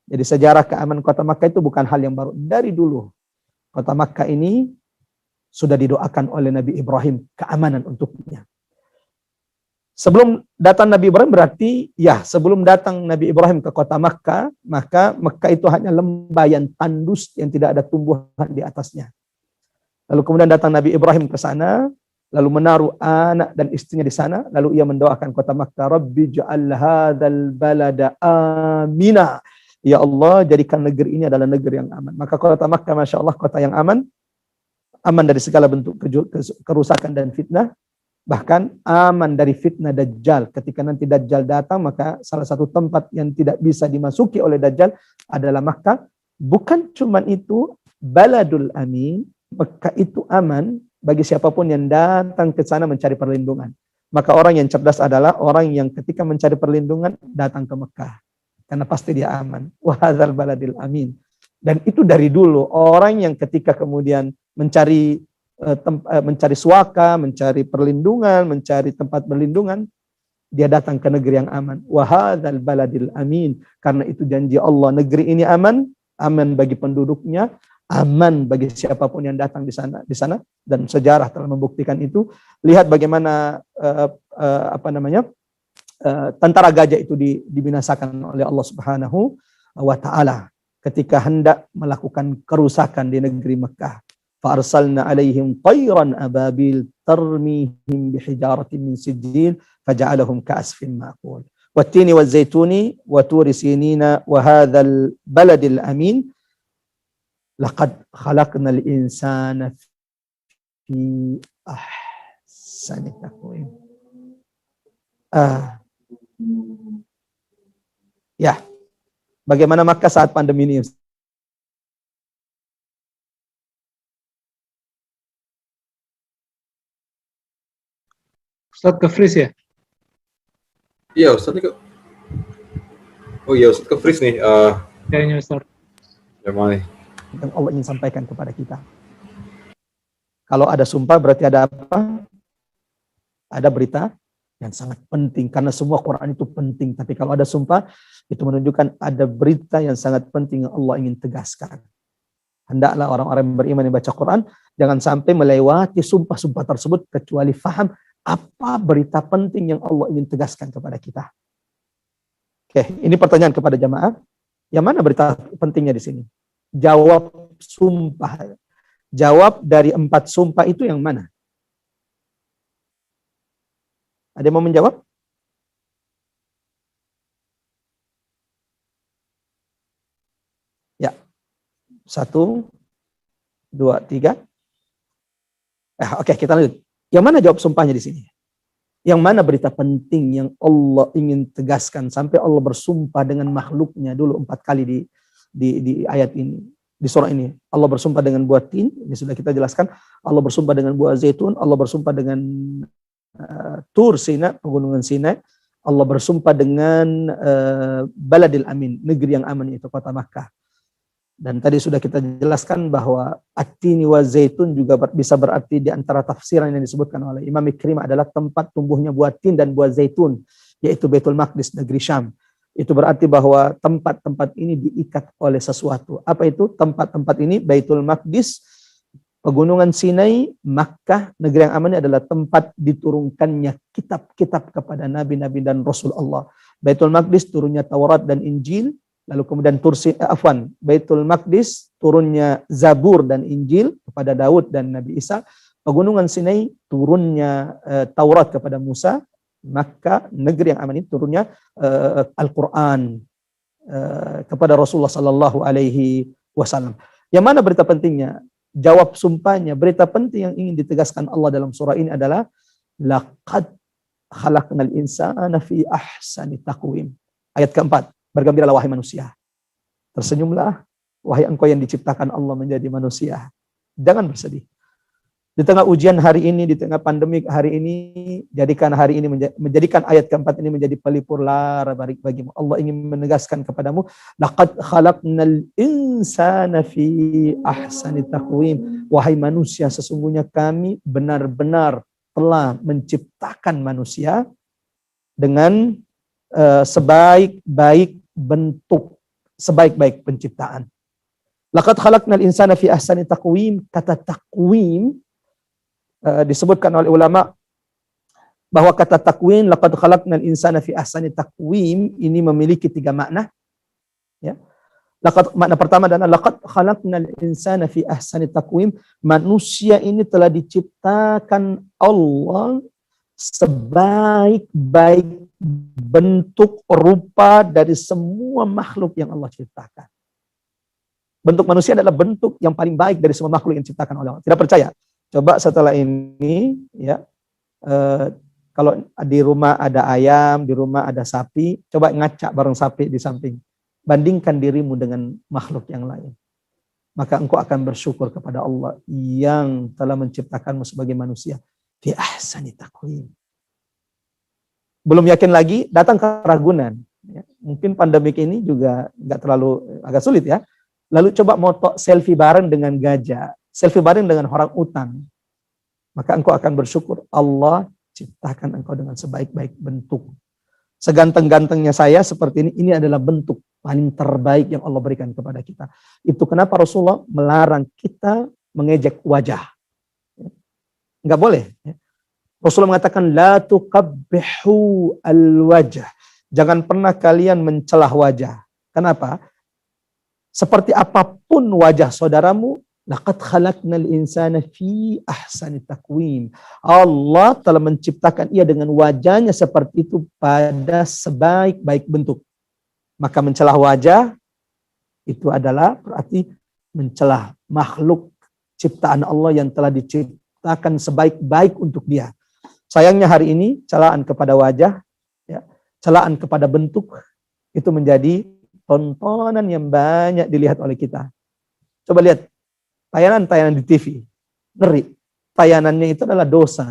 Jadi sejarah keamanan kota Makkah itu bukan hal yang baru. Dari dulu kota Makkah ini sudah didoakan oleh Nabi Ibrahim keamanan untuknya. Sebelum datang Nabi Ibrahim berarti ya sebelum datang Nabi Ibrahim ke kota Makkah, maka Makkah itu hanya lembah yang tandus yang tidak ada tumbuhan di atasnya. Lalu kemudian datang Nabi Ibrahim ke sana, lalu menaruh anak dan istrinya di sana, lalu ia mendoakan kota Makkah, Rabbi ja'al hadzal balada amina. Ya Allah, jadikan negeri ini adalah negeri yang aman. Maka kota Makkah, Masya Allah, kota yang aman. aman dari segala bentuk kerusakan dan fitnah, bahkan aman dari fitnah Dajjal. Ketika nanti Dajjal datang, maka salah satu tempat yang tidak bisa dimasuki oleh Dajjal adalah Makkah. Bukan cuma itu, Baladul Amin, Makkah itu aman bagi siapapun yang datang ke sana mencari perlindungan. Maka orang yang cerdas adalah orang yang ketika mencari perlindungan datang ke Makkah, karena pasti dia aman. Wa hadzal baladil amin. Dan itu dari dulu, orang yang ketika kemudian mencari suaka, mencari perlindungan, mencari tempat berlindungan, dia datang ke negeri yang aman. Wa hadzal baladil amin. Karena itu janji Allah, negeri ini aman, aman bagi penduduknya, aman bagi siapapun yang datang di sana, dan sejarah telah membuktikan itu. Lihat bagaimana tentara gajah itu dibinasakan oleh Allah Subhanahu wa taala ketika hendak melakukan kerusakan di negeri Mekah. Fa'arsalna alaihim tayran ababil tarmihim bihijaratin min sijil faja'alahum ka'asfin ma'kul. Wattini wazzaituni wa turi sinina wa hadzal baladil amin. Laqad khalaqnal insana fi ahsani taqwim. Ya, bagaimana Makkah saat pandemi ini? Ustaz ke freeze ya? Iya, Ustaz nih. Oh iya, Ustaz ke freeze nih. Kayaknya Ustaz. Ya mana? Yang Allah ingin sampaikan kepada kita. Kalau ada sumpah berarti ada apa? Ada berita yang sangat penting, karena semua Quran itu penting. Tapi kalau ada sumpah, itu menunjukkan ada berita yang sangat penting yang Allah ingin tegaskan. Hendaklah orang-orang yang beriman yang baca Quran jangan sampai melewati sumpah-sumpah tersebut kecuali faham apa berita penting yang Allah ingin tegaskan kepada kita. Oke, ini pertanyaan kepada jamaah. Yang mana berita pentingnya di sini? Jawab sumpah. Jawab dari 4 sumpah itu yang mana? Ada yang mau menjawab? Ya. 1, 2, 3. Oke, kita lanjut. Yang mana jawab sumpahnya di sini? Yang mana berita penting yang Allah ingin tegaskan sampai Allah bersumpah dengan makhluknya dulu 4 kali di ayat ini, di surah ini. Allah bersumpah dengan buah tin, ini sudah kita jelaskan. Allah bersumpah dengan buah zaitun, Allah bersumpah dengan Tur Sinai, pegunungan Sinai. Allah bersumpah dengan Baladil Amin, negeri yang aman, itu kota Makkah. Dan tadi sudah kita jelaskan bahwa at-tini wa zaitun juga bisa berarti di antara tafsiran yang disebutkan oleh Imam Ikrimah adalah tempat tumbuhnya buah tin dan buah zaitun, yaitu Baitul Maqdis, negeri Syam. Itu berarti bahwa tempat-tempat ini diikat oleh sesuatu. Apa itu tempat-tempat ini? Baitul Maqdis, pegunungan Sinai, Makkah, negeri yang aman ini adalah tempat diturunkannya kitab-kitab kepada nabi-nabi dan rasul Allah. Baitul Maqdis turunnya Taurat dan Injil. Lalu kemudian Baitul Maqdis turunnya Zabur dan Injil kepada Daud dan Nabi Isa. Pegunungan Sinai turunnya Taurat kepada Musa. Makkah, negeri yang aman ini turunnya Al-Quran kepada Rasulullah Sallallahu Alaihi Wasallam. Yang mana berita pentingnya? Jawab sumpahnya. Berita penting yang ingin ditegaskan Allah dalam surah ini adalah laqad khalaqnal insana fi ahsani taqwim. Ayat keempat. Bergembiralah wahai manusia. Tersenyumlah wahai engkau yang diciptakan Allah menjadi manusia. Jangan bersedih. Di tengah ujian hari ini, di tengah pandemik hari ini, jadikan hari ini menjadikan ayat keempat ini menjadi pelipur lara bagimu. Allah ingin menegaskan kepadamu, laqad khalaqnal insana fi ahsani taqwim. Wahai manusia, sesungguhnya kami benar-benar telah menciptakan manusia dengan sebaik-baik bentuk, sebaik-baik penciptaan. Laqad khalaqnal insana fi ahsani taqwim. Kata taqwim disebutkan oleh ulama bahwa kata taqwim, laqad khalaqnal insana fi ahsani taqwim, ini memiliki 3 makna. Ya. Makna pertama adalah laqad khalaqnal insana fi ahsani taqwim. Manusia ini telah diciptakan Allah sebaik-baik bentuk rupa dari semua makhluk yang Allah ciptakan. bentuk manusia adalah bentuk yang paling baik dari semua makhluk yang diciptakan oleh Allah. Tidak percaya? Coba setelah ini ya, kalau di rumah ada ayam, di rumah ada sapi, coba ngaca bareng sapi di samping. Bandingkan dirimu dengan makhluk yang lain. Maka engkau akan bersyukur kepada Allah yang telah menciptakanmu sebagai manusia. Fi ahsani taqwim. Belum yakin lagi, datang ke Ragunan. Ya, mungkin pandemik ini juga nggak terlalu agak sulit ya. Lalu coba moto selfie bareng dengan gajah, selfie bareng dengan orang utan. Maka engkau akan bersyukur Allah ciptakan engkau dengan sebaik-baik bentuk. Seganteng-gantengnya saya seperti ini adalah bentuk paling terbaik yang Allah berikan kepada kita. Itu kenapa Rasulullah melarang kita mengejek wajah. Enggak boleh. Rasulullah mengatakan la tuqabbihu al-wajh. Jangan pernah kalian mencelah wajah. Kenapa? Seperti apapun wajah saudaramu, laqad khalaqnal insana fi ahsani taqwim. Allah telah menciptakan ia dengan wajahnya seperti itu pada sebaik-baik bentuk. Maka mencelah wajah itu adalah berarti mencelah makhluk ciptaan Allah yang telah diciptakan sebaik-baik untuk dia. Sayangnya hari ini celaan kepada wajah, ya, celaan kepada bentuk itu menjadi tontonan yang banyak dilihat oleh kita. Coba lihat tayangan-tayangan di TV, ngeri. Tayangannya itu adalah dosa.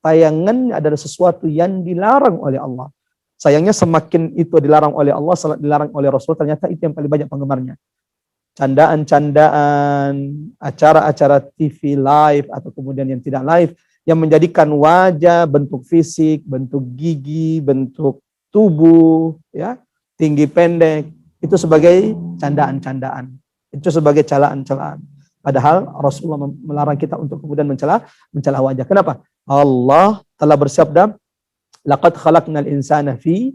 Tayangannya adalah sesuatu yang dilarang oleh Allah. Sayangnya semakin itu dilarang oleh Allah, dilarang oleh Rasul, ternyata itu yang paling banyak penggemarnya. Candaan-candaan, acara-acara TV live atau kemudian yang tidak live, yang menjadikan wajah, bentuk fisik, bentuk gigi, bentuk tubuh, ya, tinggi pendek, itu sebagai candaan-candaan. Itu sebagai celaan-celaan. Padahal Rasulullah melarang kita untuk kemudian mencela wajah. Kenapa? Allah telah bersabda, laqad khalaqnal insana fi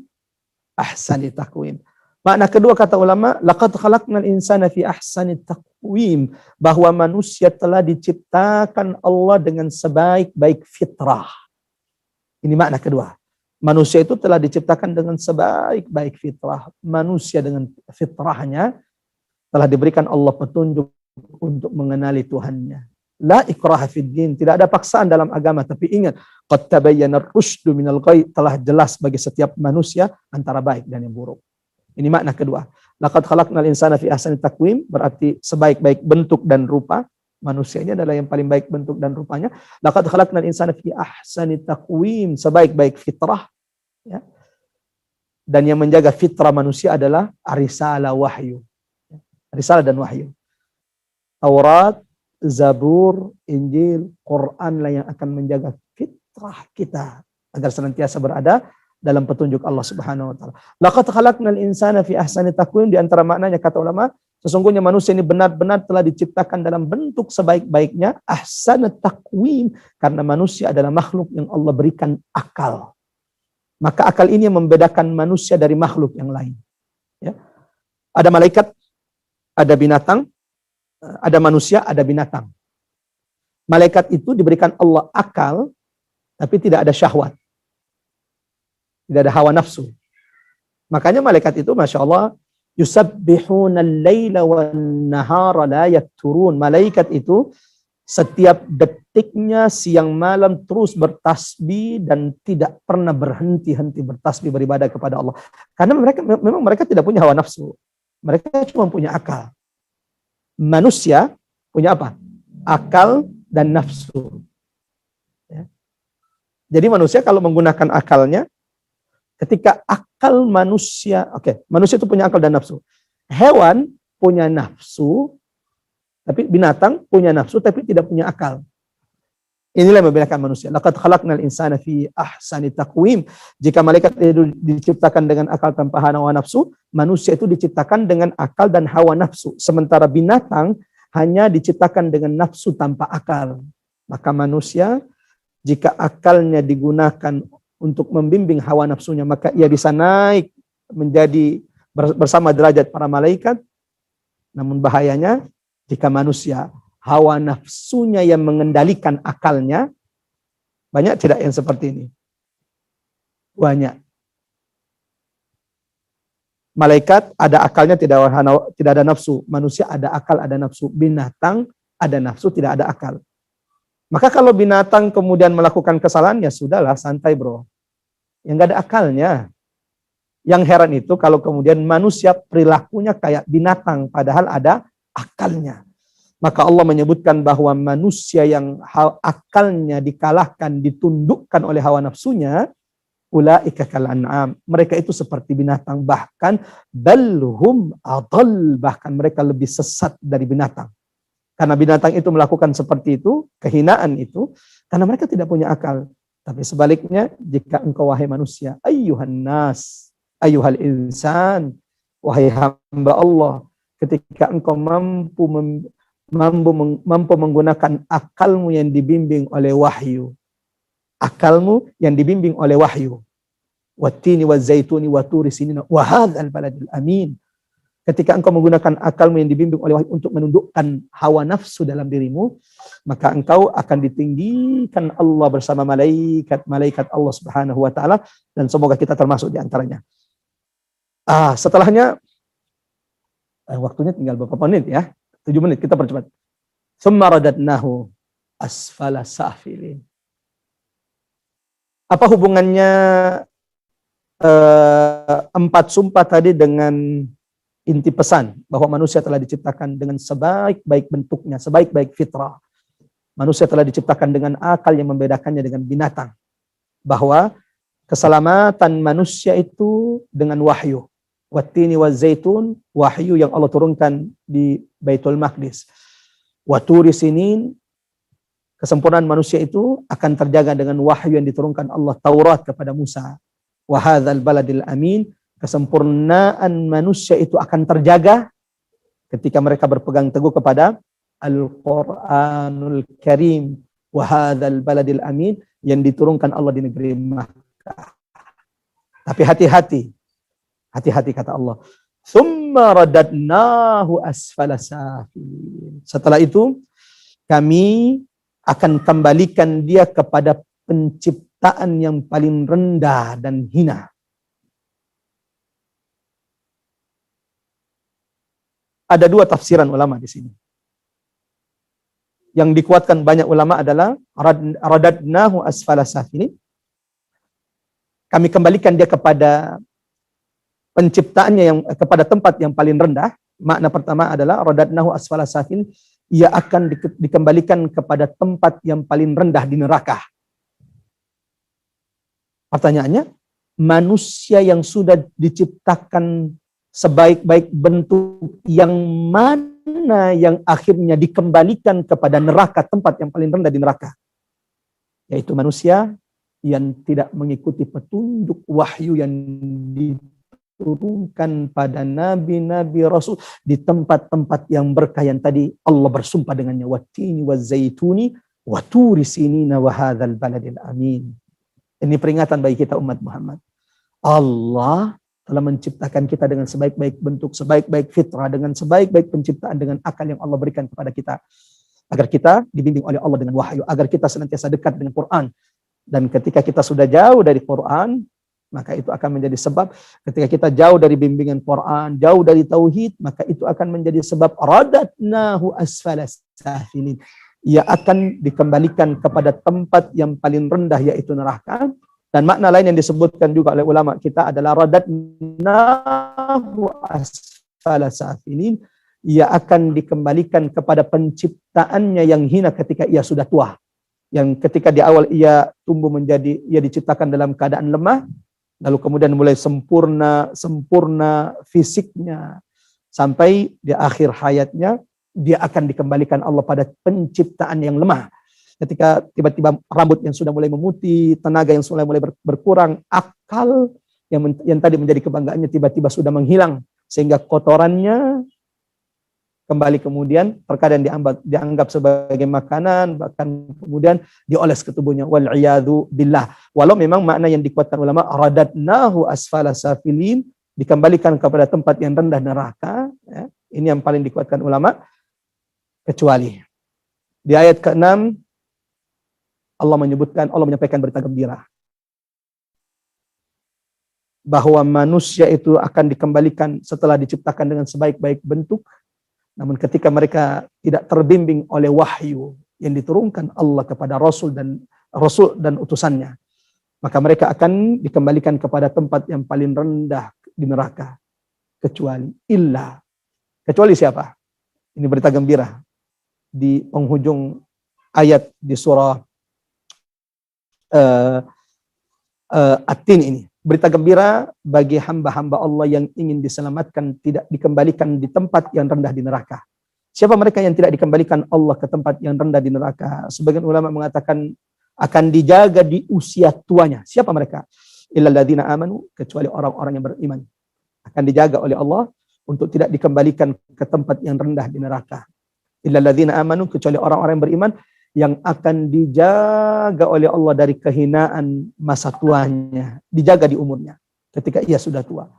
ahsani taqwim. Makna kedua kata ulama, laqad khalaqnal insana fi ahsani taqwim, bahwa manusia telah diciptakan Allah dengan sebaik-baik fitrah. Ini makna kedua. Manusia itu telah diciptakan dengan sebaik-baik fitrah. Manusia dengan fitrahnya telah diberikan Allah petunjuk untuk mengenali Tuhannya. La ikraha fid din, tidak ada paksaan dalam agama, tapi ingat, qad tabayyana ar-rusydu minal ghayy, telah jelas bagi setiap manusia antara baik dan yang buruk. Ini makna kedua. Laqad khalaqnal insana fi ahsani taqwim, berarti sebaik-baik bentuk dan rupa. Manusia ini adalah yang paling baik bentuk dan rupanya. Laqad khalaqnal insana fi ahsani taqwim, sebaik-baik fitrah, ya. Dan yang menjaga fitrah manusia adalah risalah wahyu. Risalah dan wahyu. Taurat, Zabur, Injil, Quran lah yang akan menjaga fitrah kita agar senantiasa berada dalam petunjuk Allah Subhanahu wa taala. Laqad khalaqnal insana fi ahsani taqwim, di antara maknanya kata ulama, sesungguhnya manusia ini benar-benar telah diciptakan dalam bentuk sebaik-baiknya, ahsana taqwim, karena manusia adalah makhluk yang Allah berikan akal. Maka akal ini yang membedakan manusia dari makhluk yang lain. Ya. Ada malaikat, ada binatang, ada manusia, ada binatang. Malaikat itu diberikan Allah akal, tapi tidak ada syahwat. Tidak ada hawa nafsu. Makanya malaikat itu Masya Allah, yusabbihuna al-laila wan-nahara la yafturun. Malaikat itu setiap detiknya siang malam terus bertasbih dan tidak pernah berhenti-henti bertasbih beribadah kepada Allah. Karena memang mereka tidak punya hawa nafsu. Mereka cuma punya akal. Manusia punya apa? Akal dan nafsu. Ya. Jadi manusia kalau menggunakan akalnya, ketika akal manusia, manusia itu punya akal dan nafsu. Hewan punya nafsu, tapi binatang punya nafsu, tapi tidak punya akal. Inilah yang membedakan manusia. Laqad khalaqnal insana fi ahsani taqwim. Jika malaikat itu diciptakan dengan akal tanpa hawa nafsu, manusia itu diciptakan dengan akal dan hawa nafsu. Sementara binatang hanya diciptakan dengan nafsu tanpa akal. Maka manusia, jika akalnya digunakan untuk membimbing hawa nafsunya, maka ia bisa naik menjadi bersama derajat para malaikat. Namun bahayanya, jika manusia hawa nafsunya yang mengendalikan akalnya, banyak tidak yang seperti ini? Banyak. Malaikat ada akalnya, tidak ada nafsu. Manusia ada akal, ada nafsu. Binatang ada nafsu, tidak ada akal. Maka kalau binatang kemudian melakukan kesalahan, ya sudahlah, santai bro. Yang nggak ada akalnya. Yang heran itu kalau kemudian manusia perilakunya kayak binatang, padahal ada akalnya. Maka Allah menyebutkan bahwa manusia yang akalnya dikalahkan, ditundukkan oleh hawa nafsunya, ulaika kal an'am. Mereka itu seperti binatang, bahkan balhum adall, bahkan mereka lebih sesat dari binatang. Karena binatang itu melakukan seperti itu, kehinaan itu, karena mereka tidak punya akal. Tapi sebaliknya, jika engkau wahai manusia, ayyuhan nas, ayyuhal insan, wahai hamba Allah, ketika engkau mampu menggunakan akalmu yang dibimbing oleh wahyu. Akalmu yang dibimbing oleh wahyu. Wattini wazzaituni wa turi sinina wa hadzal baladil amin. Ketika engkau menggunakan akalmu yang dibimbing oleh wahyu untuk menundukkan hawa nafsu dalam dirimu, maka engkau akan ditinggikan Allah bersama malaikat Allah Subhanahu wa taala, dan semoga kita termasuk di antaranya. Setelahnya waktunya tinggal beberapa menit ya. 7 menit, kita percepat. Tsumma radadnahu asfala safilin. Apa hubungannya 4 sumpah tadi dengan inti pesan bahwa manusia telah diciptakan dengan sebaik-baik bentuknya, sebaik-baik fitrah. Manusia telah diciptakan dengan akal yang membedakannya dengan binatang. Bahwa keselamatan manusia itu dengan wahyu. Wattini wazzaitun, wahyu yang Allah turunkan di Baitul Maqdis. Waturi sinin, kesempurnaan manusia itu akan terjaga dengan wahyu yang diturunkan Allah Taurat kepada Musa. Wa hadzal baladil amin, kesempurnaan manusia itu akan terjaga ketika mereka berpegang teguh kepada Al-Qur'anul Karim. Wa hadzal baladil amin, yang diturunkan Allah di negeri Makkah. Tapi hati-hati kata Allah. Tsumma radadnahu asfala safilin. Setelah itu kami akan kembalikan dia kepada penciptaan yang paling rendah dan hina. Ada 2 tafsiran ulama di sini. Yang dikuatkan banyak ulama adalah radadnahu asfala safilin. Kami kembalikan dia kepada penciptaannya, yang kepada tempat yang paling rendah. Makna pertama adalah radadnahu asfala safilin, ia akan dikembalikan kepada tempat yang paling rendah di neraka. Pertanyaannya, manusia yang sudah diciptakan sebaik-baik bentuk, yang mana yang akhirnya dikembalikan kepada neraka, tempat yang paling rendah di neraka? Yaitu manusia yang tidak mengikuti petunjuk wahyu yang diturunkan pada nabi-nabi rasul di tempat-tempat yang berkah yang tadi Allah bersumpah dengannya, wattini wazzaituni wa turi sinina wa hadzal baladil amin. Ini peringatan bagi kita umat Muhammad. Allah telah menciptakan kita dengan sebaik-baik bentuk, sebaik-baik fitrah, dengan sebaik-baik penciptaan, dengan akal yang Allah berikan kepada kita, agar kita dibimbing oleh Allah dengan wahyu, agar kita senantiasa dekat dengan Quran. Dan ketika kita sudah jauh dari Quran, maka itu akan menjadi sebab, ketika kita jauh dari bimbingan Quran, jauh dari tauhid, maka itu akan menjadi sebab radadnahu asfala safilin. Ia akan dikembalikan kepada tempat yang paling rendah, yaitu neraka. Dan makna lain yang disebutkan juga oleh ulama kita adalah radadnahu asfala safilin. Ia akan dikembalikan kepada penciptaannya yang hina ketika ia sudah tua. Yang ketika di awal ia tumbuh menjadi, ia diciptakan dalam keadaan lemah, lalu kemudian mulai sempurna fisiknya, sampai di akhir hayatnya dia akan dikembalikan Allah pada penciptaan yang lemah. Ketika tiba-tiba rambut yang sudah mulai memutih, tenaga yang sudah mulai berkurang, akal yang tadi menjadi kebanggaannya tiba-tiba sudah menghilang, sehingga kotorannya kembali kemudian terkadang dianggap sebagai makanan, bahkan kemudian dioles ke tubuhnya. Wal'iyadzu billah. Walau memang makna yang dikuatkan ulama, radadnahu asfala safilin, dikembalikan kepada tempat yang rendah neraka. Ya, ini yang paling dikuatkan ulama. Kecuali di ayat ke-6 Allah menyampaikan berita gembira. bahwa manusia itu akan dikembalikan setelah diciptakan dengan sebaik-baik bentuk. Namun ketika mereka tidak terbimbing oleh wahyu yang diturunkan Allah kepada Rasul dan utusannya, maka mereka akan dikembalikan kepada tempat yang paling rendah di neraka. Kecuali siapa? Ini berita gembira di penghujung ayat di surah At-Tin ini. Berita gembira bagi hamba-hamba Allah yang ingin diselamatkan, tidak dikembalikan di tempat yang rendah di neraka. Siapa mereka yang tidak dikembalikan Allah ke tempat yang rendah di neraka? Sebagian ulama mengatakan akan dijaga di usia tuanya. Siapa mereka? Illal ladzina amanu, kecuali orang-orang yang beriman. Akan dijaga oleh Allah untuk tidak dikembalikan ke tempat yang rendah di neraka. Illal ladzina amanu, kecuali orang-orang yang beriman yang akan dijaga oleh Allah dari kehinaan masa tuanya, dijaga di umurnya ketika ia sudah tua.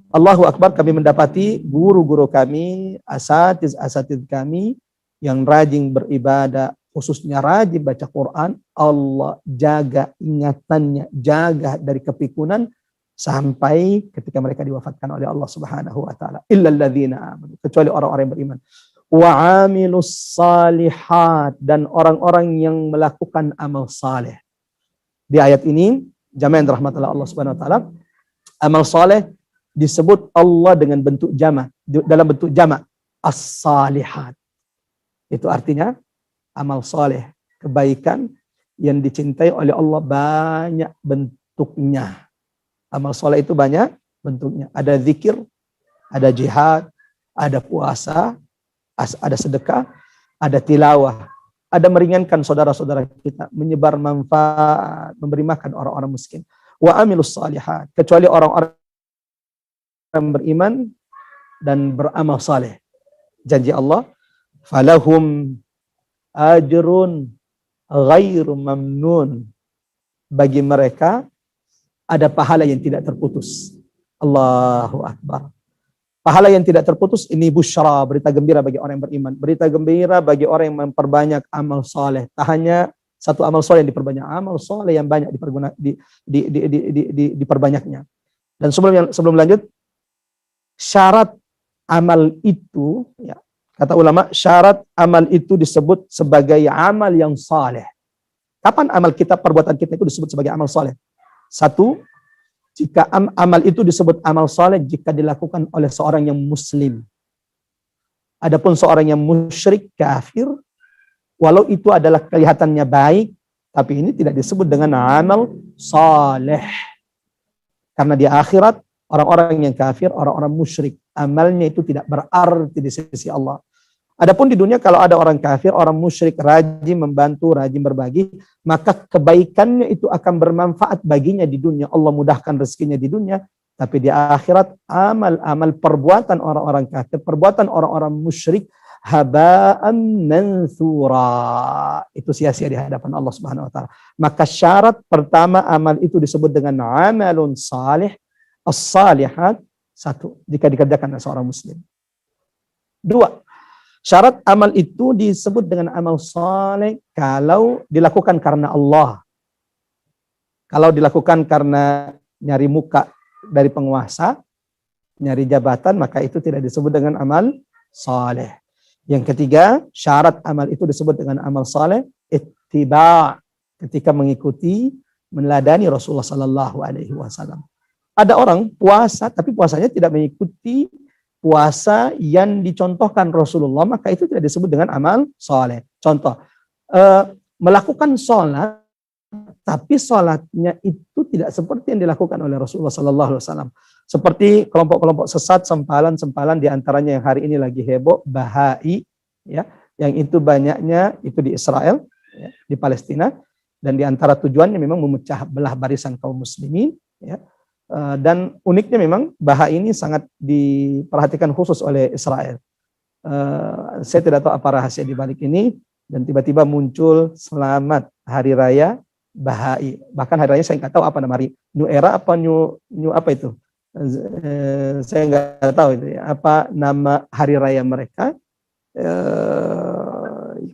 Allahu Akbar, kami mendapati guru-guru kami, asatiz kami yang rajin beribadah, khususnya rajin baca Quran, Allah jaga ingatannya, jaga dari kepikunan sampai ketika mereka diwafatkan oleh Allah Subhanahu wa taala. Illal ladzina amanu, kecuali orang-orang yang beriman. Wa amilus salihat, dan orang-orang yang melakukan amal saleh. Di ayat ini, jamaah yang dirahmati Allah Subhanahu wa taala, amal saleh disebut Allah dengan bentuk jamak, dalam bentuk jamak, as-salihat. Itu artinya amal saleh, kebaikan yang dicintai oleh Allah banyak bentuknya. Amal saleh itu banyak bentuknya. Ada zikir, ada jihad, ada puasa, ada sedekah, ada tilawah, ada meringankan saudara-saudara kita, menyebar manfaat, memberi makan orang-orang miskin. Wa amilus salihat, kecuali orang-orang yang beriman dan beramal saleh. Janji Allah, falahum ajrun ghairu mamnun, bagi mereka ada pahala yang tidak terputus. Allahu Akbar. Pahala yang tidak terputus ini busyra, berita gembira bagi orang yang beriman. Berita gembira bagi orang yang memperbanyak amal soleh. Tak hanya satu amal soleh yang diperbanyak, amal soleh yang banyak diperbanyaknya. Dan sebelum lanjut, syarat amal itu, ya, kata ulama, syarat amal itu disebut sebagai amal yang saleh. Kapan amal kita, perbuatan kita itu disebut sebagai amal saleh? Satu, jika amal itu disebut amal saleh jika dilakukan oleh seorang yang muslim. Adapun seorang yang musyrik, kafir, walau itu adalah kelihatannya baik, tapi ini tidak disebut dengan amal saleh. Karena di akhirat, orang-orang yang kafir, orang-orang musyrik, amalnya itu tidak berarti di sisi Allah. Adapun di dunia, kalau ada orang kafir, orang musyrik, rajin membantu, rajin berbagi, maka kebaikannya itu akan bermanfaat baginya di dunia. Allah mudahkan rezekinya di dunia. Tapi di akhirat, amal-amal perbuatan orang-orang kafir, perbuatan orang-orang musyrik, haba'an mansura. Itu sia-sia di hadapan Allah Subhanahu wa taala. Maka syarat pertama amal itu disebut dengan amalun salih, as-salihat, satu, jika dikerjakan oleh seorang muslim. Dua, syarat amal itu disebut dengan amal saleh kalau dilakukan karena Allah. Kalau dilakukan karena nyari muka dari penguasa, nyari jabatan, maka itu tidak disebut dengan amal saleh. Yang ketiga, syarat amal itu disebut dengan amal saleh ittiba', ketika mengikuti, meneladani Rasulullah sallallahu alaihi wasallam. Ada orang puasa tapi puasanya tidak mengikuti puasa yang dicontohkan Rasulullah, maka itu tidak disebut dengan amal soleh. Contoh, melakukan sholat, tapi sholatnya itu tidak seperti yang dilakukan oleh Rasulullah Sallallahu Alaihi Wasallam. Seperti kelompok-kelompok sesat, sempalan diantaranya yang hari ini lagi heboh, Bahai, ya, yang itu banyaknya itu di Israel, ya, di Palestina, dan diantara tujuannya memang memecah belah barisan kaum muslimin, ya. Dan uniknya memang Bahai ini sangat diperhatikan khusus oleh Israel. Saya tidak tahu apa rahasia di balik ini, dan tiba-tiba muncul selamat hari raya Bahai. Bahkan hari raya saya nggak tahu apa nama, New Era apa New apa itu. Saya nggak tahu itu ya, apa nama hari raya mereka.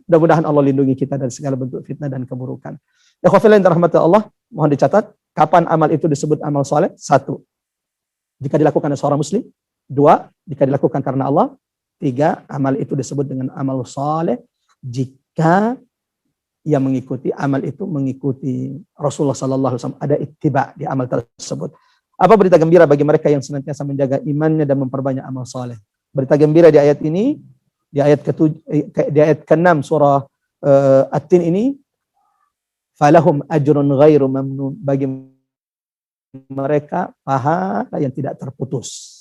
Mudah-mudahan Allah lindungi kita dari segala bentuk fitnah dan keburukan. Ya khafillah yang dirahmati Allah, mohon dicatat, kapan amal itu disebut amal soleh? Satu, jika dilakukan oleh seorang muslim. 2, jika dilakukan karena Allah. 3, amal itu disebut dengan amal saleh jika yang mengikuti amal itu mengikuti Rasulullah sallallahu alaihi wasallam, ada ittiba di amal tersebut. Apa berita gembira bagi mereka yang senantiasa menjaga imannya dan memperbanyak amal saleh? Berita gembira di ayat ini, di ayat ke-6 surah At-Tin ini, falahum ajrun ghairu mamnun, bagi mereka pahala yang tidak terputus.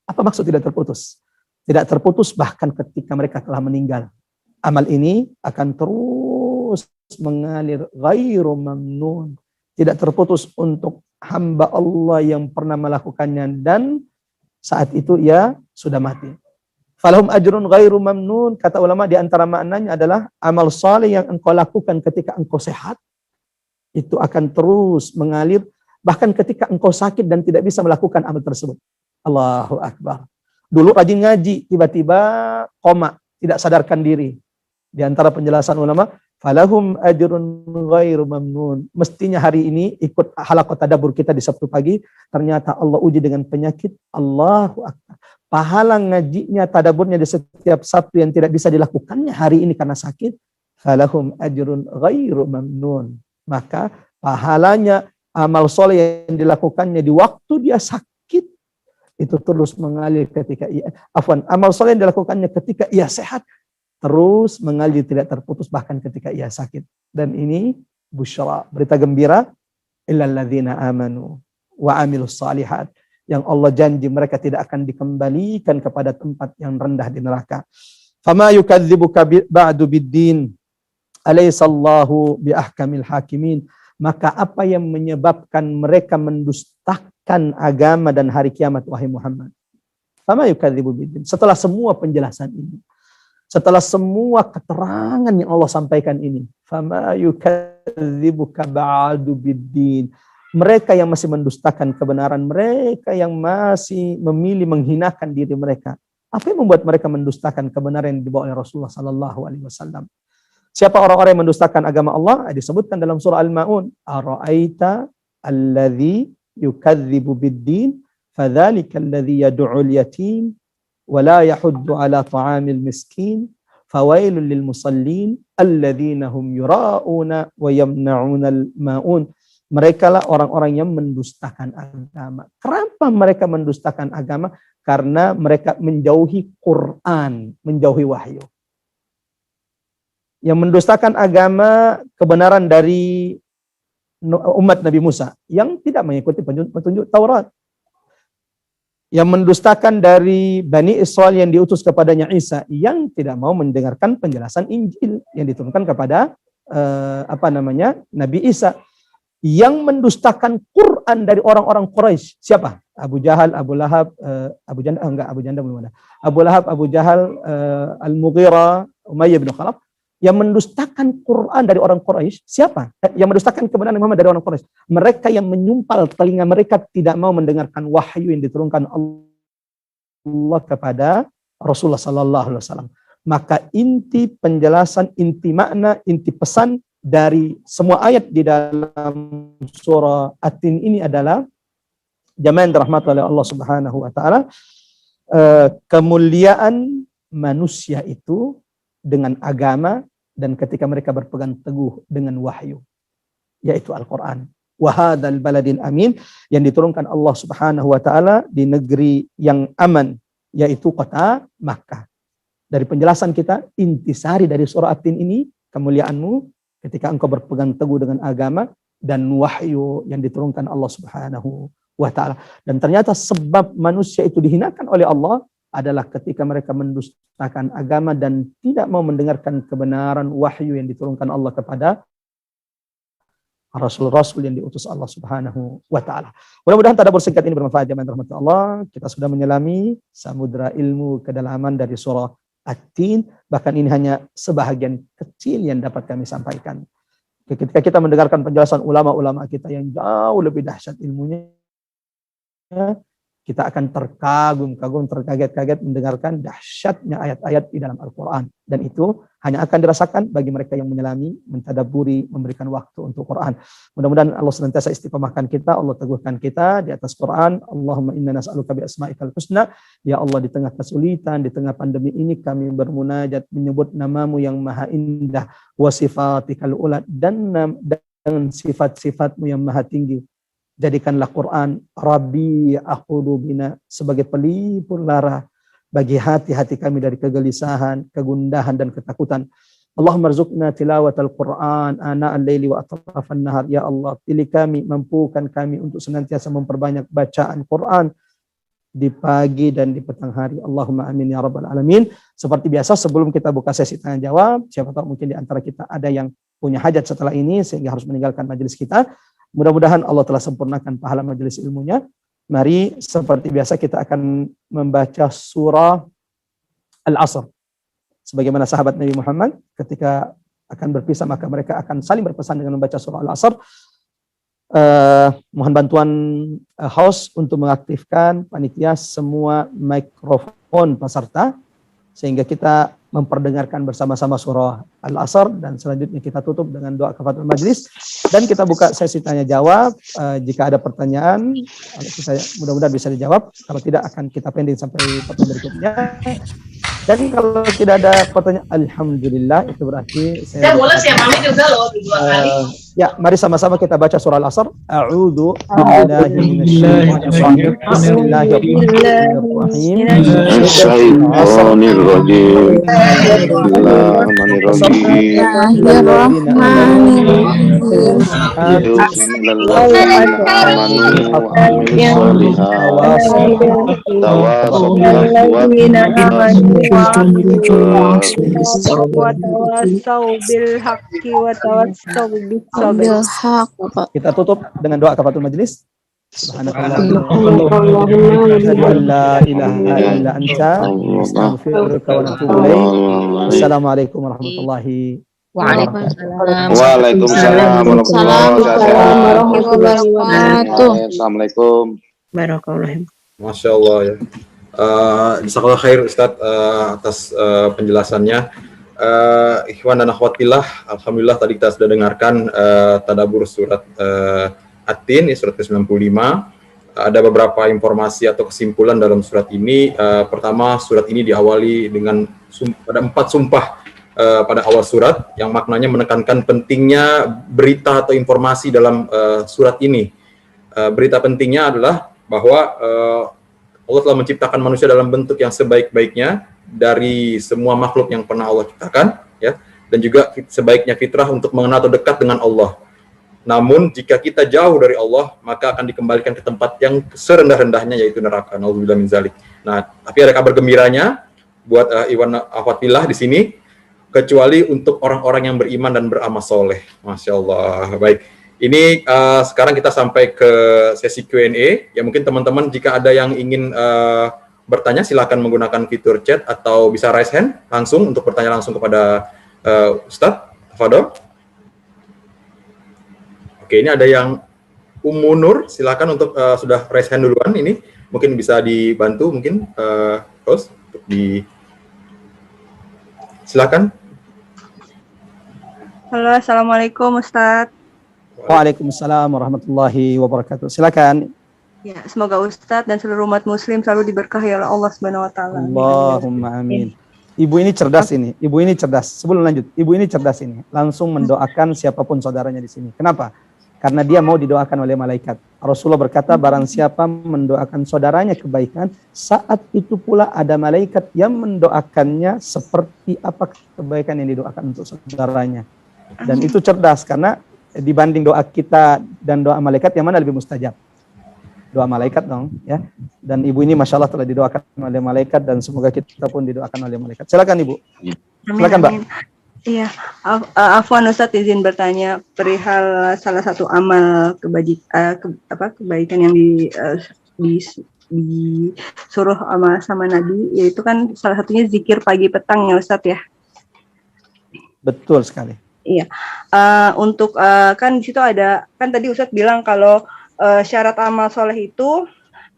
Apa maksud tidak terputus? Tidak terputus bahkan ketika mereka telah meninggal. Amal ini akan terus mengalir ghairu mamnun. Tidak terputus untuk hamba Allah yang pernah melakukannya dan saat itu ia sudah mati. Falahum ajrun ghairu mamnun, kata ulama di antara maknanya adalah amal saleh yang engkau lakukan ketika engkau sehat itu akan terus mengalir bahkan ketika engkau sakit dan tidak bisa melakukan amal tersebut. Allahu Akbar. Dulu rajin ngaji, tiba-tiba koma, tidak sadarkan diri. Di antara penjelasan ulama, falahum ajrun ghairu mamnun. Mestinya hari ini ikut halaqah tadabbur kita di Sabtu pagi, ternyata Allah uji dengan penyakit. Allahu Akbar. Pahala ngajinya, tadabburnya di setiap Sabtu yang tidak bisa dilakukannya hari ini karena sakit, falahum ajrun ghairu mamnun. Maka pahalanya amal soleh yang dilakukannya di waktu dia sakit itu terus mengalir ketika amal soleh yang dilakukannya ketika ia sehat terus mengalir tidak terputus bahkan ketika ia sakit. Dan ini busyra, berita gembira, illal ladzina amanu wa amilus salihat, yang Allah janji mereka tidak akan dikembalikan kepada tempat yang rendah di neraka. Fama yukadzibuka ba'du biddin alaysallahu biahkamil hakimin. Maka apa yang menyebabkan mereka mendustakan agama dan hari kiamat, wahai Muhammad? Fama yukadzibu biddin. Setelah semua penjelasan ini, setelah semua keterangan yang Allah sampaikan ini, fama yukadzibuka ba'du biddin. Mereka yang masih mendustakan kebenaran, mereka yang masih memilih menghinakan diri mereka. Apa yang membuat mereka mendustakan kebenaran yang dibawa oleh Rasulullah sallallahu alaihi wasallam? Siapa orang-orang yang mendustakan agama Allah? Disebutkan dalam surah Al-Ma'un, ara'aita alladzi yukadzibu biddin fadzalika alladzi yad'ul yatim wa la yahuddu ala ta'amil miskin fawailul lil musallin alladzina hum yura'una wa yamna'unal ma'un. Mereka lah orang-orang yang mendustakan agama. Kenapa mereka mendustakan agama? Karena mereka menjauhi Quran, menjauhi wahyu. Yang mendustakan agama, kebenaran dari umat Nabi Musa yang tidak mengikuti petunjuk Taurat. Yang mendustakan dari Bani Israel yang diutus kepadanya Isa yang tidak mau mendengarkan penjelasan Injil yang diturunkan kepada Nabi Isa. Yang mendustakan Quran dari orang-orang Quraisy. Siapa? Abu Jahal, Abu Lahab, Abu Janda belum ada. Abu Lahab, Abu Jahal, Al-Mughirah, Umayyah bin Khalaf. Yang mendustakan Quran dari orang Quraisy, siapa? Yang mendustakan kebenaran Muhammad dari orang Quraisy. Mereka yang menyumpal telinga mereka tidak mau mendengarkan wahyu yang diturunkan Allah kepada Rasulullah sallallahu alaihi wasallam. Maka inti penjelasan, inti makna, inti pesan dari semua ayat di dalam surah At-Tin ini adalah, jamaah yang dirahmati oleh Allah Subhanahu wa taala, kemuliaan manusia itu dengan agama dan ketika mereka berpegang teguh dengan wahyu, yaitu Al-Quran. Wa hadzal baladil amin, yang diturunkan Allah Subhanahu wa taala di negeri yang aman, yaitu kota Makkah. Dari penjelasan kita, intisari dari surah At-Tin ini, kemuliaanmu ketika engkau berpegang teguh dengan agama dan wahyu yang diturunkan Allah Subhanahu wa taala. Dan ternyata sebab manusia itu dihinakan oleh Allah adalah ketika mereka mendustakan agama dan tidak mau mendengarkan kebenaran wahyu yang diturunkan Allah kepada Rasul-Rasul yang diutus Allah Subhanahu wa taala. Mudah-mudahan tadabbur singkat ini bermanfaat jemaah rahmat Allah. Kita sudah menyelami samudra ilmu kedalaman dari surah At-Tin, bahkan ini hanya sebahagian kecil yang dapat kami sampaikan. Ketika kita mendengarkan penjelasan ulama-ulama kita yang jauh lebih dahsyat ilmunya, kita akan terkagum-kagum, terkaget-kaget mendengarkan dahsyatnya ayat-ayat di dalam Al-Quran. Dan itu hanya akan dirasakan bagi mereka yang menyelami, mentadaburi, memberikan waktu untuk Quran. Mudah-mudahan Allah senantiasa istiqomahkan kita, Allah teguhkan kita di atas Quran. Allahumma inna nas'aluka bi asma'ikal husna. Ya Allah, di tengah kesulitan, di tengah pandemi ini kami bermunajat menyebut namamu yang maha indah, wa sifatikal ula, dan sifat-sifatmu yang maha tinggi. Jadikanlah Quran Rabbi qulubina sebagai pelipur lara bagi hati-hati kami dari kegelisahan, kegundahan dan ketakutan. Allahumma rzuqna tilawatal Quran ana al-laili wa atrafan nahar. Ya Allah, pilih kami, mampukan kami untuk senantiasa memperbanyak bacaan Quran di pagi dan di petang hari. Allahumma amin ya rabbal alamin. Seperti biasa, sebelum kita buka sesi tanya jawab, siapa tahu mungkin di antara kita ada yang punya hajat setelah ini sehingga harus meninggalkan majelis kita. Mudah-mudahan Allah telah sempurnakan pahala majelis ilmunya. Mari seperti biasa kita akan membaca surah Al-Asr. Sebagaimana sahabat Nabi Muhammad ketika akan berpisah maka mereka akan saling berpesan dengan membaca surah Al-Asr. Mohon bantuan host untuk mengaktifkan panitia semua mikrofon peserta sehingga kita memperdengarkan bersama-sama surah Al-Asr, dan selanjutnya kita tutup dengan doa kafaratul majlis dan kita buka sesi tanya jawab. Jika ada pertanyaan mudah-mudahan bisa dijawab, kalau tidak akan kita pending sampai pertemuan berikutnya. Dan kalau tidak ada pertanyaan, alhamdulillah, itu berarti saya bolos ya, mami juga loh dua kali. Ya, mari sama-sama kita baca surah Al-Asr. A'udzu billahi minasyaitonir rajim. Kita tutup dengan doa kafaratul majlis. Assalamualaikum warahmatullahi wabarakatuh. Waalaikumsalam warahmatullahi wabarakatuh. Assalamualaikum. Masya Allah ya. Jazakallah khair Ustadz atas penjelasannya. Ikhwan dan akhwat fillah, alhamdulillah tadi kita sudah dengarkan tadabbur surat At-Tin, surat ke-95. Ada beberapa informasi atau kesimpulan dalam surat ini. Pertama, surat ini diawali dengan ada 4 sumpah pada awal surat yang maknanya menekankan pentingnya berita atau informasi dalam surat ini. Berita pentingnya adalah bahwa Allah telah menciptakan manusia dalam bentuk yang sebaik-baiknya dari semua makhluk yang pernah Allah ciptakan, ya, dan juga sebaiknya fitrah untuk mengenal atau dekat dengan Allah. Namun jika kita jauh dari Allah, maka akan dikembalikan ke tempat yang serendah-rendahnya, yaitu neraka. Nauzubillah min zalik. Nah, tapi ada kabar gembiranya buat Iwan Akhwatillah di sini, kecuali untuk orang-orang yang beriman dan beramal soleh. Masya Allah. Baik. Ini sekarang kita sampai ke sesi Q&A. Ya, mungkin teman-teman jika ada yang ingin bertanya, silakan menggunakan fitur chat atau bisa raise hand langsung untuk bertanya langsung kepada Ustadz Fadol. Oke, ini ada yang Ummu Nur, silakan untuk sudah raise hand duluan. Ini mungkin bisa dibantu mungkin host untuk silakan. Halo, assalamualaikum Ustadz. Waalaikumsalam warahmatullahi wabarakatuh. Silakan. Ya, semoga Ustadz dan seluruh umat Muslim selalu diberkahi oleh Allah Subhanahu Wa Taala. Allahumma amin. Ibu ini cerdas ini. Ibu ini cerdas. Sebelum lanjut, ibu ini cerdas ini. Langsung mendoakan siapapun saudaranya di sini. Kenapa? Karena dia mau didoakan oleh malaikat. Rasulullah berkata, barang siapa mendoakan saudaranya kebaikan, saat itu pula ada malaikat yang mendoakannya seperti apa kebaikan yang didoakan untuk saudaranya. Dan itu cerdas, karena dibanding doa kita dan doa malaikat, yang mana lebih mustajab? Doa malaikat dong, ya. Dan ibu ini masya Allah telah didoakan oleh malaikat, dan semoga kita pun didoakan oleh malaikat. Silakan ibu. Silakan Mbak. Iya, Afwan Ustadz izin bertanya perihal salah satu amal kebaikan yang disuruh sama Nabi, yaitu kan salah satunya zikir pagi petang ya Ustadz ya. Betul sekali. Iya, untuk kan di situ ada, kan tadi Ustadz bilang kalau syarat amal soleh itu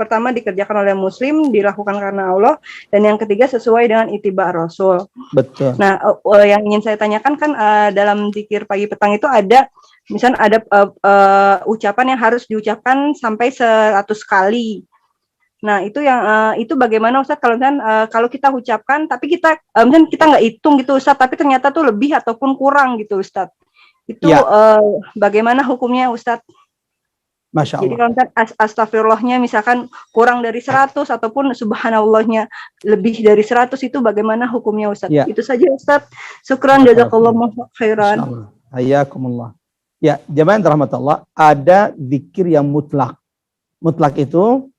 pertama dikerjakan oleh muslim, dilakukan karena Allah, dan yang ketiga sesuai dengan ittiba Rasul. Betul. Nah, yang ingin saya tanyakan kan dalam zikir pagi petang itu ada misalnya ada ucapan yang harus diucapkan sampai 100 kali. Nah, itu yang itu bagaimana Ustadz kalau kalau kita ucapkan tapi kita misalnya kita nggak hitung gitu Ustadz, tapi ternyata tuh lebih ataupun kurang gitu Ustadz. Itu Ya. Bagaimana hukumnya Ustadz? Masya Jadi Allah. kalau astagfirullahnya misalkan kurang dari 100 ataupun subhanallahnya lebih dari 100 itu bagaimana hukumnya Ustadz? Ya. Itu saja Ustadz. Syukran jazakallahu khairan. Masya Allah. Hayakumullah. Ya, jamaah rahmatullah, ada zikir yang mutlak. Mutlak itu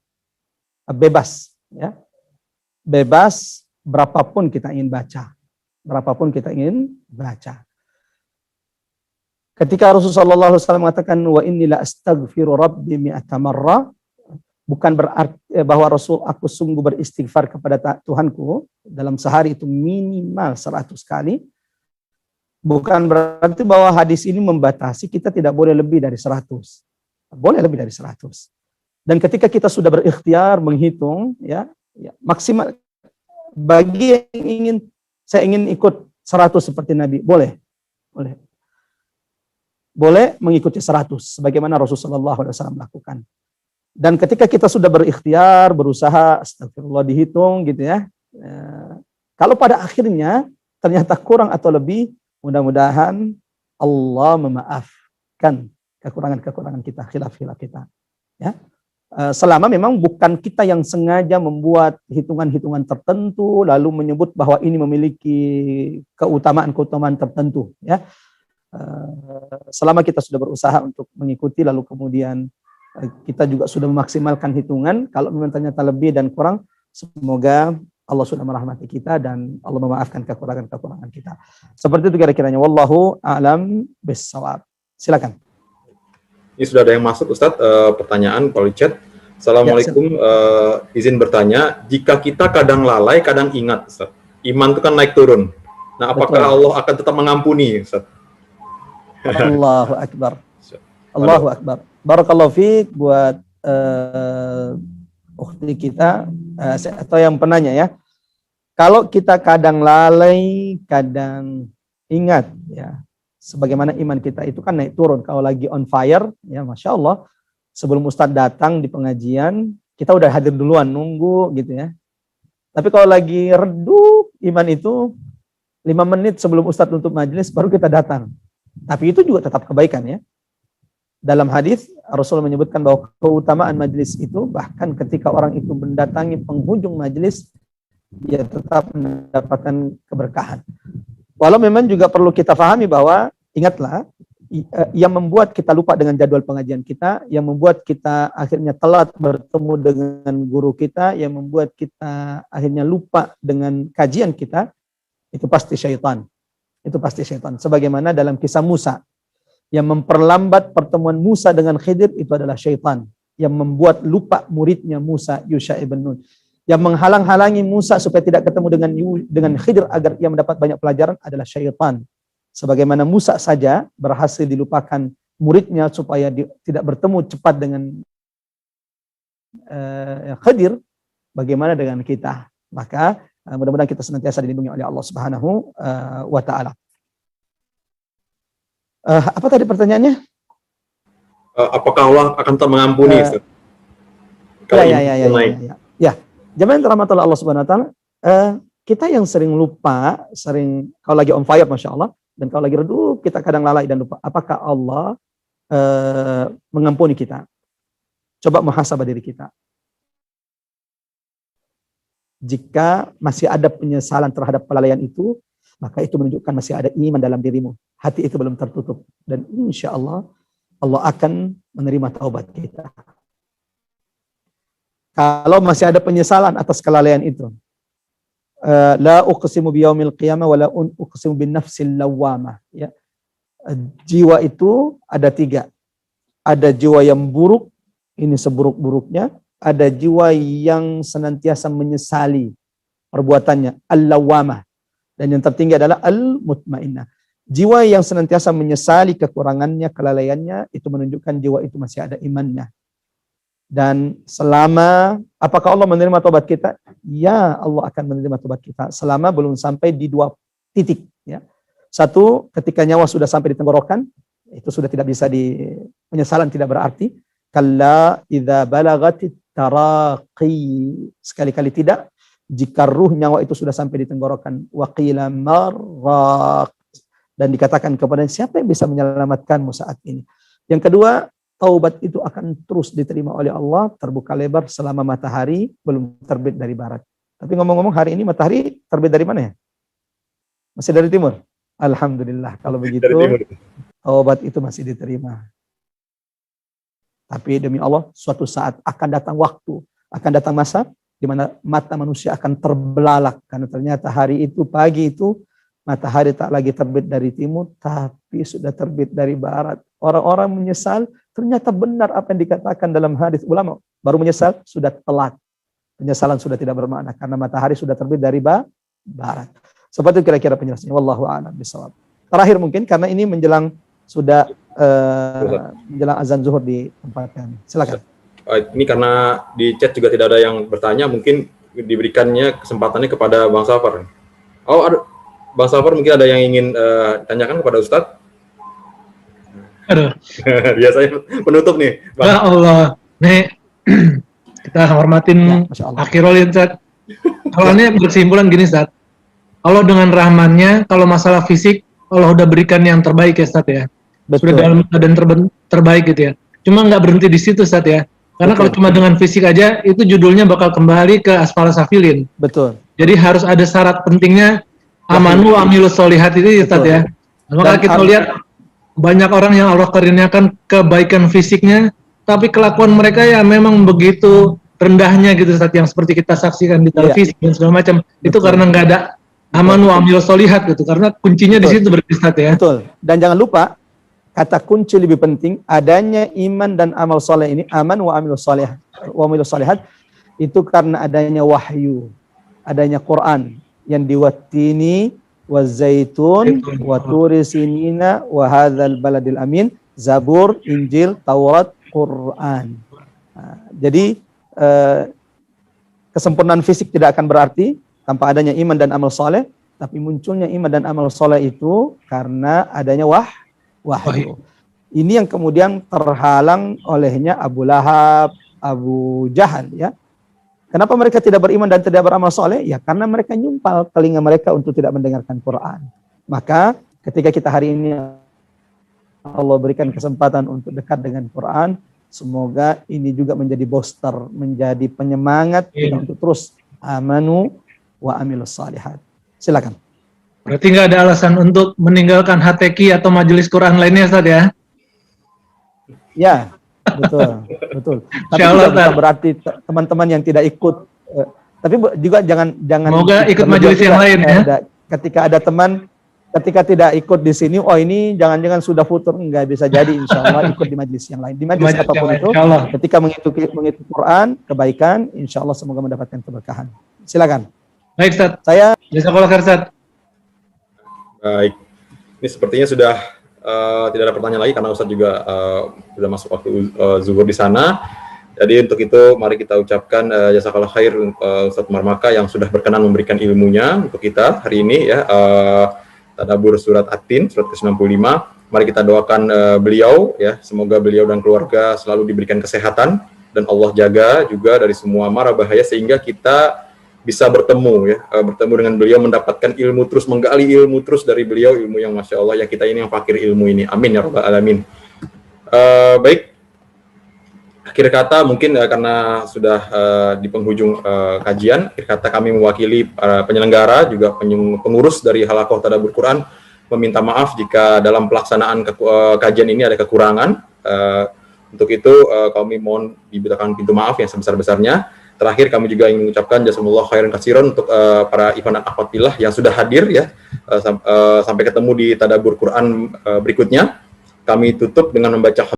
bebas, ya. Bebas berapapun kita ingin baca. Berapapun kita ingin baca. Ketika Rasulullah SAW mengatakan wa inni la astaghfiru rabbi mi'ata marra, bukan berarti bahwa aku sungguh beristighfar kepada Tuhanku dalam sehari itu minimal 100 kali. Bukan berarti bahwa hadis ini membatasi kita tidak boleh lebih dari 100. Boleh lebih dari 100. Dan ketika kita sudah berikhtiar menghitung, ya maksimal bagi yang saya ingin ikut 100 seperti Nabi, boleh. Boleh mengikuti 100 sebagaimana Rasulullah SAW lakukan. Dan ketika kita sudah berikhtiar, berusaha, astagfirullah dihitung gitu ya. Kalau pada akhirnya ternyata kurang atau lebih, mudah-mudahan Allah memaafkan kekurangan-kekurangan kita, khilaf-khilaf kita. Ya. Selama memang bukan kita yang sengaja membuat hitungan-hitungan tertentu lalu menyebut bahwa ini memiliki keutamaan-keutamaan tertentu, ya. Selama kita sudah berusaha untuk mengikuti lalu kemudian kita juga sudah memaksimalkan hitungan, kalau memang ternyata lebih dan kurang, semoga Allah sudah merahmati kita dan Allah memaafkan kekurangan-kekurangan kita. Seperti itu kira-kiranya. Wallahu a'lam bissawab. Silakan. Ini sudah ada yang masuk Ustadz, pertanyaan kalau di chat. Assalamualaikum, izin bertanya, jika kita kadang lalai, kadang ingat Ustadz, iman itu kan naik turun. Nah, apakah Betul. Allah akan tetap mengampuni Ustadz? Allahu Akbar. Allahu Akbar. Barakallahu fiik buat ukhti kita atau yang penanya ya. Kalau kita kadang lalai, kadang ingat ya. Sebagaimana iman kita itu kan naik turun. Kalau lagi on fire, ya Masya Allah. Sebelum Ustadz datang di pengajian, kita udah hadir duluan, nunggu gitu ya. Tapi kalau lagi redup iman itu, 5 menit sebelum Ustadz tutup majelis, baru kita datang. Tapi itu juga tetap kebaikan ya. Dalam hadis Rasul menyebutkan bahwa keutamaan majelis itu bahkan ketika orang itu mendatangi penghujung majelis, dia tetap mendapatkan keberkahan. Walau memang juga perlu kita pahami bahwa ingatlah, yang membuat kita lupa dengan jadwal pengajian kita, yang membuat kita akhirnya telat bertemu dengan guru kita, yang membuat kita akhirnya lupa dengan kajian kita, itu pasti syaitan. Itu pasti syaitan. Sebagaimana dalam kisah Musa, yang memperlambat pertemuan Musa dengan Khidir itu adalah syaitan. Yang membuat lupa muridnya Musa, Yusha ibn Nun. Yang menghalang-halangi Musa supaya tidak ketemu dengan Khidir agar ia mendapat banyak pelajaran adalah syaitan. Sebagaimana Musa saja berhasil dilupakan muridnya supaya tidak bertemu cepat dengan Khidir, bagaimana dengan kita? Maka mudah-mudahan kita senantiasa dilindungi oleh Allah Subhanahu wa Ta'ala. Apa tadi pertanyaannya? Apakah Allah akan tetap mengampuni? Ya. Jamaah yang dirahmati Allah Subhanahu wa Ta'ala, kita yang sering lupa, kalau lagi on fire Masya Allah, dan kalau lagi redup kita kadang lalai dan lupa. Apakah Allah mengampuni kita? Coba muhasabah diri kita. Jika masih ada penyesalan terhadap kelalaian itu, maka itu menunjukkan masih ada iman dalam dirimu. Hati itu belum tertutup. Dan insya Allah, Allah akan menerima taubat kita. Kalau masih ada penyesalan atas kelalaian itu, la uqsimu biyaumil qiyamah wa la uqsimu bin nafsil lawwamah. Ya. Jiwa itu ada 3. Ada jiwa yang buruk, ini seburuk-buruknya. Ada jiwa yang senantiasa menyesali perbuatannya, al-lawwamah. Dan yang tertinggi adalah al-mutmainnah. Jiwa yang senantiasa menyesali kekurangannya, kelalaiannya, itu menunjukkan jiwa itu masih ada imannya. Dan selama, apakah Allah menerima tobat kita? Ya, Allah akan menerima tobat kita selama belum sampai di 2 titik. Ya. 1, ketika nyawa sudah sampai di tenggorokan, itu sudah tidak bisa penyesalan tidak berarti. Kalla idza balagatit taraqi. Sekali-kali tidak, jika ruh nyawa itu sudah sampai di tenggorokan. Wa qila marraq. Dan dikatakan kepada siapa yang bisa menyelamatkanmu saat ini. Yang kedua, taubat itu akan terus diterima oleh Allah, terbuka lebar selama matahari belum terbit dari barat. Tapi ngomong-ngomong, hari ini matahari terbit dari mana ya? Masih dari timur? Alhamdulillah. Kalau begitu, taubat itu masih diterima. Tapi demi Allah, suatu saat akan datang waktu, akan datang masa di mana mata manusia akan terbelalak. Karena ternyata hari itu, pagi itu, matahari tak lagi terbit dari timur, tapi sudah terbit dari barat. Orang-orang menyesal, ternyata benar apa yang dikatakan dalam hadis ulama. Baru menyesal, sudah telat. Penyesalan sudah tidak bermakna, karena matahari sudah terbit dari barat. Seperti itu kira-kira penjelasannya. Wallahu a'lam bishawab. Terakhir mungkin, karena ini menjelang sudah menjelang azan zuhur di tempat kami. Silakan. Ini karena di chat juga tidak ada yang bertanya, mungkin diberikannya kesempatannya kepada Bang Safar. Oh, ada Bang Safar, mungkin ada yang ingin tanyakan kepada Ustadz? Aduh. Biasanya penutup nih, Bang. Ya Allah. Nih, kita hormatin akhirul Ustadz. Kalau ini berkesimpulan gini, Ustadz. Allah dengan rahmannya, kalau masalah fisik, Allah udah berikan yang terbaik ya, Ustadz ya. Betul. Sudah dalam keadaan terbaik gitu ya. Cuma nggak berhenti di situ, Ustadz ya. Karena kalau cuma dengan fisik aja, itu judulnya bakal kembali ke asfal safilin. Betul. Jadi harus ada syarat pentingnya amanu wa amilus solihat itu, Ustadz ya. Maka kita lihat banyak orang yang Allah karuniakan kebaikan fisiknya, tapi kelakuan mereka ya memang begitu rendahnya gitu, Ustadz, yang seperti kita saksikan di televisi dan segala macam. Itu karena nggak ada amanu wa amilus solihat gitu, karena kuncinya di situ berarti, Ustadz ya. Betul. Dan jangan lupa, kata kunci lebih penting, adanya iman dan amal soleh ini, aman wa amilus solihat, itu karena adanya wahyu, adanya Quran yang diwatini wa zaitun wa turi sinina wa hadzal baladil amin, Zabur, Injil, Taurat, Quran. Nah, jadi kesempurnaan fisik tidak akan berarti tanpa adanya iman dan amal soleh, tapi munculnya iman dan amal soleh itu karena adanya wahyu. Ini yang kemudian terhalang olehnya Abu Lahab, Abu Jahal ya. Kenapa mereka tidak beriman dan tidak beramal soleh? Ya karena mereka nyumpal telinga mereka untuk tidak mendengarkan Quran. Maka ketika kita hari ini Allah berikan kesempatan untuk dekat dengan Quran, semoga ini juga menjadi booster, menjadi penyemangat kita untuk terus amanu wa amilus salihat. Silakan. Berarti nggak ada alasan untuk meninggalkan HTQ atau majelis Quran lainnya, Ustadz ya? Ya, betul. Tapi bukan berarti teman-teman yang tidak ikut. Tapi juga jangan. Semoga ikut majelis yang lain ya. Ketika ada teman, ketika tidak ikut di sini, oh ini jangan-jangan sudah futur, nggak bisa jadi. Insya Allah ikut di majelis yang lain. Di majelis apapun itu, ketika mengikuti Quran, kebaikan, insya Allah semoga mendapatkan keberkahan. Silakan. Baik, Ustadz. Saya. Jazakallah khair, Ustadz. Baik. Ini sepertinya sudah tidak ada pertanyaan lagi karena Ustadz juga sudah masuk waktu zuhur di sana. Jadi untuk itu mari kita ucapkan jazakallah khair Ustadz Marmaka yang sudah berkenan memberikan ilmunya untuk kita hari ini ya. Tadabbur surat At-Tin surat ke-95. Mari kita doakan beliau ya, semoga beliau dan keluarga selalu diberikan kesehatan dan Allah jaga juga dari semua mara bahaya sehingga kita bisa bertemu ya, bertemu dengan beliau, mendapatkan ilmu terus, menggali ilmu terus dari beliau, ilmu yang Masya Allah, ya kita ini yang fakir ilmu ini, amin ya rabbal alamin. Baik, akhir kata mungkin karena sudah di penghujung kajian, akhir kata kami mewakili para penyelenggara, juga pengurus dari Halaqah Tadabbur Quran, meminta maaf jika dalam pelaksanaan kajian ini ada kekurangan. Untuk itu kami mohon dibukakan pintu maaf yang sebesar-besarnya. Terakhir kami juga ingin mengucapkan jazakumullah khairan katsiran untuk para ikhwan dan akhwat fillah yang sudah hadir ya. Sampai ketemu di Tadabbur Quran berikutnya. Kami tutup dengan membaca